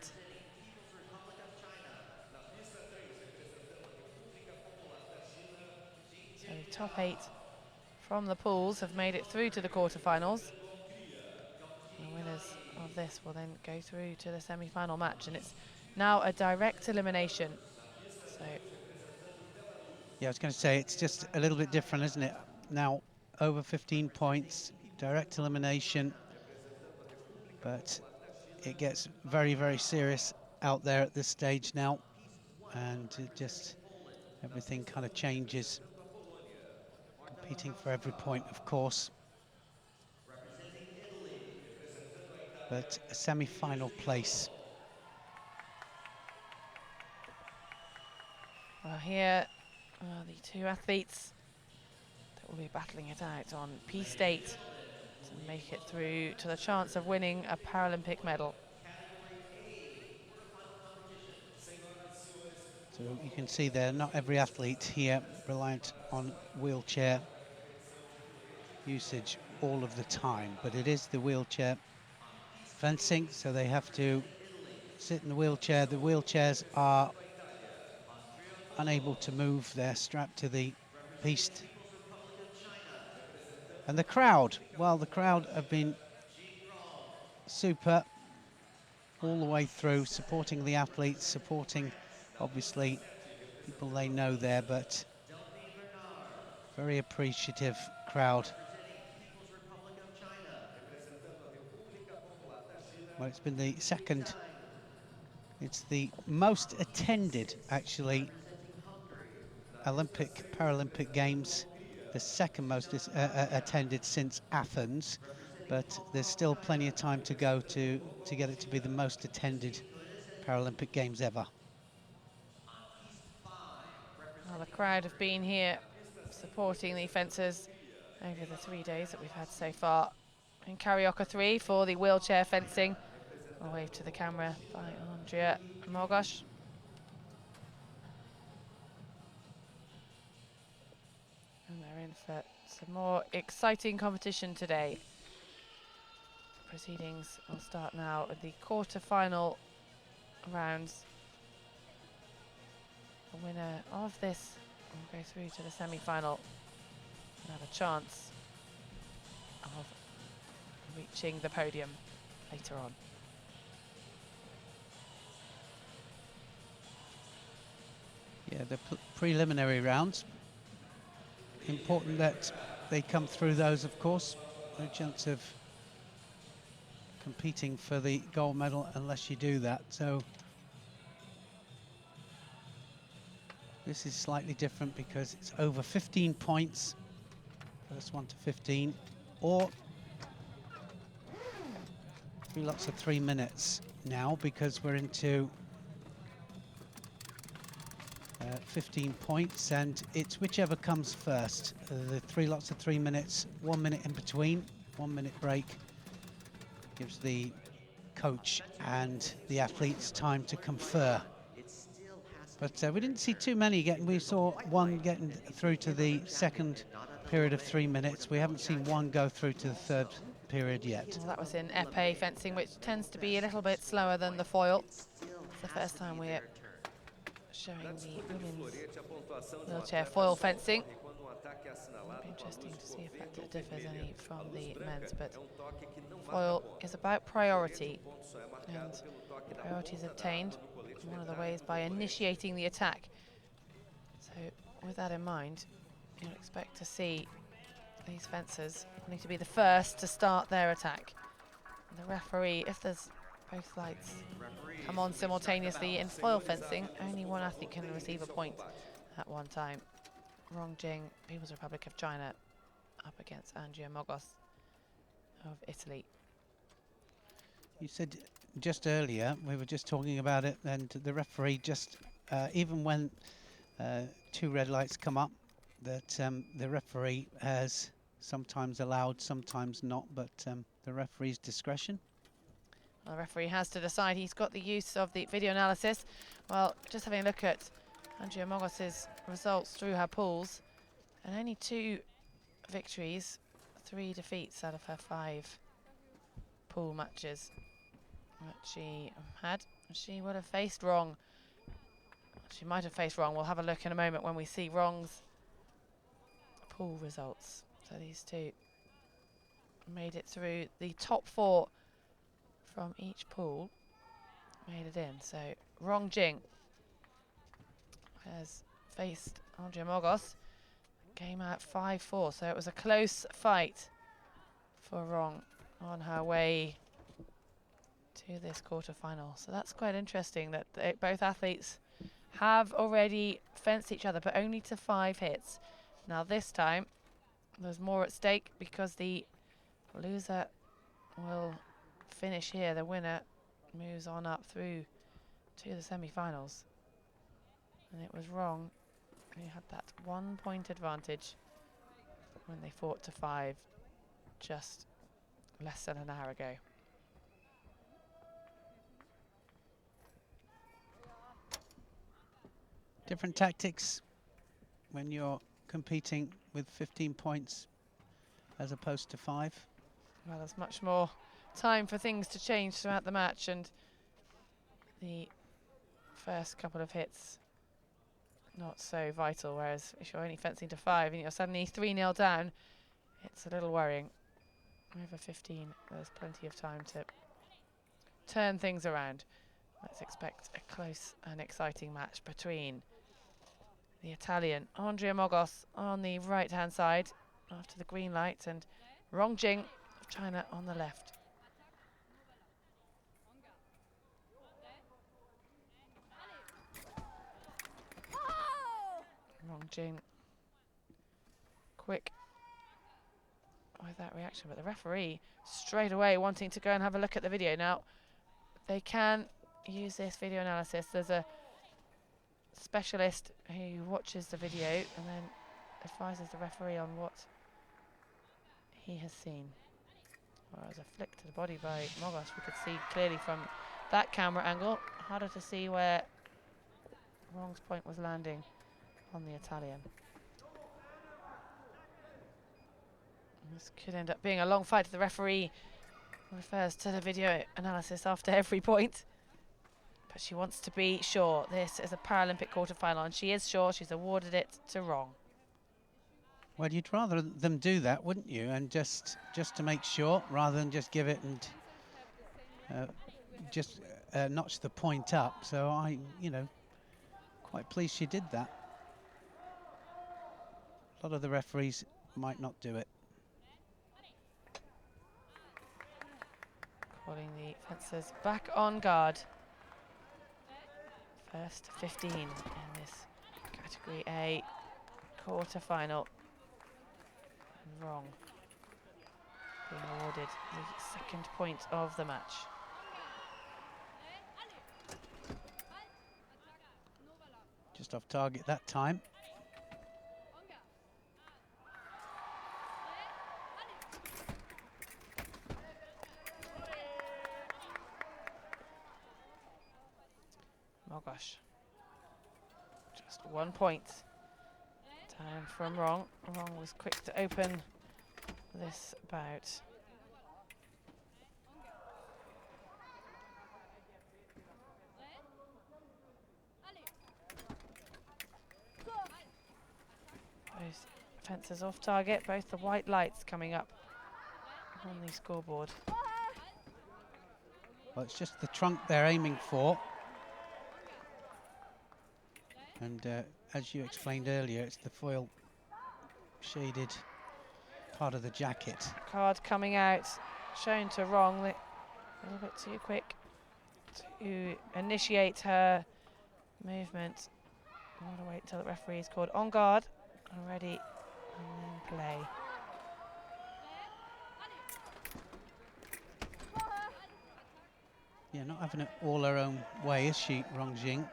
So the top 8 from the pools have made it through to the quarterfinals. The winners of this will then go through to the semi-final match, and it's now a direct elimination. So Yeah, I was going to say, it's just a little bit different, isn't it? Now, over 15 points, direct elimination, but it gets very, very serious out there at this stage now, and it just, everything kind of changes. Competing for every point, of course. But a semi-final place. well, here are the two athletes that will be battling it out on Piste 8 to make it through to the chance of winning a Paralympic medal. So you can see there, not every athlete here reliant on wheelchair usage all of the time, but it is the wheelchair fencing, so they have to sit in the wheelchair. The wheelchairs are unable to move, they're strapped to the piste. And the crowd, well, the crowd have been super all the way through, supporting the athletes, supporting obviously people they know there, but very appreciative crowd. Well, it's been the second, it's the most attended, actually, Paralympic Games, the second most attended since Athens, but there's still plenty of time to go to get it to be the most attended Paralympic Games ever. Well, the crowd have been here supporting the fencers over the 3 days that we've had so far in Carioca 3 for the wheelchair fencing. I'll wave to the camera by Andrea Mogos. And they're in for some more exciting competition today. Proceedings will start now at the quarter-final rounds. The winner of this will go through to the semi-final and have a chance of reaching the podium later on. Yeah, the preliminary rounds. Important that they come through those, of course. No chance of competing for the gold medal unless you do that. So this is slightly different because it's over 15 points, first one to 15, or 3 lots of 3 minutes now, because we're into 15 points, and it's whichever comes first. The 3 lots of 3 minutes, 1 minute in between, 1 minute break, gives the coach and the athletes time to confer. But we didn't see too many getting, we saw one getting through to the second period of 3 minutes. We haven't seen one go through to the third period yet. Well, that was in épée fencing, which tends to be a little bit slower than the foil. It's the first time we're showing the women's wheelchair foil fencing. It'll be interesting to see if that differs any from the men's, but foil is about priority, and priority is obtained one of the ways by initiating the attack. So with that in mind, you'll expect to see these fencers wanting to be the first to start their attack. And the referee, if there's both lights come on simultaneously in foil fencing, only one athlete can receive a point at one time. Rong Jing, People's Republic of China, up against Andrea Mogos of Italy. You said just earlier, we were just talking about it, and the referee just even when two red lights come up, that the referee has sometimes allowed, sometimes not, but the referee's discretion. Well, the referee has to decide. He's got the use of the video analysis. Well, just having a look at Andrea Mogos's results through her pools, and only 2 victories, 3 defeats out of her 5 pool matches that she had. She would have faced wrong. She might have faced wrong. We'll have a look in a moment when we see wrong's pool results. So these 2 made it through the top 4 from each pool. Made it in. So Rong Jing has faced Andrea Mogos. Came out 5-4. So it was a close fight for Rong on her way to this quarter-final. So that's quite interesting that both athletes have already fenced each other, but only to 5 hits. Now this time there's more at stake because the loser will finish here. The winner moves on up through to the semi-finals. And it was Wrong who had that 1-point advantage when they fought to 5 just less than an hour ago. Different tactics when you're competing with 15 points as opposed to 5. Well, there's much more time for things to change throughout the match, and the first couple of hits not so vital, whereas if you're only fencing to 5 and you're suddenly 3-0 down, it's a little worrying. Over 15, there's plenty of time to turn things around. Let's expect a close and exciting match between the Italian Andrea Mogos on the right-hand side after the green light and Rong Jing of China on the left. Rong Jing quick with that reaction, but the referee straight away wanting to go and have a look at the video. Now, they can use this video analysis. There's a specialist who watches the video and then advises the referee on what he has seen. Well, as a flick to the body by Mogos, we could see clearly from that camera angle. Harder to see where Wrong's point was landing on the Italian. This could end up being a long fight. The referee refers to the video analysis after every point, but she wants to be sure. This is a Paralympic quarter-final, and she is sure. She's awarded it to Wrong. Well, you'd rather them do that, wouldn't you? And just to make sure, rather than just give it and just notch the point up. So I, quite pleased she did that. A lot of the referees might not do it. Calling the fencers back on guard. First 15 in this category A quarter-final. And Wrong being awarded the 2nd point of the match. Just off target that time. Mogos. Just 1 point. Time from Wrong. Wrong was quick to open this bout. Both fencers off target, both the white lights coming up on the scoreboard. Well, it's just the trunk they're aiming for. And as you explained earlier, it's the foil shaded part of the jacket. Card coming out, shown to Wrong, a little bit too quick to initiate her movement. I want to wait until the referee is called on guard and ready, and then play. Yeah, not having it all her own way, is she, Rong Jing?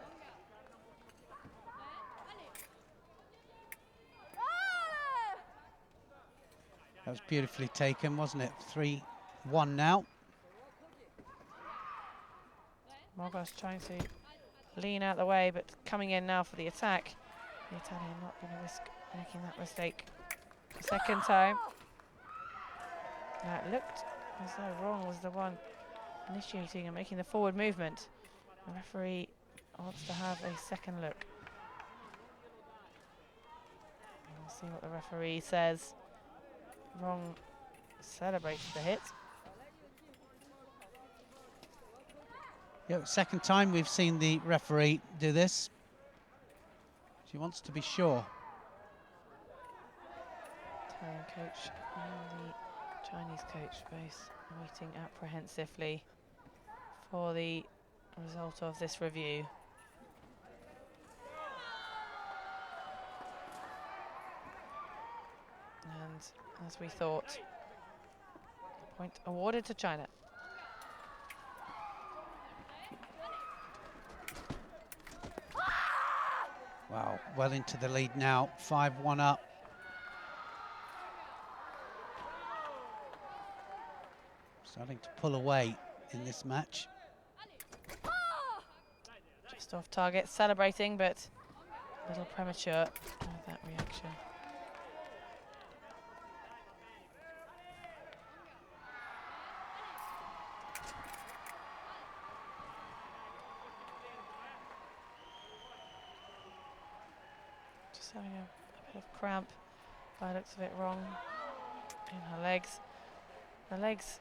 That was beautifully taken, wasn't it? 3-1 now. Mogos trying to lean out the way, but coming in now for the attack. The Italian not going to risk making that mistake a second time. Now it looked as though Wrong was the one initiating and making the forward movement. The referee wants to have a second look. We'll see what the referee says. Wrong celebrates the hit. Yeah, second time we've seen the referee do this. She wants to be sure. Italian coach and the Chinese coach both waiting apprehensively for the result of this review. And as we thought, point awarded to China. Wow, well into the lead now, 5-1 up. Starting to pull away in this match. Just off target, celebrating, but a little premature with that reaction. Just having a bit of cramp, by the looks of it, Wrong in her legs. The legs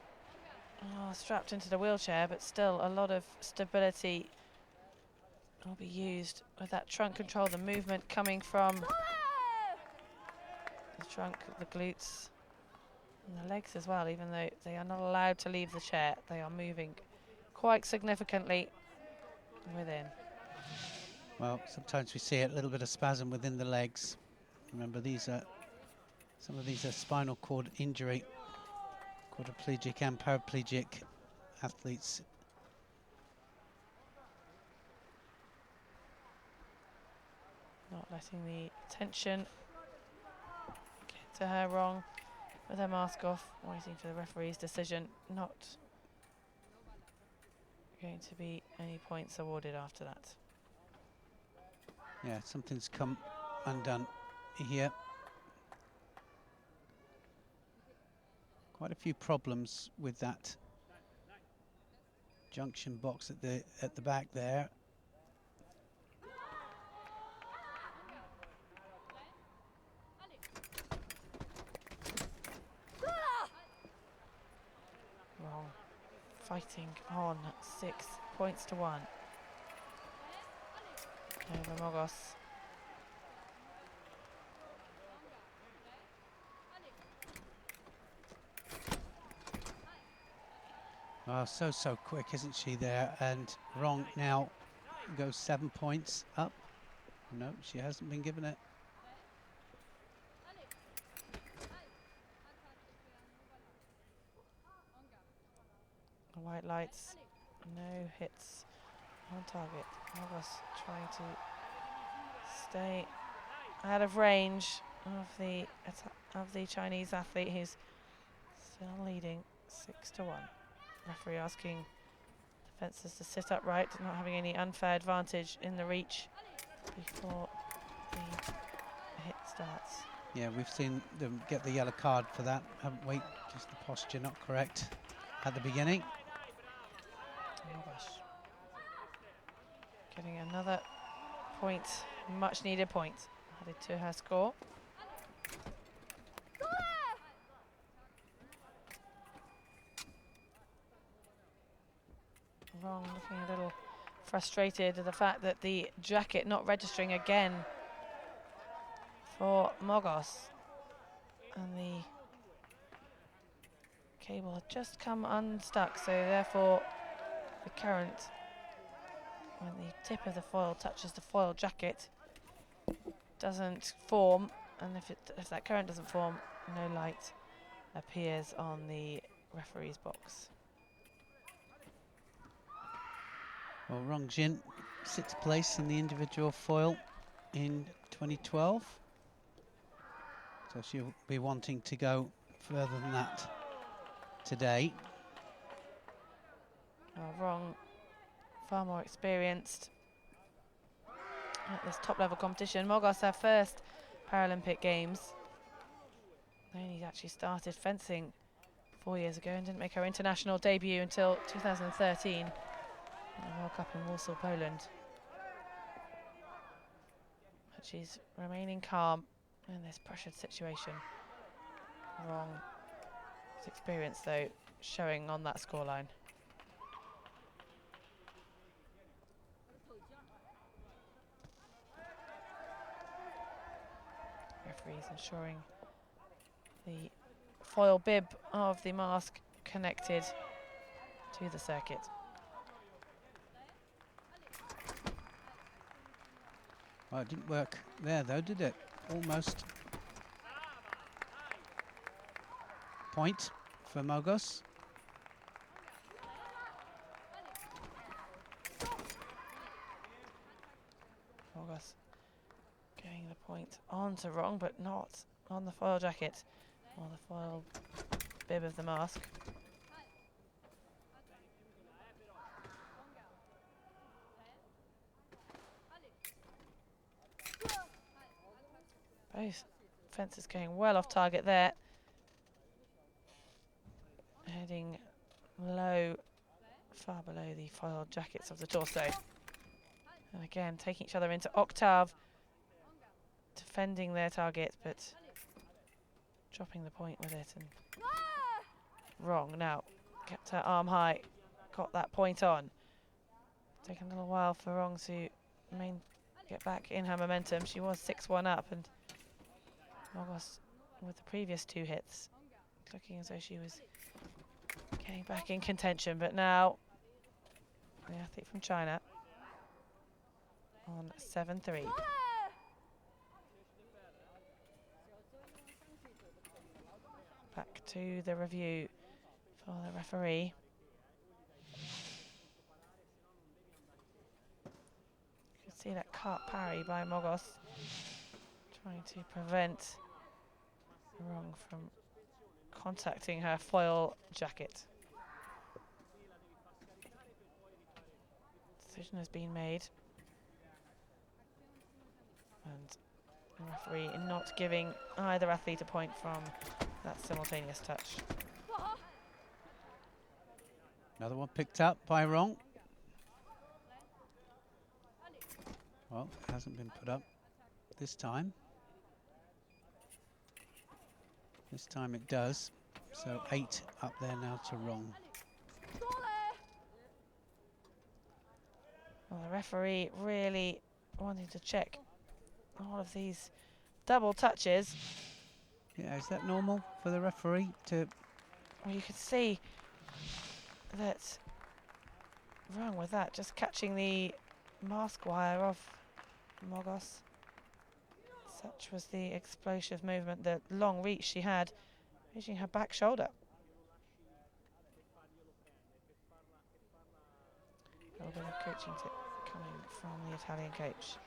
are strapped into the wheelchair, but still a lot of stability will be used with that trunk control, the movement coming from the trunk, the glutes, and the legs as well. Even though they are not allowed to leave the chair, they are moving quite significantly within. Well, sometimes we see a little bit of spasm within the legs. Remember, some of these are spinal cord injury, quadriplegic and paraplegic athletes. Not letting the tension get to her, Wrong with her mask off, waiting for the referee's decision. Not going to be any points awarded after that. Yeah, something's come undone here. Quite a few problems with that junction box at the back there. Wrong fighting on 6 points to 1 over Mogos. Oh, so quick, isn't she there? And Wrong now goes 7 points up. No, she hasn't been given it. The white lights, no hits on target. Mogos trying to stay out of range of the Chinese athlete, who's still leading 6 to 1. Referee asking defences to sit upright, not having any unfair advantage in the reach before the hit starts. Yeah, we've seen them get the yellow card for that, haven't we? Just the posture not correct at the beginning. Oh gosh. Getting another point, much needed point, added to her score. Wrong, looking a little frustrated at the fact that the jacket not registering again for Mogos, and the cable had just come unstuck, so therefore the current, when the tip of the foil touches the foil jacket, doesn't form, and if that current doesn't form, no light appears on the referee's box. Well, Rong Jin, 6th place in the individual foil in 2012. So she'll be wanting to go further than that today. Well, Wrong, far more experienced at this top-level competition. Mogos, her first Paralympic Games. They only actually started fencing 4 years ago and didn't make her international debut until 2013 in the World Cup in Warsaw, Poland. But she's remaining calm in this pressured situation. Wrong. His experience, though, showing on that scoreline. Referees ensuring the foil bib of the mask connected to the circuit. Well, it didn't work there, though, did it? Almost. Point for Mogos. Mogos getting the point onto Wrong, but not on the foil jacket or the foil bib of the mask. Both fences going well off target there. Heading low, far below the foil jackets of the torso. And again, taking each other into octave, defending their target, but dropping the point with it. And Wrong now, kept her arm high, got that point on. Taking a little while for Wrong to get back in her momentum. She was 6-1 up, and Mogos, with the previous 2 hits, looking as though she was getting back in contention, but now the athlete from China on 7-3. Back to the review for the referee. You can see that cart parry by Mogos, trying to prevent Wrong from contacting her foil jacket. Decision has been made, and the referee not giving either athlete a point from that simultaneous touch. Another one picked up by Wrong. Well, it hasn't been put up this time. This time it does. So 8 up there now to Wrong. Well, the referee really wanting to check all of these double touches. Yeah, is that normal for the referee to... Well, you could see that Wrong with that, just catching the mask wire of Mogos. Such was the explosive movement, the long reach she had, reaching her back shoulder. A little bit of coaching tip coming from the Italian coach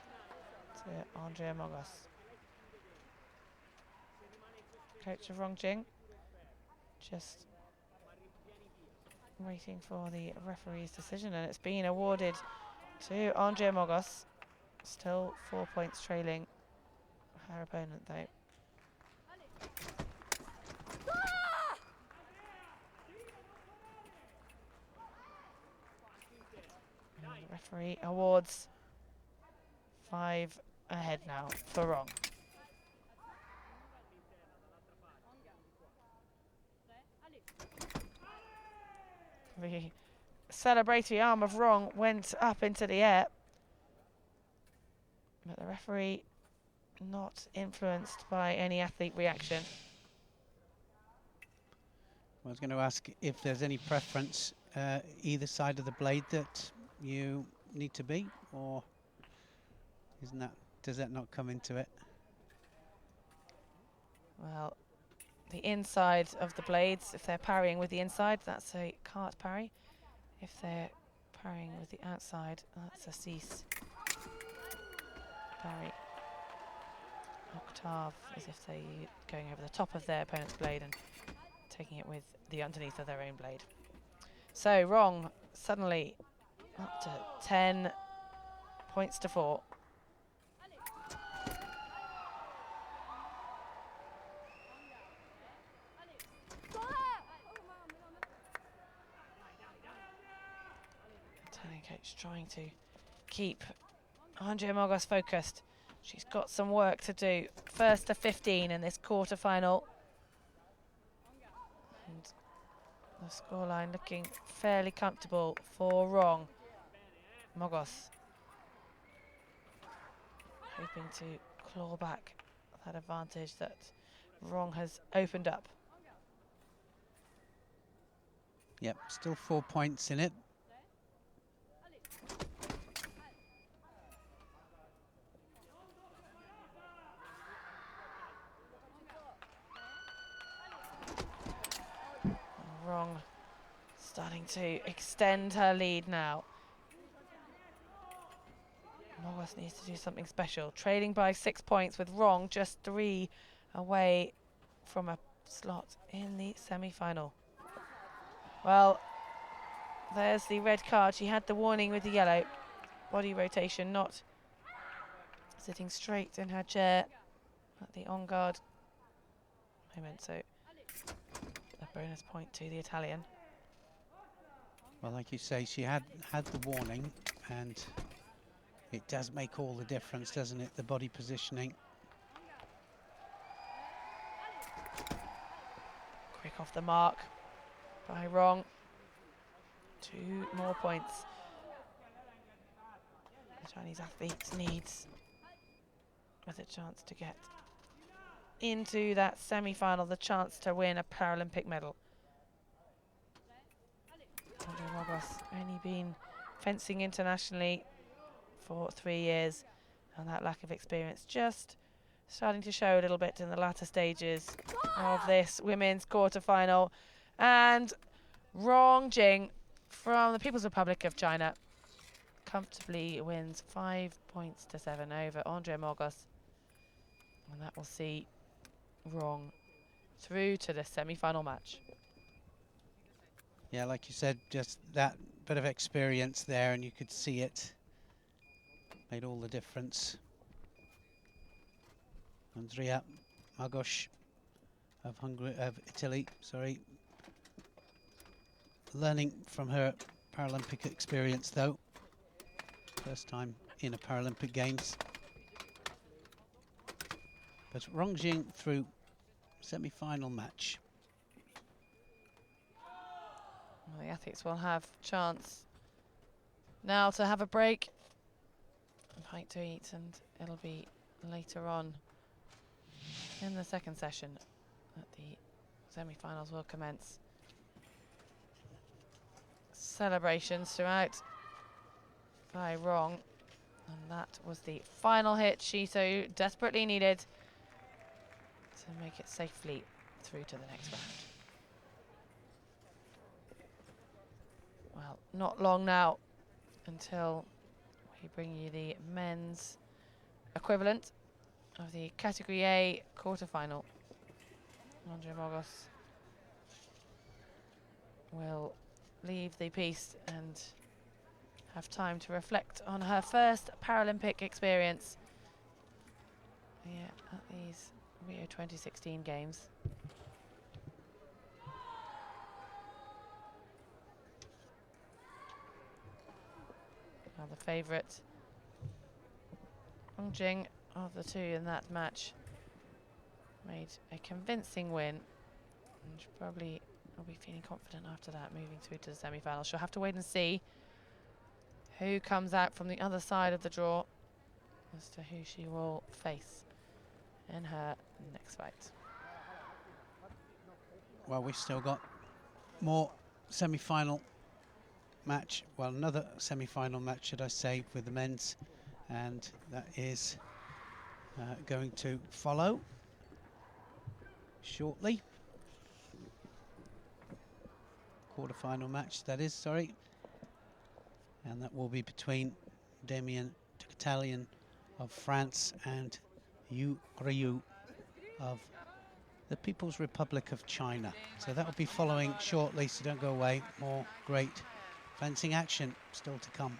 to Andrea Mogos. Coach of Wrong Jing, just waiting for the referee's decision, and it's been awarded to Andrea Mogos. Still 4 points trailing her opponent, though. And the referee awards 5 ahead now for Wrong. The celebratory arm of Wrong went up into the air, but the referee not influenced by any athlete reaction. I was going to ask if there's any preference either side of the blade that you need to be, or does that not come into it? Well, the inside of the blades, if they're parrying with the inside, that's a cart parry. If they're parrying with the outside, that's a cease parry. octave, as if they're going over the top of their opponent's blade and taking it with the underneath of their own blade. So wrong, suddenly up to 10 points to 4. Italian coach trying to keep Andrea Mogos focused. She's got some work to do. First to 15 in this quarter-final. And the scoreline looking fairly comfortable for wrong. Mogos hoping to claw back that advantage that wrong has opened up. Yep, still 4 points in it. Wrong starting to extend her lead now. Mogos needs to do something special. Trailing by 6 points with wrong just 3 away from a slot in the semi-final. Well, there's the red card. She had the warning with the yellow. Body rotation, not sitting straight in her chair at the on-guard moment. So a bonus point to the Italian. Well, like you say, she had the warning, and it does make all the difference, doesn't it? The body positioning. Quick off the mark by wrong. 2 more points. The Chinese athletes needs with a chance to get into that semi-final, the chance to win a Paralympic medal. Andrea Mogos only been fencing internationally for 3 years, and that lack of experience just starting to show a little bit in the latter stages of this women's quarter-final. And Rong Jing from the People's Republic of China comfortably wins 5 points to 7 over Andrea Mogos, and that will see Rong through to the semi-final match. Yeah, like you said, just that bit of experience there, and you could see it made all the difference. Andrea Mogos of Italy, sorry. Learning from her Paralympic experience, though. First time in a Paralympic Games. But Rongjing through semi-final match. Well, the athletes will have chance now to have a break, a bite to eat, and it'll be later on in the second session that the semi-finals will commence. Celebrations throughout by Rong, and that was the final hit she so desperately needed to make it safely through to the next round. Well, not long now until we bring you the men's equivalent of the Category A quarter-final. Andrea Mogos will leave the piste and have time to reflect on her first Paralympic experience at these Rio 2016 Games. Now the favourite, Rong Jing, of the two in that match, made a convincing win, and she probably will be feeling confident after that, moving through to the semi-final. She'll have to wait and see who comes out from the other side of the draw as to who she will face in her next fight. Well, we've still got more semi-final match, well, another semi-final match, should I say, with the men's, and that is going to follow shortly. Quarter-final match, that is, sorry. And that will be between Damien Italian of France and Ryu of the People's Republic of China. So that will be following shortly, so don't go away. More great fencing action still to come.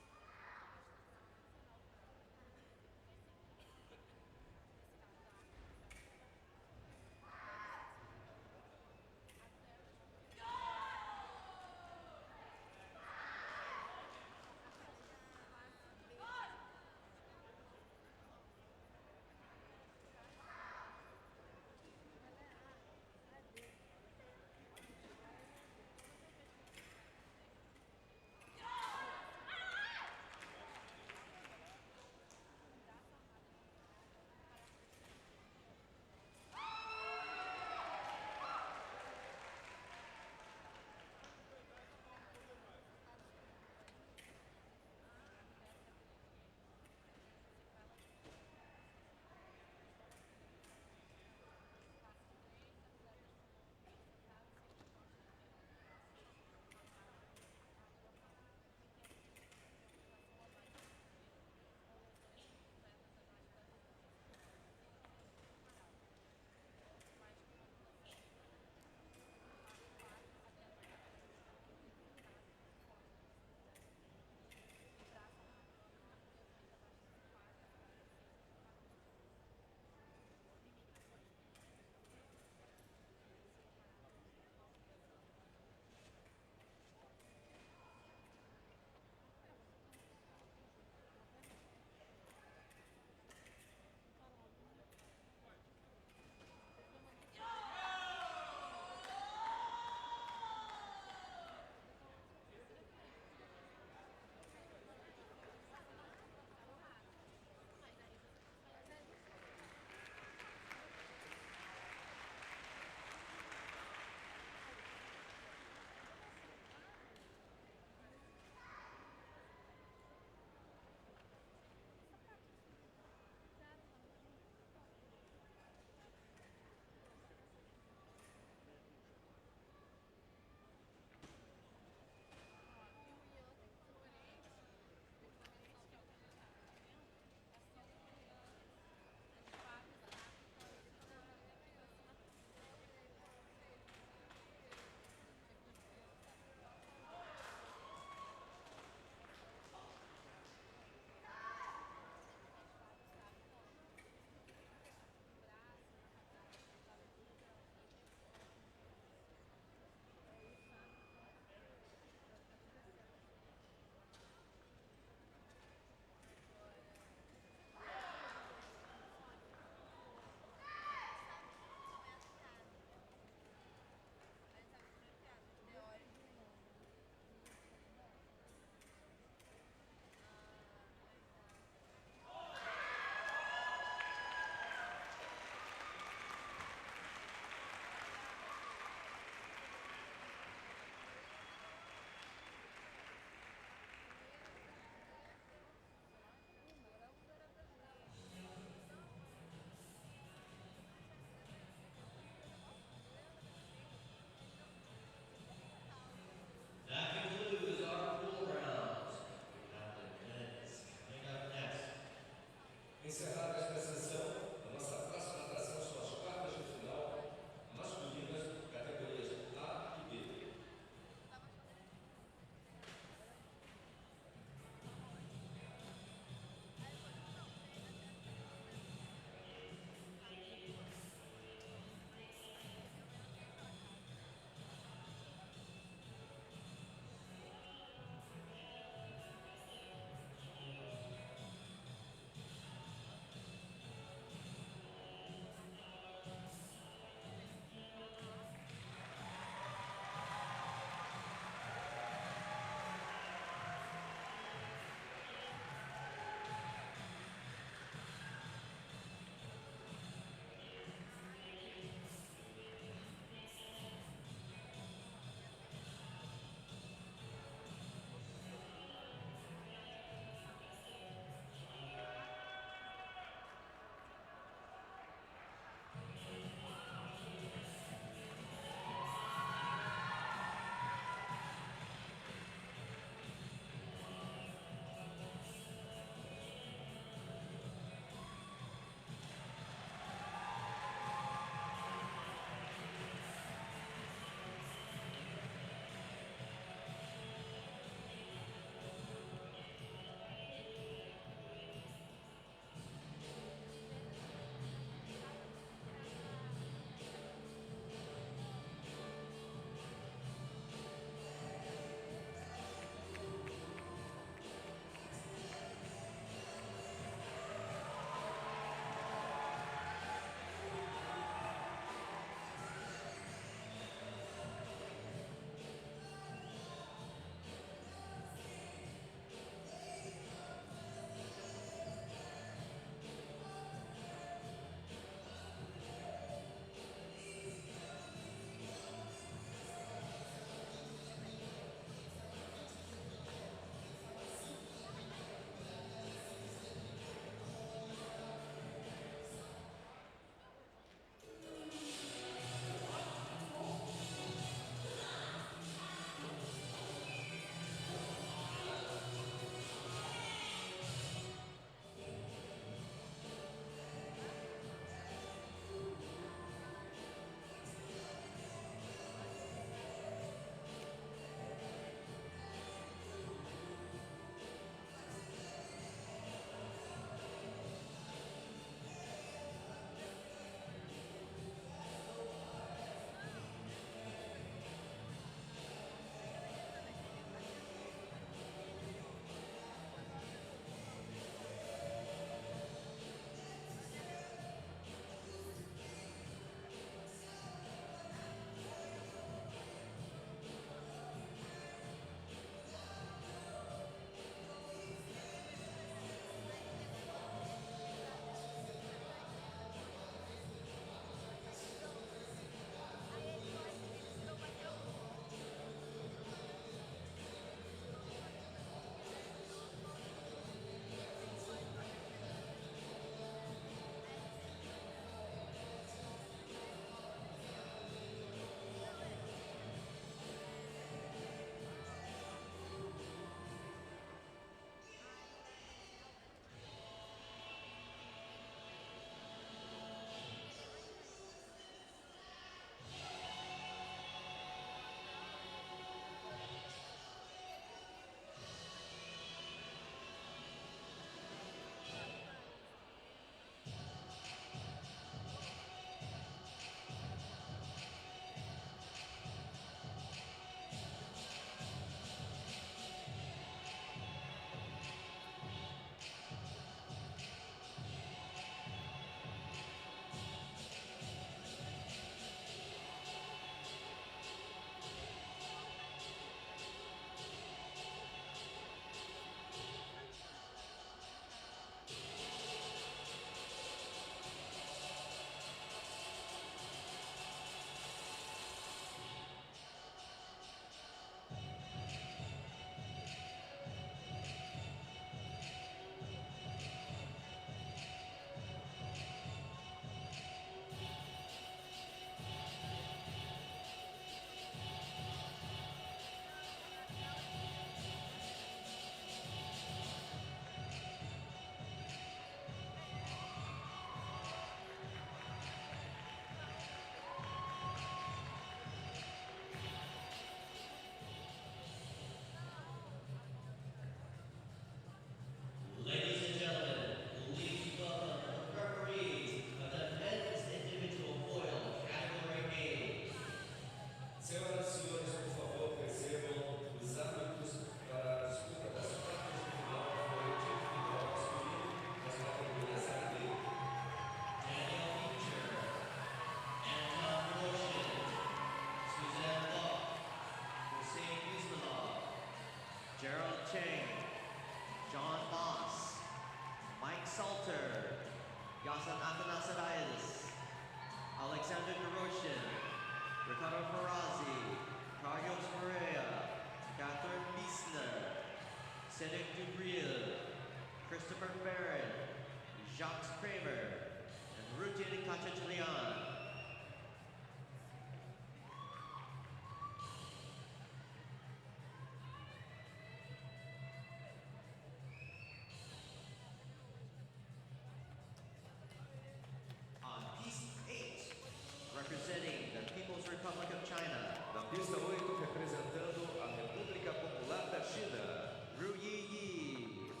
Representing the People's Republic of China. Na pista 8, representando a República Popular da China. Rio De Janeiro.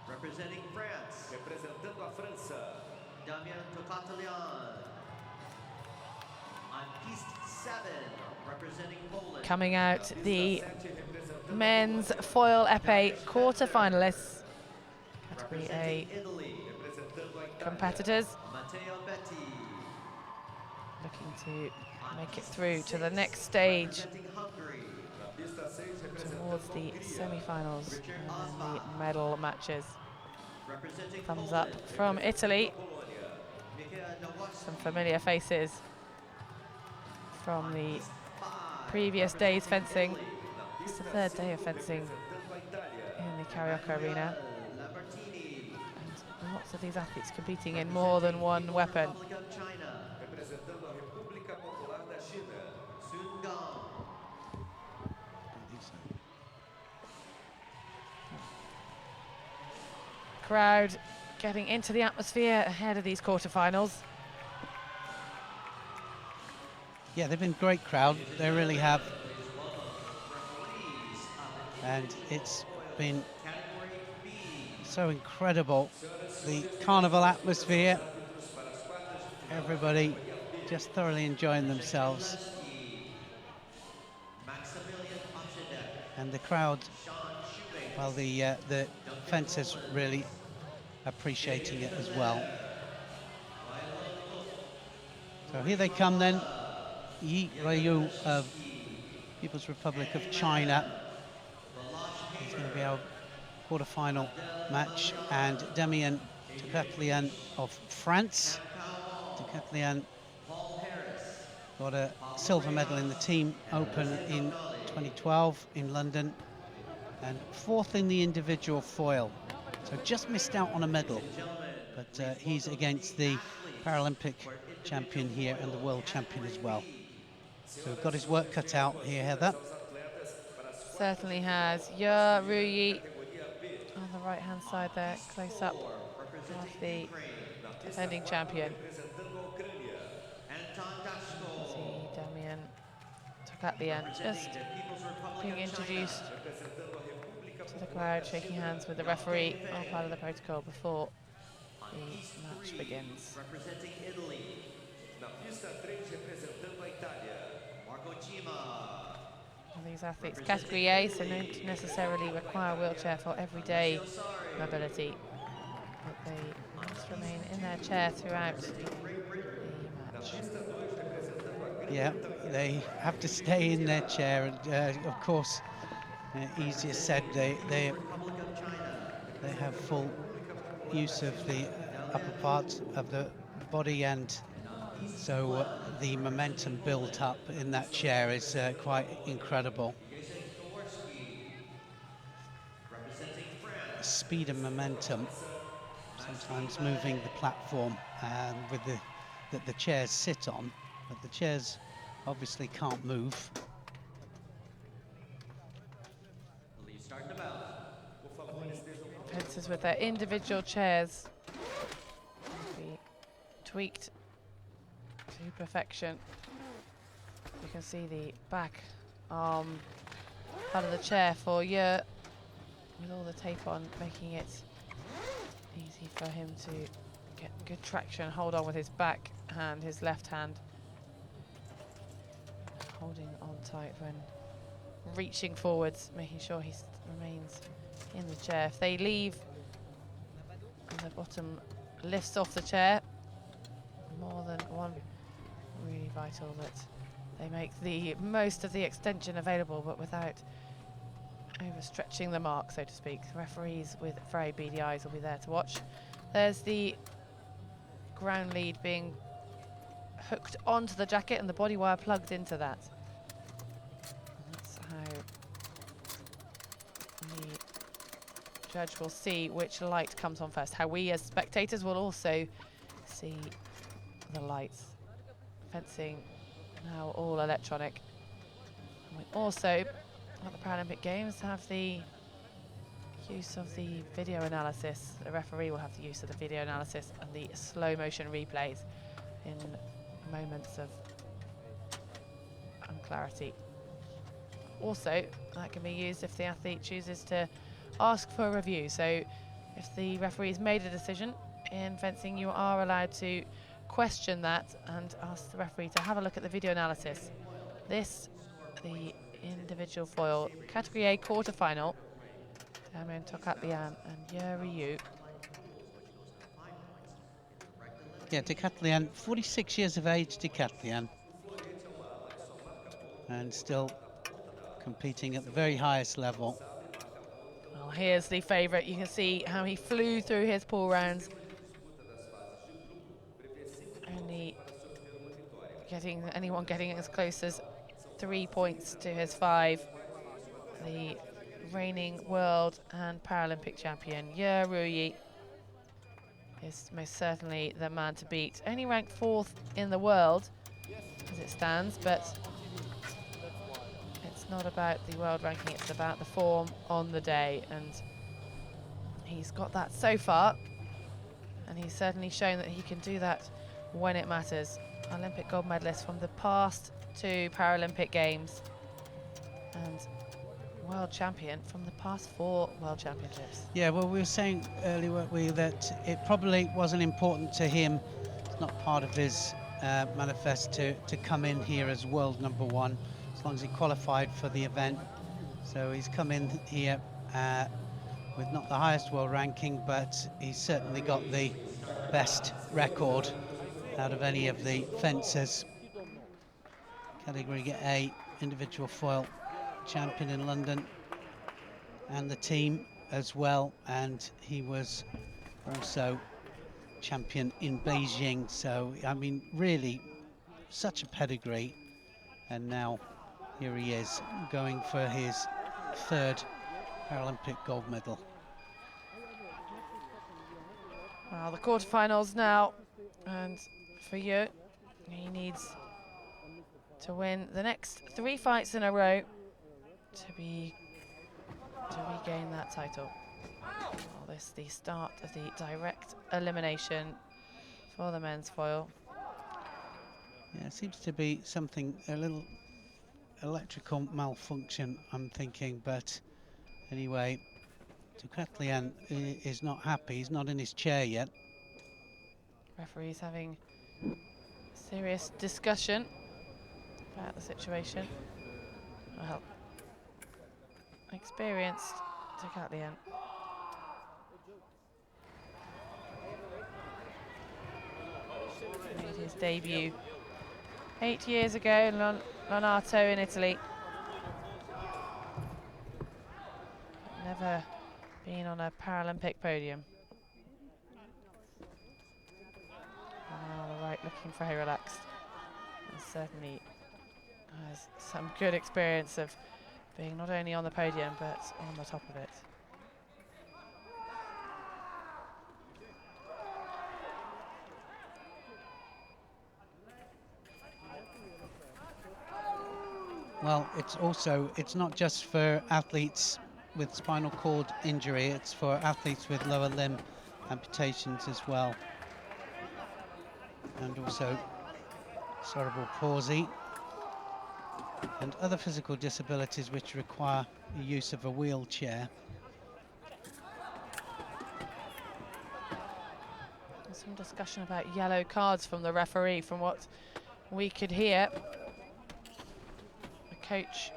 Representing France. Representando a França. Damien Tokatalian. On piste 7, representing Poland. Coming out, the men's foil épée quarter-finalists. Category A competitors. Matteo Betti. Looking to make it through to the next stage, towards the semi-finals and then the medal matches. Thumbs up from Italy. Some familiar faces from the previous day's fencing. It's the third day of fencing in the Carioca Arena. And lots of these athletes competing in more than one weapon. Crowd getting into the atmosphere ahead of these quarterfinals. Yeah, they've been a great crowd. They really have. And it's been so incredible. The carnival atmosphere. Everybody just thoroughly enjoying themselves. And the crowd, well, the fencers really appreciating it as well. So here they come then. Yi Ryu of People's Republic of China. It's going to be our quarter-final match. And Damien Tokatlian of France. Tokatlian got a silver medal in the team open in 2012 in London. And fourth in the individual foil. So just missed out on a medal. But he's against the Paralympic champion here and the world champion as well. So got his work cut out here, Heather. Certainly has. Ye Ruyi on the right-hand side there, close up of the defending champion. See Damien Tokatlian just being introduced to the crowd, shaking hands with the referee, all part of the protocol before the match begins. Representing Italy. Na pista 3, representando a Itália. Marco Cima. These athletes, category A, so don't necessarily require a wheelchair for everyday mobility, but they must remain in their chair throughout the match. Yeah, they have to stay in their chair, and of course, easier said. They have full use of the upper part of the body, and so the momentum built up in that chair is quite incredible. The speed and momentum, sometimes moving the platform with that the chairs sit on, but the chairs obviously can't move. Fencers with their individual chairs be tweaked to perfection. You can see the back arm part of the chair for Ye, with all the tape on, making it easy for him to get good traction, hold on with his back hand, his left hand, holding on tight when reaching forwards, making sure he remains in the chair. If they leave and the bottom lifts off the chair more than one, really vital that they make the most of the extension available, but without overstretching the mark, so to speak. Referees with very beady eyes will be there to watch. There's the ground lead being hooked onto the jacket and the body wire plugged into that. And that's how the judge will see which light comes on first. How we as spectators will also see the lights. Fencing now all electronic. And we also, at the Paralympic Games, have the use of the video analysis. The referee will have the use of the video analysis and the slow motion replays in moments of unclarity. Also, that can be used if the athlete chooses to ask for a review. So if the referee's made a decision in fencing, you are allowed to question that and ask the referee to have a look at the video analysis. This, the individual foil category A quarterfinal. Damien Tokatlian and Yuriyu. Yeah, Tokatlian, 46 years of age, Tokatlian. And still competing at the very highest level. Well, here's the favourite. You can see how he flew through his pool rounds. Only anyone getting as close as 3 points to his 5. The reigning world and Paralympic champion, Yuriyu, is most certainly the man to beat. Only ranked 4th in the world as it stands, but it's not about the world ranking, it's about the form on the day, and he's got that so far, and he's certainly shown that he can do that when it matters. Olympic gold medalist from the past 2 Paralympic Games, and world champion from the past 4 World Championships. Yeah, well, we were saying earlier, weren't we, that it probably wasn't important to him. It's not part of his manifest to come in here as world #1, as long as he qualified for the event. So he's come in here with not the highest world ranking, but he's certainly got the best record out of any of the fencers. Category A individual foil champion in London, and the team as well, and he was also champion in Beijing. So I mean, really such a pedigree, and now here he is going for his 3rd Paralympic gold medal. Well, the quarterfinals now, and for you, he needs to win the next 3 fights in a row to regain that title. Well, this is the start of the direct elimination for the men's foil. Yeah, it seems to be something, a little electrical malfunction, I'm thinking, but anyway, Tokatlian is not happy. He's not in his chair yet. Referee's having serious discussion about the situation. Well, experienced Tokatlian. Made his debut 8 years ago in Lonato in Italy. Never been on a Paralympic podium. The right looking very relaxed. And certainly has some good experience of being not only on the podium but on the top of it. Well, it's not just for athletes with spinal cord injury, it's for athletes with lower limb amputations as well. And also cerebral palsy and other physical disabilities which require the use of a wheelchair. There's some discussion about yellow cards from the referee, from what we could hear. The coach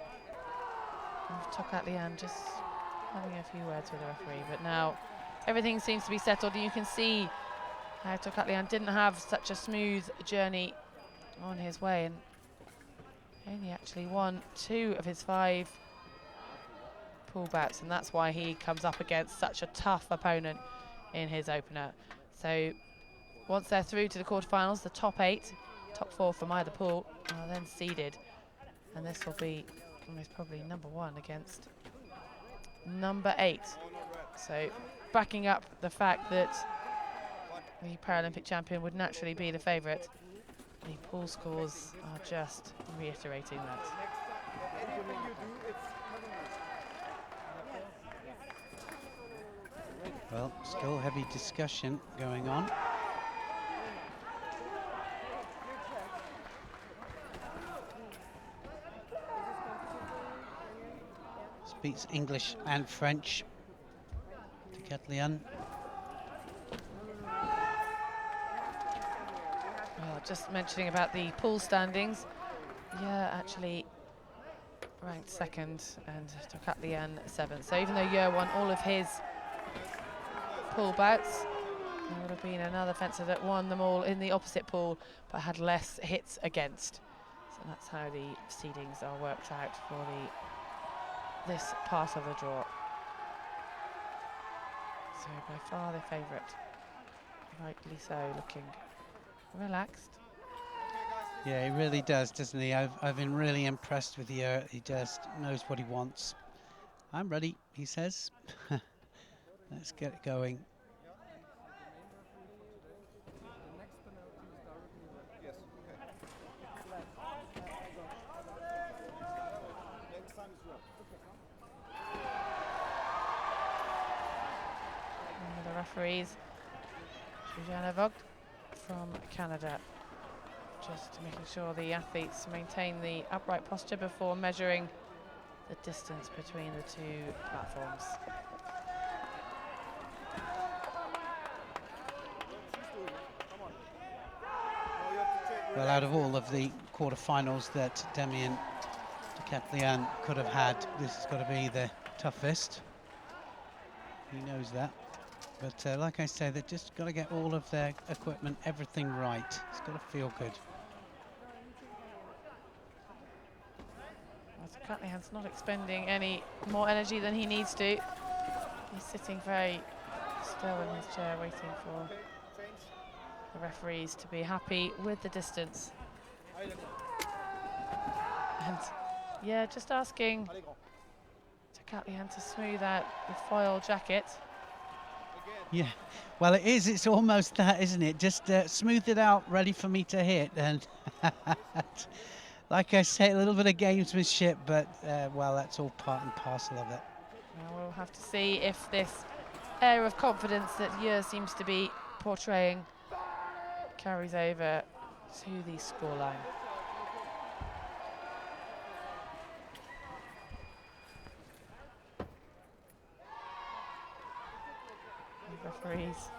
of Tokatlian just having a few words with the referee, but now everything seems to be settled. You can see how Tokatlian didn't have such a smooth journey on his way, and only actually won 2 of his 5 pool bouts, and that's why he comes up against such a tough opponent in his opener. So once they're through to the quarterfinals, the top 8, top 4 from either pool are then seeded, and this will be almost probably number 1 against number 8. So backing up the fact that the Paralympic champion would naturally be the favourite, the pool scores are just reiterating that. Well, still heavy discussion going on. Speaks English and French. Decathlon. Well, just mentioning about the pool standings, yeah, actually ranked 2nd and Decathlon 7th. So even though Yer won all of his pool bouts, there would have been another fencer that won them all in the opposite pool but had less hits against. So that's how the seedings are worked out for this part of the draw. So by far the favourite, rightly so, looking relaxed. Yeah, he really does, doesn't he? I've been really impressed with Yer. He just knows what he wants. I'm ready, he says. Let's get it going. One of the referees, Juliana Vogt from Canada, just making sure the athletes maintain the upright posture before measuring the distance between the 2 platforms. Well, out of all of the quarterfinals that Damien Decathlon could have had, this has got to be the toughest. He knows that. But like I say, they've just got to get all of their equipment, everything right. It's got to feel good. Decathlon's not expending any more energy than he needs to. He's sitting very still in his chair, waiting for the referees to be happy with the distance. And yeah, just asking Decathlon to smooth out the foil jacket. Yeah, well it is, it's almost that, isn't it? Just smooth it out, ready for me to hit. And like I say, a little bit of gamesmanship, but well, that's all part and parcel of it. Now we'll have to see if this air of confidence that Yer seems to be portraying carries over to the scoreline. Referees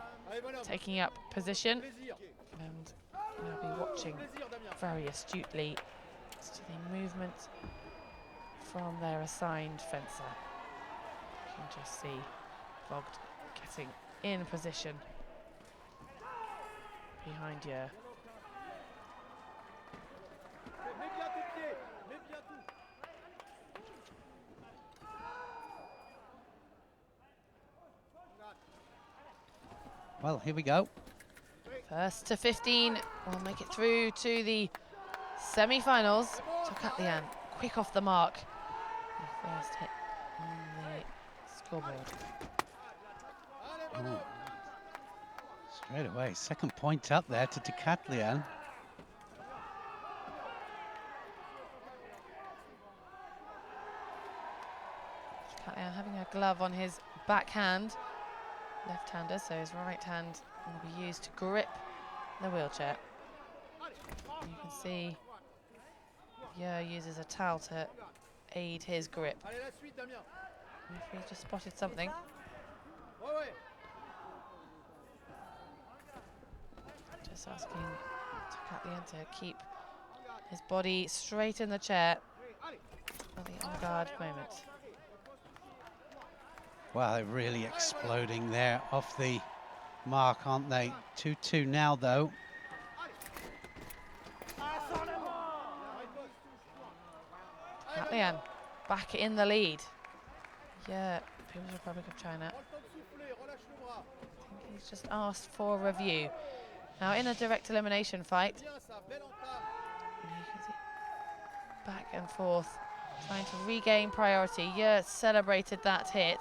taking up position, and we'll be watching very astutely as to the movement from their assigned fencer. You can just see Vogt getting in position behind Yer. Well, here we go. First to 15 will make it through to the semi-finals. Decathlon quick off the mark. The first hit on the scoreboard. Oh. Straight away, second point up there to Decathlon. Decathlon having a glove on his backhand. Left-hander, so his right hand will be used to grip the wheelchair. You can see Yer uses a towel to aid his grip. Referee just spotted something. Just asking Decathlon to keep his body straight in the chair for the on-guard moment. Well, they're really exploding there off the mark, aren't they? 2-2 now, though. Decathlon back in the lead. Yeah, People's Republic of China. I think he's just asked for a review. Now in a direct elimination fight, Bien ça, belle entame. you can see back and forth, trying to regain priority. Yeah, celebrated that hit.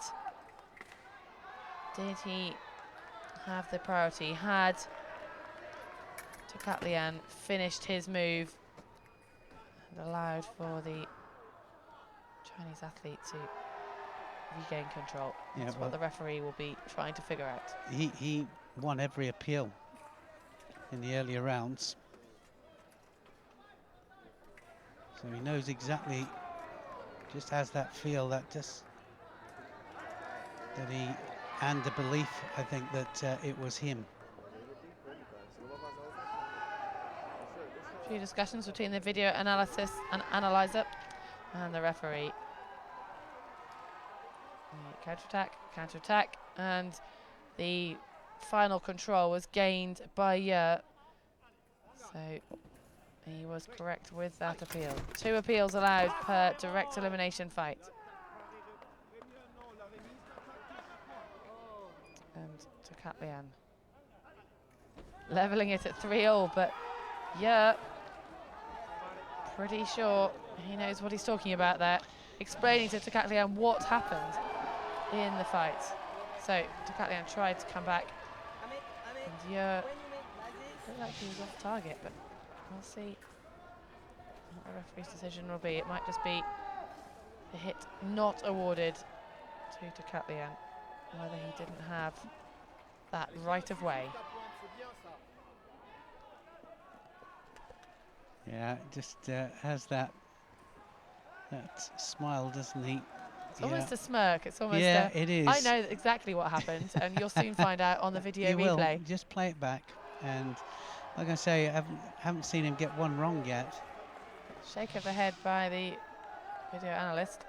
Did he have the priority? Had Tokatlian finished his move and allowed for the Chinese athlete to regain control. Yeah, That's well, what the referee will be trying to figure out. he won every appeal in the earlier rounds. So he knows exactly, just has that feel that he, and the belief, I think, that it was him. A few discussions between the video analysis and analyzer and the referee. Counter-attack, counter-attack, and the final control was gained by Ye. So he was correct with that appeal. 2 appeals allowed per direct elimination fight. And Tokatlian leveling it at 3-all, but yeah, pretty sure he knows what he's talking about there, explaining to Tokatlian what happened in the fight. So Tokatlian tried to come back, and yeah, looked like he was off target, but we'll see what the referee's decision will be. It might just be the hit not awarded to Tokatlian, whether he didn't have that right of way. Yeah, just has that smile, doesn't he? It's almost a smirk. It's almost it is. I know exactly what happened, and you'll soon find out on the video replay. Will. Just play it back, and like I say, I haven't seen him get one wrong yet. Shake of the head by the video analyst.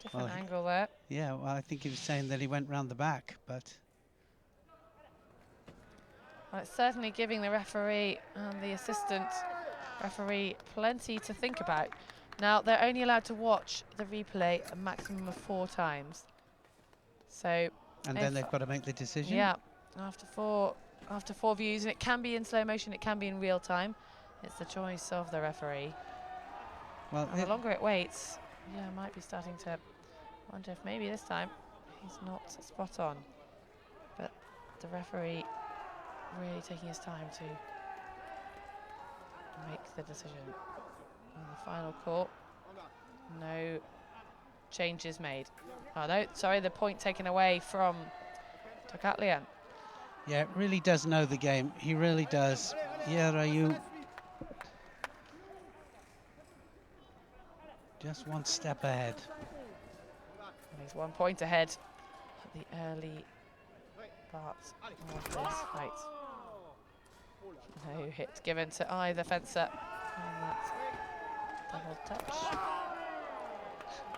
Different angle there. Yeah, well, I think he was saying that he went round the back, but... Well, it's certainly giving the referee and the assistant referee plenty to think about. Now, they're only allowed to watch the replay a maximum of 4 times. So... And then they've got to make the decision? Yeah, after four views, and it can be in slow motion, it can be in real time. It's the choice of the referee. Well, and the longer it waits, yeah, I might be starting to wonder if maybe this time he's not spot on. But the referee really taking his time to make the decision. And the final call, no changes made. Oh no, sorry, the point taken away from Tokatlian. Yeah, really does know the game. He really does. Yeah, Ryu. Just one step ahead. And he's 1 point ahead at the early part of this fight. No hit given to either fencer. And that's double touch.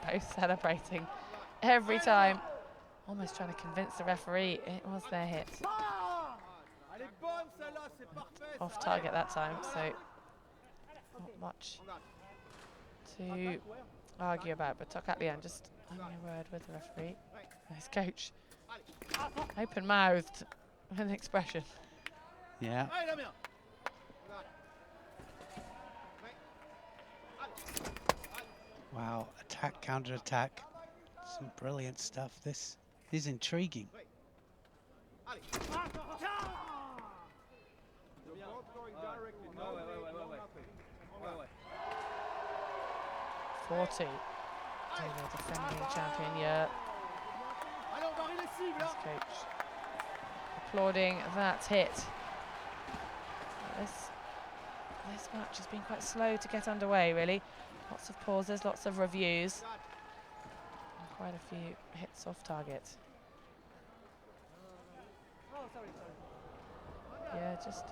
Both celebrating every time. Almost trying to convince the referee it was their hit. Off target that time, so not much to argue about, but Tokatlian just having a word with the referee. His coach, open-mouthed with an expression. Yeah. Wow, attack, counter-attack. Some brilliant stuff. This is intriguing. 4-2. The defending champion, yeah. His coach applauding that hit. This match has been quite slow to get underway, really. Lots of pauses, lots of reviews. And quite a few hits off target. Yeah, just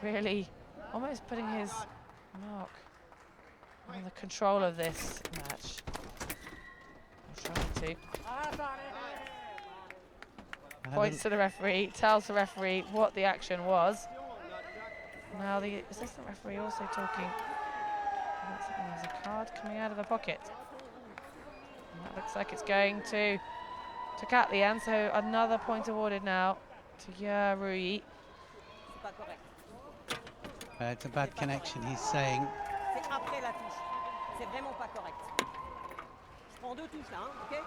really almost putting his mark on the control of this match. I'm trying to. Points to the referee, tells the referee what the action was. Now the assistant referee also talking. There's a card coming out of the pocket. And that looks like it's going to Tokatlian, so another point awarded now to Rui. C'est pas correct. It's a bad connection, he's saying. C'est après la touche. C'est vraiment pas correct. Je prends 2 touches là, hein, ok?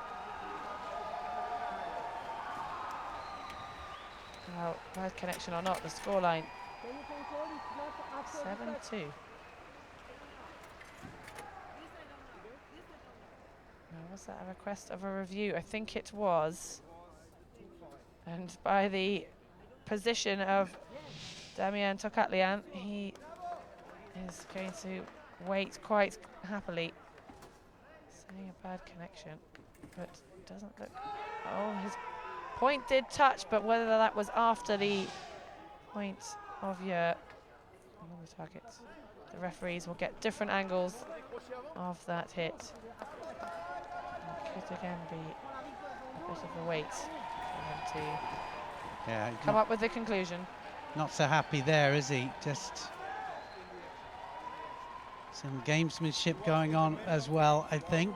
Well, bad connection or not, the scoreline 7-2. Now, was that a request of a review? I think it was. And by the position of Damien Tokatlian, he is going to wait quite happily. Saying a bad connection, but doesn't look. Oh, his point did touch, but whether that was after the point of on the target, the referees will get different angles of that hit. It could again be a bit of a wait for him Yeah, to come up with the conclusion. not so happy there, is he? Just some gamesmanship going on as well, I think.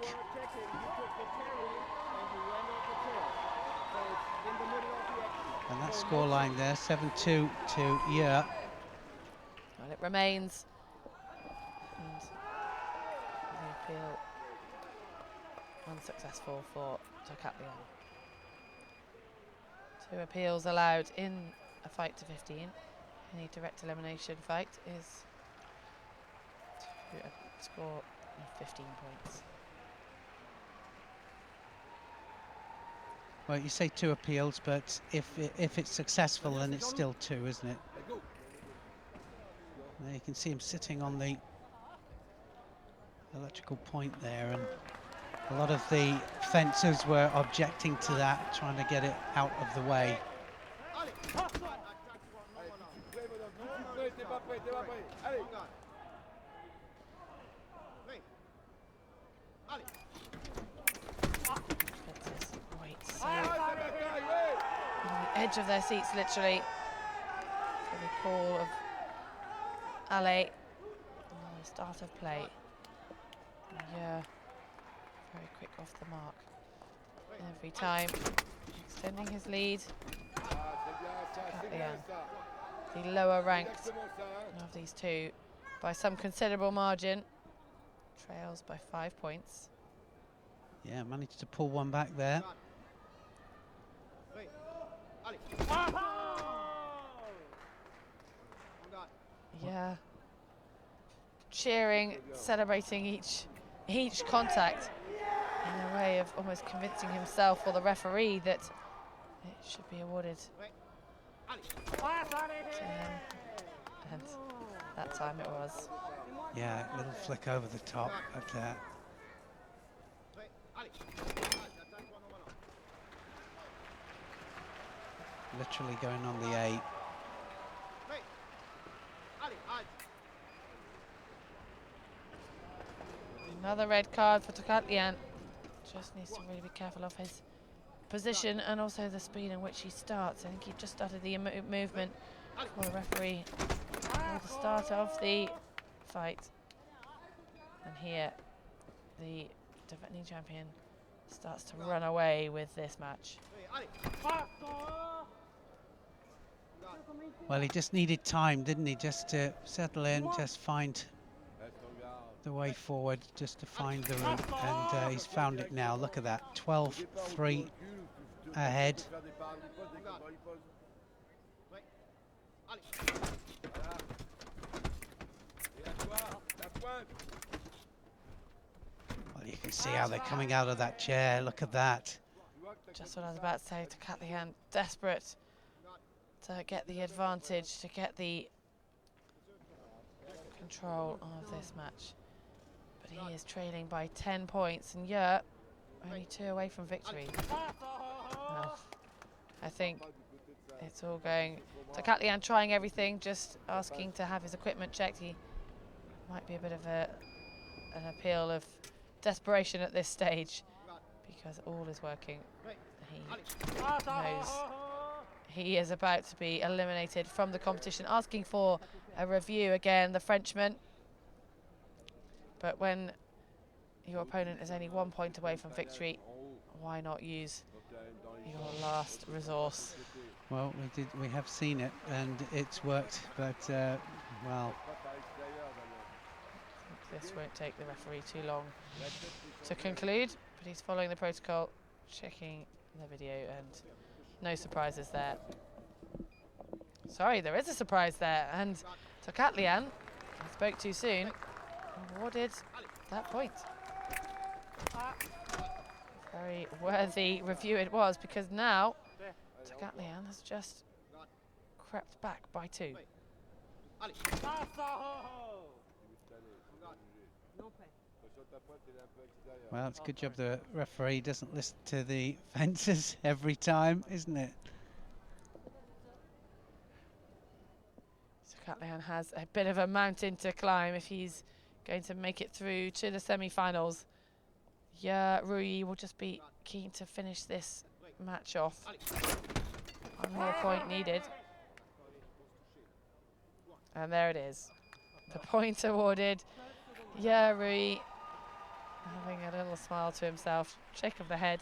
And that scoreline there, 7-2 to Yer. Well, it remains. And the appeal unsuccessful for Tokatlian. 2 appeals allowed in a fight to 15. Any direct elimination fight is to a score of 15 points. Well, you say 2 appeals, but if it's successful, then it's still 2, isn't it? There you can see him sitting on the electrical point there, and a lot of the fencers were objecting to that, trying to get it out of the way. On the edge of their seats, literally, for the call of Ale. The start of play. Yeah, very quick off the mark. Every time, extending his lead. Yeah, the lower ranked of these 2 by some considerable margin. Trails by 5 points. Yeah, managed to pull one back there. Yeah, cheering, celebrating each contact in a way of almost convincing himself or the referee that it should be awarded to him. And that time it was. Yeah, little flick over the top at that. Literally going on the 8. Another red card for Tokatlian. Just needs to really be careful of his position and also the speed in which he starts. I think he just started the movement for the referee at the start of the fight. And here, the defending champion starts to run away with this match. Well, he just needed time, didn't he? Just to settle in, just find the way forward, just to find the route, and he's found it now. Look at that, 12-3 ahead. Well, you can see how they're coming out of that chair. Look at that. Just what I was about to say, Tokatlian desperate to get the advantage, to get the control of this match. But he is trailing by 10 points, and Yer only 2 away from victory. Well, I think it's all going. Tokatlian trying everything, just asking to have his equipment checked. He might be a bit of an appeal of desperation at this stage, because all is working. He knows he is about to be eliminated from the competition, asking for a review again, the Frenchman. But when your opponent is only 1 point away from victory, why not use your Your last resource. Well, we have seen it, and it's worked, but well, This won't take the referee too long to conclude, but he's following the protocol, checking the video, and no surprises there. Sorry, there is a surprise there, and Tokatlian, I spoke too soon, awarded that point. Very worthy review it was, because now Tokatlian has just crept back by 2. well, it's a good job the referee doesn't listen to the fences every time, isn't it? Tokatlian has a bit of a mountain to climb if he's going to make it through to the semi-finals. Yeah, Rui will just be keen to finish this match off. One more point needed. And there it is. The point awarded. Yeah, Rui having a little smile to himself, shake of the head.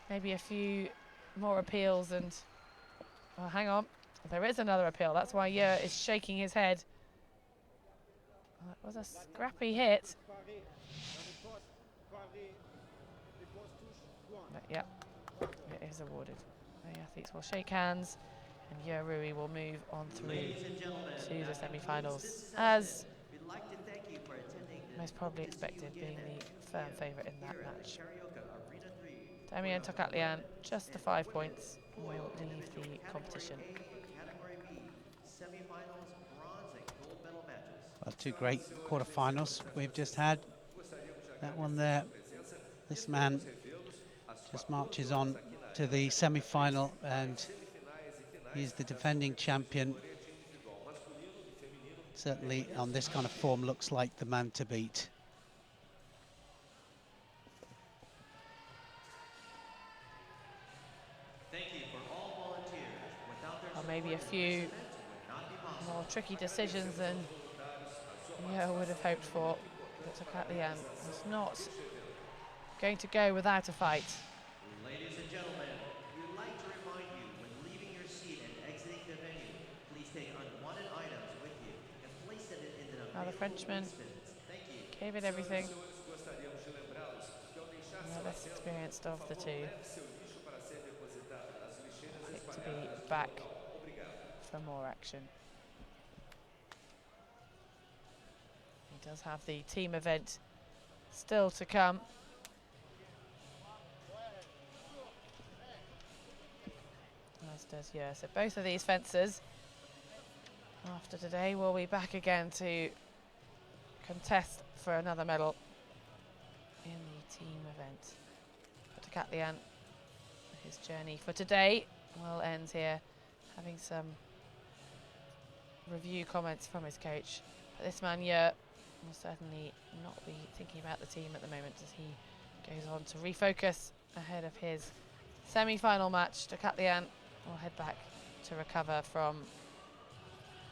Maybe a few more appeals and, well, hang on. There is another appeal. That's why Yer is shaking his head. Well, it was a scrappy hit. But yeah, it is awarded. The athletes will shake hands, and Yer Rui will move on through to the semi-finals, as most probably expected, being the firm favourite in that match. Damien Tokatlian, just the 5 points, will leave the competition. Well, 2 great quarterfinals we've just had. That one there, this man just marches on to the semi-final, and he's the defending champion. Certainly on this kind of form looks like the man to beat. Or maybe a few more tricky decisions than Yer would have hoped for. But Tokatlian was not going to go without a fight. Ladies and gentlemen, we would like to remind you when leaving your seat and exiting the venue, please take unwanted items with you and place them in the Now the Frenchman Thank you. gave it everything. The less experienced of the two. Picked to be back for more action. He does have the team event still to come. As does Yer. So both of these fencers after today will be back again to contest for another medal in the team event. But Tokatlian, his journey for today will end here, having some review comments from his coach. But this man Yer will certainly not be thinking about the team at the moment as he goes on to refocus ahead of his semi-final match. Tokatlian will head back to recover from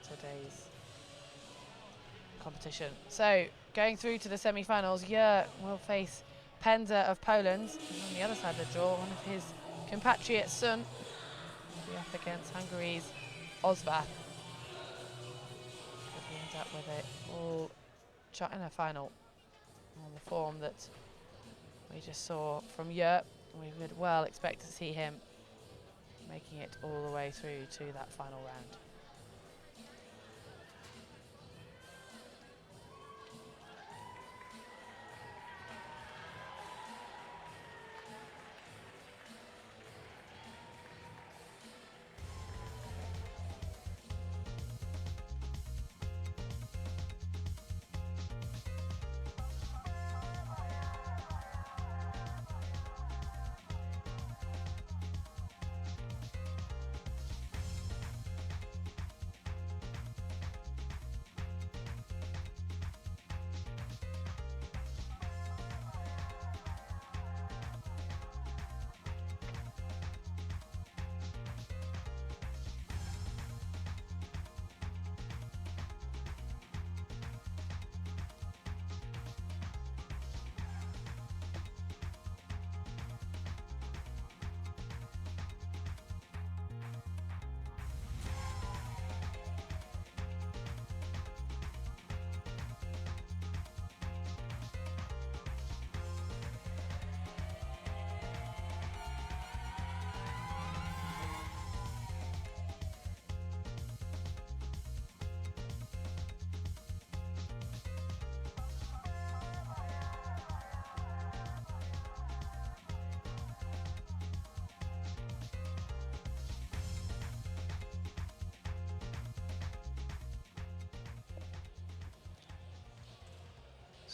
today's competition. So, going through to the semi-finals, Yer will face Penda of Poland, and on the other side of the draw, one of his compatriots, Sun, will be up against Hungary's Ozvath. Could we end up with it all China final on the form that we just saw from Yer? We would well expect to see him making it all the way through to that final round.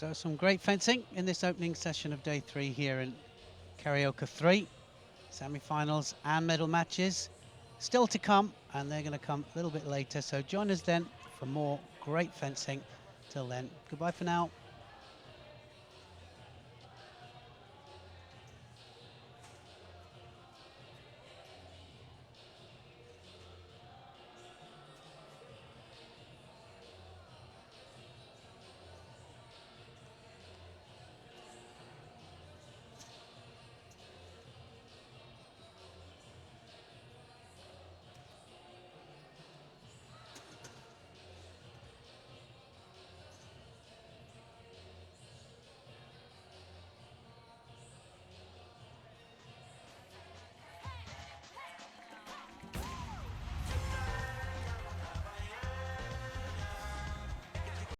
So some great fencing in this opening session of day 3 here in Karaoke 3. Semi-finals and medal matches still to come, and they're going to come a little bit later. So join us then for more great fencing. Till then, goodbye for now.